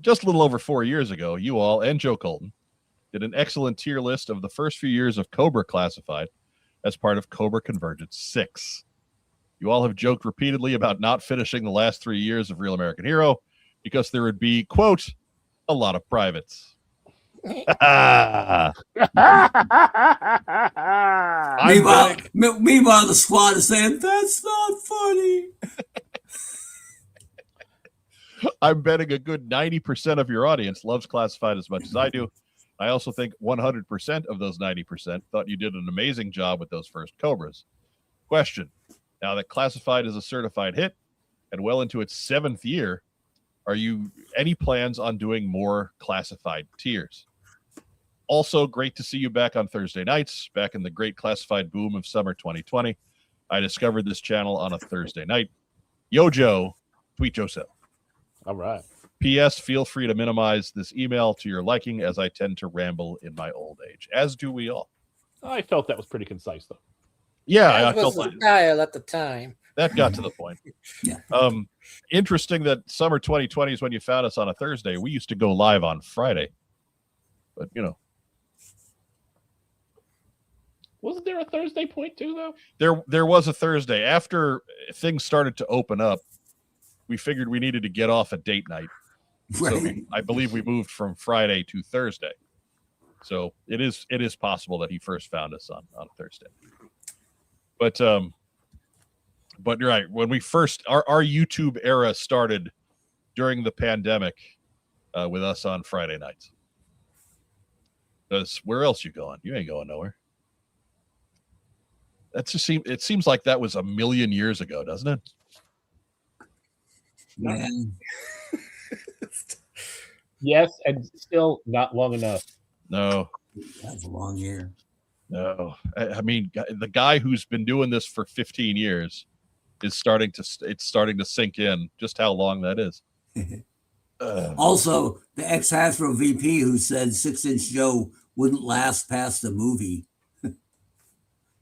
A: Just a little over 4 years ago, you all and Joe Colton did an excellent tier list of the first few years of Cobra Classified as part of Cobra Convergence 6. You all have joked repeatedly about not finishing the last 3 years of Real American Hero because there would be, quote, a lot of privates.
C: Meanwhile, the squad is saying, that's not funny.
A: I'm betting a good 90% of your audience loves Classified as much as I do. I also think 100% of those 90% thought you did an amazing job with those first Cobras. Question: now that Classified is a certified hit and well into its 7th year, are you any plans on doing more Classified tiers? Also, great to see you back on Thursday nights, back in the great Classified boom of summer 2020. I discovered this channel on a Thursday night. Yo, Joe, tweet yourself.
B: All right.
A: P.S. Feel free to minimize this email to your liking, as I tend to ramble in my old age, as do we all.
B: I felt that was pretty concise, though.
A: Yeah,
D: I felt the style at the time.
A: That got to the point.
C: Yeah.
A: Interesting that summer 2020 is when you found us on a Thursday. We used to go live on Friday, but
B: Wasn't there a Thursday point too, though?
A: There was a Thursday. After things started to open up, we figured we needed to get off a date night.
C: Right.
A: So I believe we moved from Friday to Thursday. So it is possible that he first found us on Thursday. But right, when we first our YouTube era started during the pandemic with us on Friday nights. Because where else you going? You ain't going nowhere. It seems like that was a million years ago, doesn't it?
C: Yeah.
B: Yes, and still not long enough.
A: No.
C: That's a long year.
A: No. I mean, the guy who's been doing this for 15 years is starting to sink in just how long that is.
C: Also, the ex-Hasbro VP who said 6-inch Joe wouldn't last past the movie,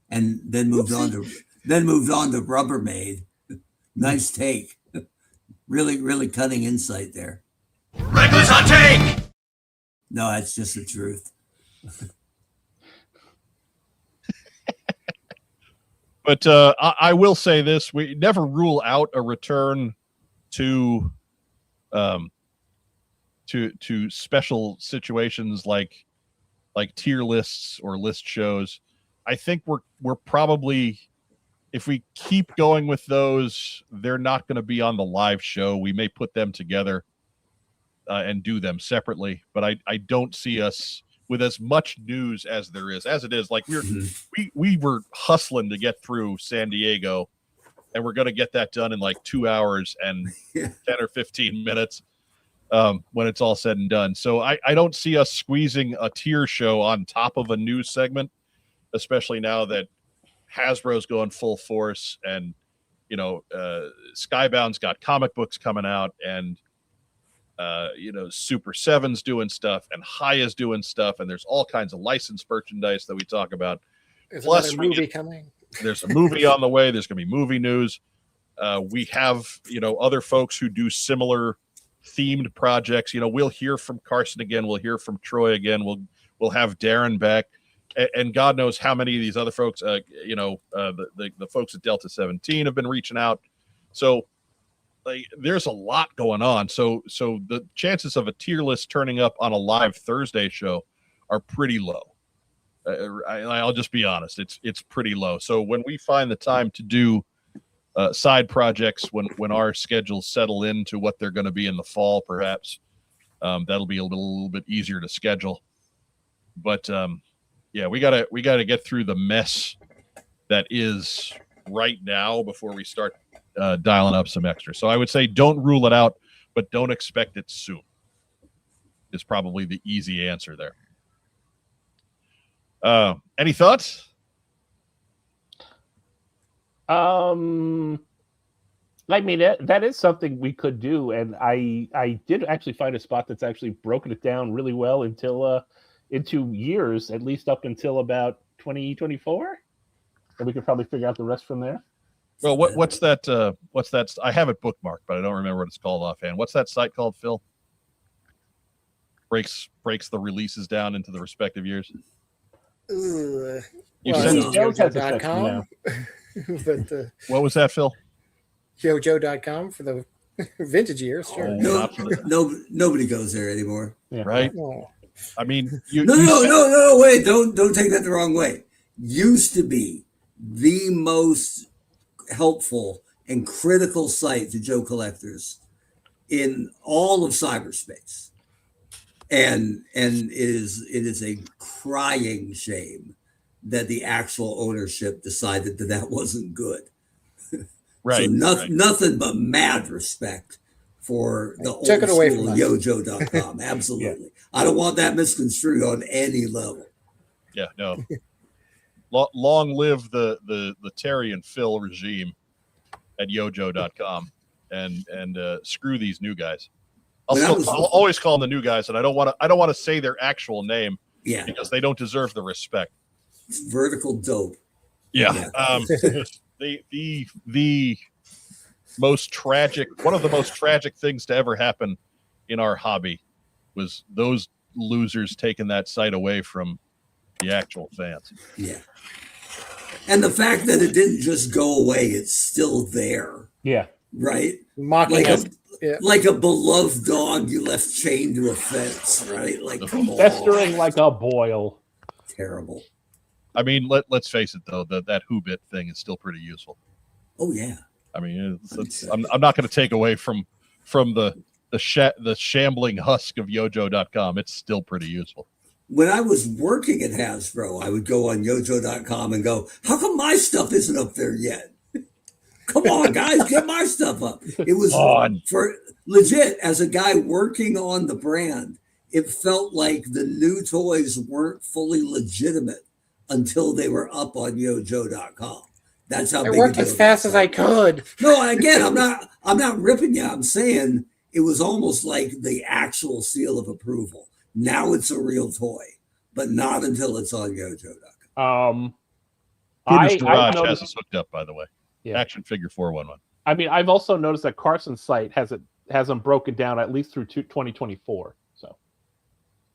C: and then moved on to Rubbermaid. Nice take. Really, really cutting insight there.
E: Reckless on take!
C: No, that's just the truth.
A: But I will say this: we never rule out a return to special situations like tier lists or list shows. I think we're probably, if we keep going with those, they're not going to be on the live show. We may put them together and do them separately, but I don't see us with as much news as there is, as it is. Like we were hustling to get through San Diego, and we're going to get that done in like 2 hours and 10 or 15 minutes when it's all said and done. So I don't see us squeezing a tier show on top of a news segment, especially now that Hasbro's going full force, and Skybound's got comic books coming out, and Super 7's doing stuff, and Haya's doing stuff, and there's all kinds of licensed merchandise that we talk about.
D: There's
A: Plus,
D: another movie coming.
A: There's a movie on the way. There's going to be movie news. We have other folks who do similar themed projects. We'll hear from Carson again. We'll hear from Troy again. We'll have Darren back. And God knows how many of these other folks, the folks at Delta 17 have been reaching out. So there's a lot going on. So the chances of a tier list turning up on a live Thursday show are pretty low. I'll just be honest. It's pretty low. So when we find the time to do side projects, when our schedules settle into what they're going to be in the fall, perhaps that'll be a little bit easier to schedule. But yeah, we gotta get through the mess that is right now before we start dialing up some extra. So I would say don't rule it out, but don't expect it soon. Is probably the easy answer there. Any thoughts?
B: I mean, that is something we could do, and I did actually find a spot that's actually broken it down really well into years, at least up until about 2024, and we could probably figure out the rest from there.
A: Well, what's that? What's that? I have it bookmarked, but I don't remember what it's called offhand. What's that site called, Phil? Breaks the releases down into the respective years.
D: You
A: said
D: JoJo.com. But
A: what was that, Phil?
D: JoJo.com for the vintage years. Sure.
C: Nobody goes there anymore.
B: Yeah.
A: Right.
D: Oh.
A: I mean,
C: no. Wait, don't take that the wrong way. Used to be the most helpful and critical site to Joe collectors in all of cyberspace, and it is a crying shame that the actual ownership decided that wasn't good.
A: Right.
C: So nothing but mad respect for the old
D: Took it away
C: school
D: from us.
C: YoJo.com. Absolutely. Yeah. I don't want that misconstrued on any level.
A: Yeah, no. Long live the Terry and Phil regime at YoJo.com, and screw these new guys. I'll always call them the new guys, and I don't want to say their actual name, because they don't deserve the respect.
C: It's vertical dope.
A: Yeah. The most tragic, one of the most tragic things to ever happen in our hobby was those losers taking that site away from the actual fans.
C: Yeah. And the fact that it didn't just go away, it's still there.
B: Yeah.
C: Right?
D: Mocking us.
C: Like a beloved dog you left chained to a fence, right? Like, come on.
B: Festering like a boil.
C: Terrible.
A: I mean, let's face it, though, that Who-Bit thing is still pretty useful.
C: Oh, yeah.
A: I mean, I'm not going to take away from the shambling husk of YoJo.com. It's still pretty useful.
C: When I was working at Hasbro, I would go on YoJo.com and go, how come my stuff isn't up there yet? Come on, guys, get my stuff up. It was for legit, as a guy working on the brand, it felt like the new toys weren't fully legitimate until they were up on YoJo.com. That's how
D: I worked as fast as I could.
C: No, again, I'm not ripping you. I'm saying it was almost like the actual seal of approval. Now it's a real toy, but not until it's on YoJo.com.
A: Peter's Garage has us hooked up, by the way.
B: Yeah.
A: Action Figure 411.
B: I mean, I've also noticed that Carson's site hasn't broken down at least through 2024. So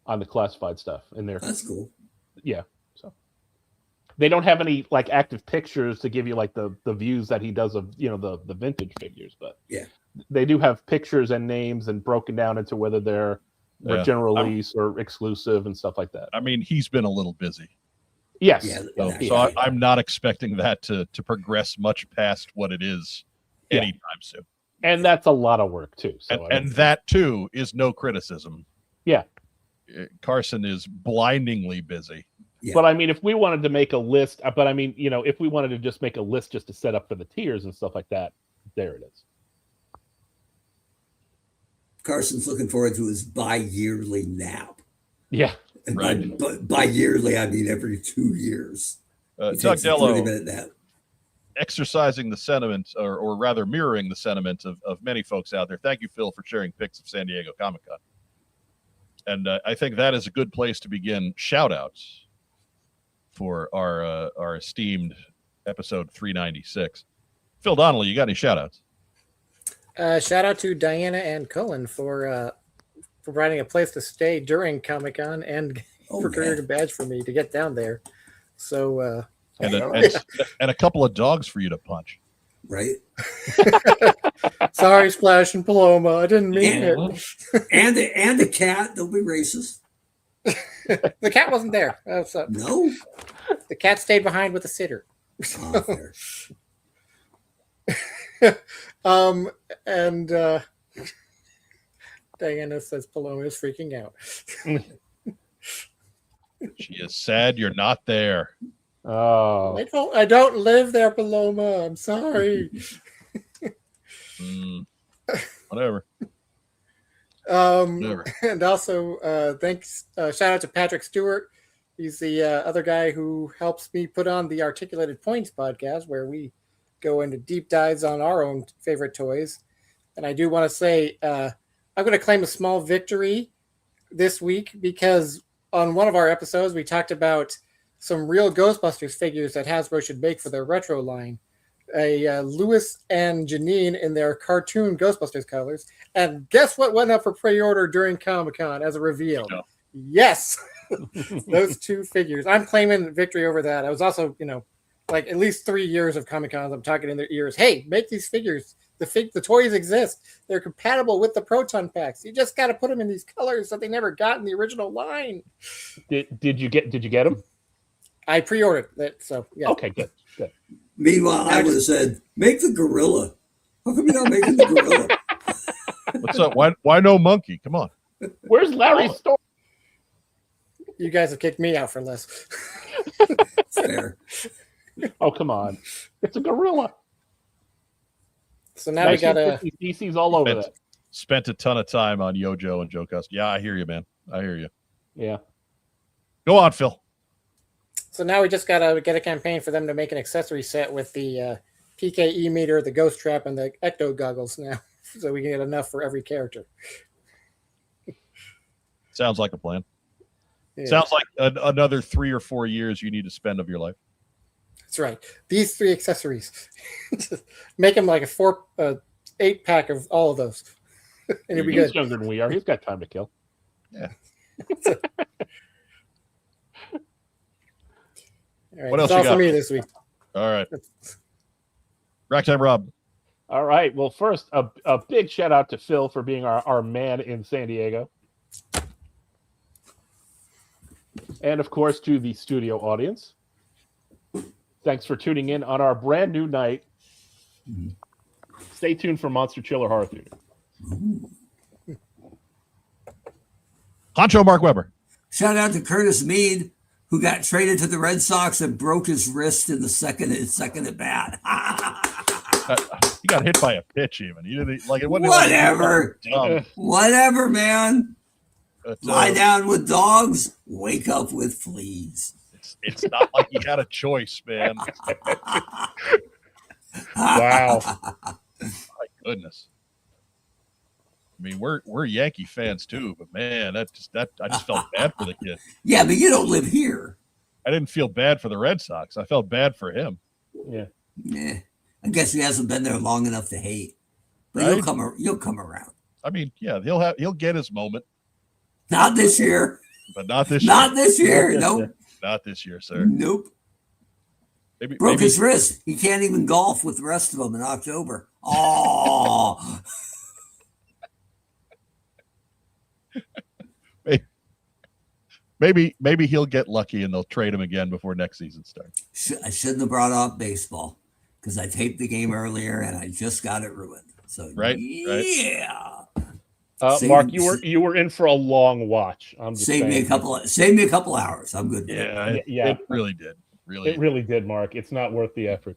B: on the classified stuff in there.
C: That's cool.
B: Yeah. So they don't have any like active pictures to give you like the views that he does of the vintage figures, but
C: yeah,
B: they do have pictures and names and broken down into whether they're general release or exclusive and stuff like that.
A: I mean, he's been a little busy.
B: Yes.
A: Yeah, so I'm not expecting that to progress much past what it is anytime soon.
B: And that's a lot of work too. So
A: and that too is no criticism.
B: Yeah.
A: Carson is blindingly busy.
C: Yeah.
B: But I mean, if we wanted to make a list, if we wanted to just make a list just to set up for the tiers and stuff like that, there it is.
C: Carson's looking forward to his bi-yearly nap.
B: Yeah.
C: And
A: right.
C: By yearly, I mean every 2 years.
A: Doug Dello,
C: 30-minute nap.
A: Exercising the sentiment, or rather mirroring the sentiment of many folks out there. Thank you, Phil, for sharing pics of San Diego Comic-Con. And I think that is a good place to begin shout-outs for our esteemed episode 396. Phil Donnelly, you got any shout-outs?
D: Shout out to Diana and Cullen for providing a place to stay during Comic-Con and procured a badge for me to get down there. So
A: and a couple of dogs for you to punch.
C: Right.
D: Sorry, Splash and Paloma. I didn't mean it.
C: And the cat. Don't be racist.
D: The cat wasn't there.
C: No.
D: The cat stayed behind with the sitter. And Diana says Paloma is freaking out.
A: She is sad you're not there.
B: Oh,
D: I don't live there, Paloma. I'm sorry.
A: Whatever.
D: And also, thanks. Shout out to Patrick Stewart. He's the other guy who helps me put on the Articulated Points podcast, where we go into deep dives on our own favorite toys. And I do want to say I'm going to claim a small victory this week, because on one of our episodes, we talked about some real Ghostbusters figures that Hasbro should make for their retro line. Louis and Janine in their cartoon Ghostbusters colors. And guess what went up for pre-order during Comic-Con as a reveal?
A: No.
D: Yes! Those two figures. I'm claiming victory over that. I was also, like at least 3 years of Comic-Cons, I'm talking in their ears, hey, make these figures. The toys exist. They're compatible with the Proton packs. You just got to put them in these colors that they never got in the original line.
B: Did you get them?
D: I pre-ordered it, so yeah.
B: Okay, good.
C: Meanwhile, I would have said, make the gorilla. How come you're not making the gorilla?
A: What's up? Why no monkey? Come on.
B: Where's Larry's store?
D: You guys have kicked me out for less.
C: Fair.
B: Oh, come on. It's a gorilla.
D: So now we got a
B: DC's all over that.
A: Spent a ton of time on Yojo and Joe Cust. Yeah, I hear you, man. I hear you.
B: Yeah.
A: Go on, Phil.
D: So now we just got to get a campaign for them to make an accessory set with the PKE meter, the ghost trap, and the ecto goggles now, so we can get enough for every character.
A: Sounds like a plan.
D: Yeah.
A: Sounds like another 3 or 4 years you need to spend of your life.
D: That's right. These 3 accessories. Make them like a 8-pack of all of those. And it'll be
B: He's
D: good.
B: younger than we are. He's got time to kill.
A: Yeah.
D: All right,
A: What else
D: that's all
A: you got?
D: for me this week.
A: All right. Ragtime Rob.
B: All right. Well, first, a big shout out to Phil for being our man in San Diego. And, of course, to the studio audience. Thanks for tuning in on our brand new night. Stay tuned for Monster Chiller Horror Theater.
A: Honcho Mark Weber.
C: Shout out to Curtis Mead, who got traded to the Red Sox and broke his wrist in the second at bat.
A: He got hit by a pitch even. He didn't like it. Wasn't
C: Whatever.
A: Like,
C: Whatever, man.
A: but,
C: Lie down with dogs, wake up with fleas.
A: it's not like he had a choice, man.
B: Wow.
A: My goodness. I mean, we're Yankee fans too, but man, I just felt bad for the kid.
C: Yeah, but you don't live here.
A: I didn't feel bad for the Red Sox. I felt bad for him.
B: Yeah.
C: Yeah. I guess he hasn't been there long enough to hate. But
A: Right?
C: you'll come around.
A: I mean, yeah, he'll get his moment,
C: Not this year.
A: but not this
C: Not
A: year.
C: this year. Nope.
A: Not this year, sir.
C: Nope.
A: Maybe
C: Broke his wrist. He can't even golf with the rest of them in October. Oh.
A: maybe he'll get lucky and they'll trade him again before next season starts.
C: I shouldn't have brought up baseball because I taped the game earlier and I just got it ruined. So
A: Right.
C: yeah.
B: Mark, you were in for a long watch. I'm just
C: Save me
B: saying.
C: a couple hours. I'm good.
A: Yeah,
B: Yeah.
A: It really did.
B: It really did, Mark. It's not worth the effort.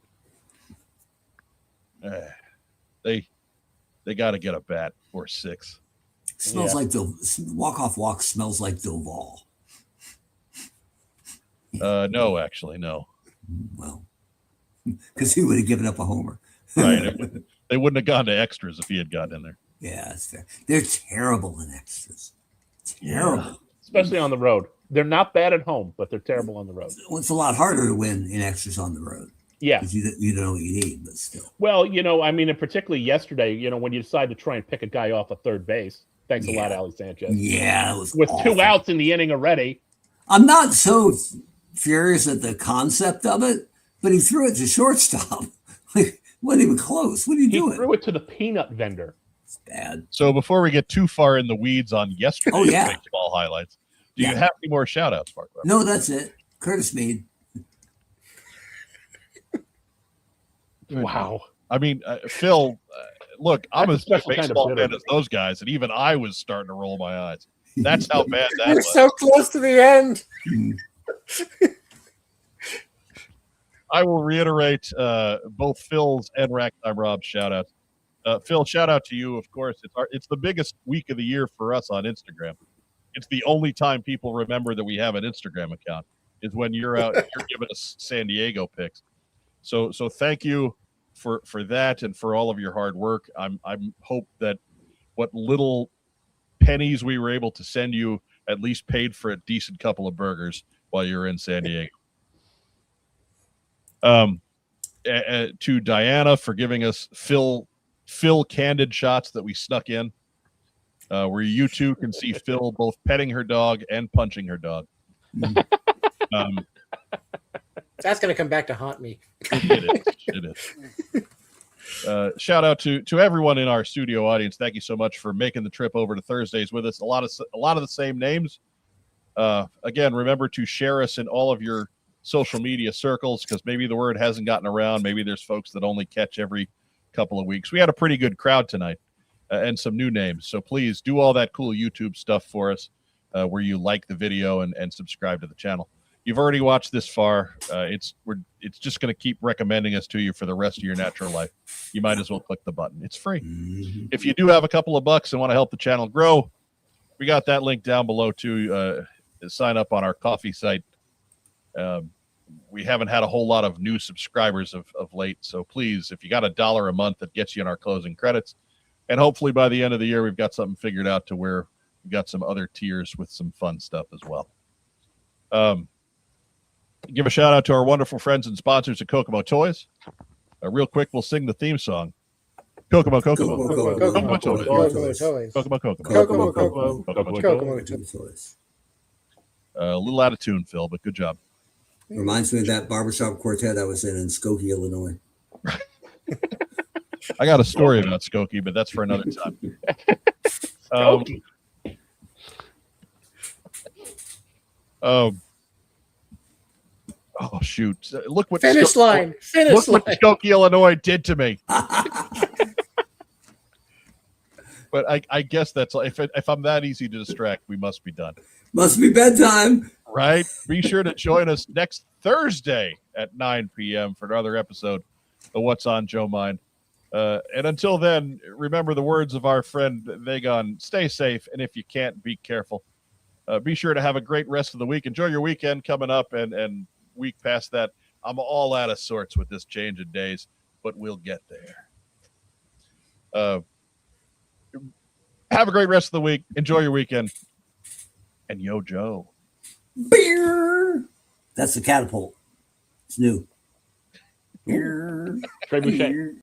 A: They got to get a bat or 6.
C: Smells like walk-off walk smells like Doval.
A: No, actually, no.
C: Well, because he would have given up a homer.
A: Right. They wouldn't have gone to extras if he had gotten in there.
C: Yeah, that's fair. They're terrible in extras. Terrible.
B: Especially on the road. They're not bad at home, but they're terrible on the road.
C: Well, it's a lot harder to win in extras on the road.
B: Yeah.
C: Because you don't know what you need, but still.
B: Well, and particularly yesterday, when you decide to try and pick a guy off at third base. Thanks a lot, Ali Sanchez.
C: Yeah, it was
B: with
C: awful.
B: 2 outs in the inning already.
C: I'm not so furious at the concept of it, but he threw it to shortstop. Like, wasn't even close. What are you doing?
B: He threw it to the peanut vendor.
C: It's bad.
A: So before we get too far in the weeds on yesterday's baseball highlights, do you have any more shout outs, Mark?
C: No, that's it. Curtis Mead.
B: Wow.
A: I mean, Phil, look, I'm as big a
B: special kind of
A: baseball
B: bitter.
A: fan as those guys, and even I was starting to roll my eyes. That's how bad that
D: We're
A: was.
D: so close to the end.
A: I will reiterate both Phil's and Ragtime Rob's shout outs. Phil, shout out to you, of course. It's the biggest week of the year for us on Instagram. It's the only time people remember that we have an Instagram account. is when you're out. You're giving us San Diego picks. So thank you for that and for all of your hard work. I'm hope that what little pennies we were able to send you at least paid for a decent couple of burgers while you're in San Diego. To Diana for giving us Phil candid shots that we snuck in, where you two can see Phil both petting her dog and punching her dog.
D: That's going to come back to haunt me.
A: It is. Shout out to everyone in our studio audience. Thank you so much for making the trip over to Thursdays with us. A lot of the same names. Again, remember to share us in all of your social media circles, because maybe the word hasn't gotten around. Maybe there's folks that only catch every couple of weeks. We had a pretty good crowd tonight, and some new names. So please do all that cool YouTube stuff for us, where you like the video and subscribe to the channel. You've already watched this far. It's just going to keep recommending us to you for the rest of your natural life. You might as well click the button. It's free. Mm-hmm. If you do have a couple of bucks and want to help the channel grow, we got that link down below too. Sign up on our coffee site. We haven't had a whole lot of new subscribers of late, so please, if you got $1 a month, that gets you in our closing credits, and hopefully by the end of the year we've got something figured out to where we got some other tiers with some fun stuff as well. Give a shout out to our wonderful friends and sponsors at Kokomo Toys. Real quick, we'll sing the theme song. Kokomo Toys.
D: Kokomo
C: Toys.
A: A little out of tune, Phil, but good job.
C: Reminds me of that barbershop quartet I was in Skokie, Illinois.
A: I got a story about Skokie, but that's for another time. Oh shoot! Look what
D: finish line.
A: Look what Skokie, Illinois did to me. But I guess that's if I'm that easy to distract, we must be done.
C: Must be bedtime.
A: Right. Be sure to join us next Thursday at 9 p.m. for another episode of What's on Joe Mind. And until then, remember the words of our friend Vagon: stay safe, and if you can't, be careful. Be sure to have a great rest of the week. Enjoy your weekend coming up, and week past that. I'm all out of sorts with this change of days, but we'll get there. Have a great rest of the week. Enjoy your weekend. And yo, Joe.
C: Beer. That's the catapult. It's new. Beer.
B: Trebuchet.
C: Beer.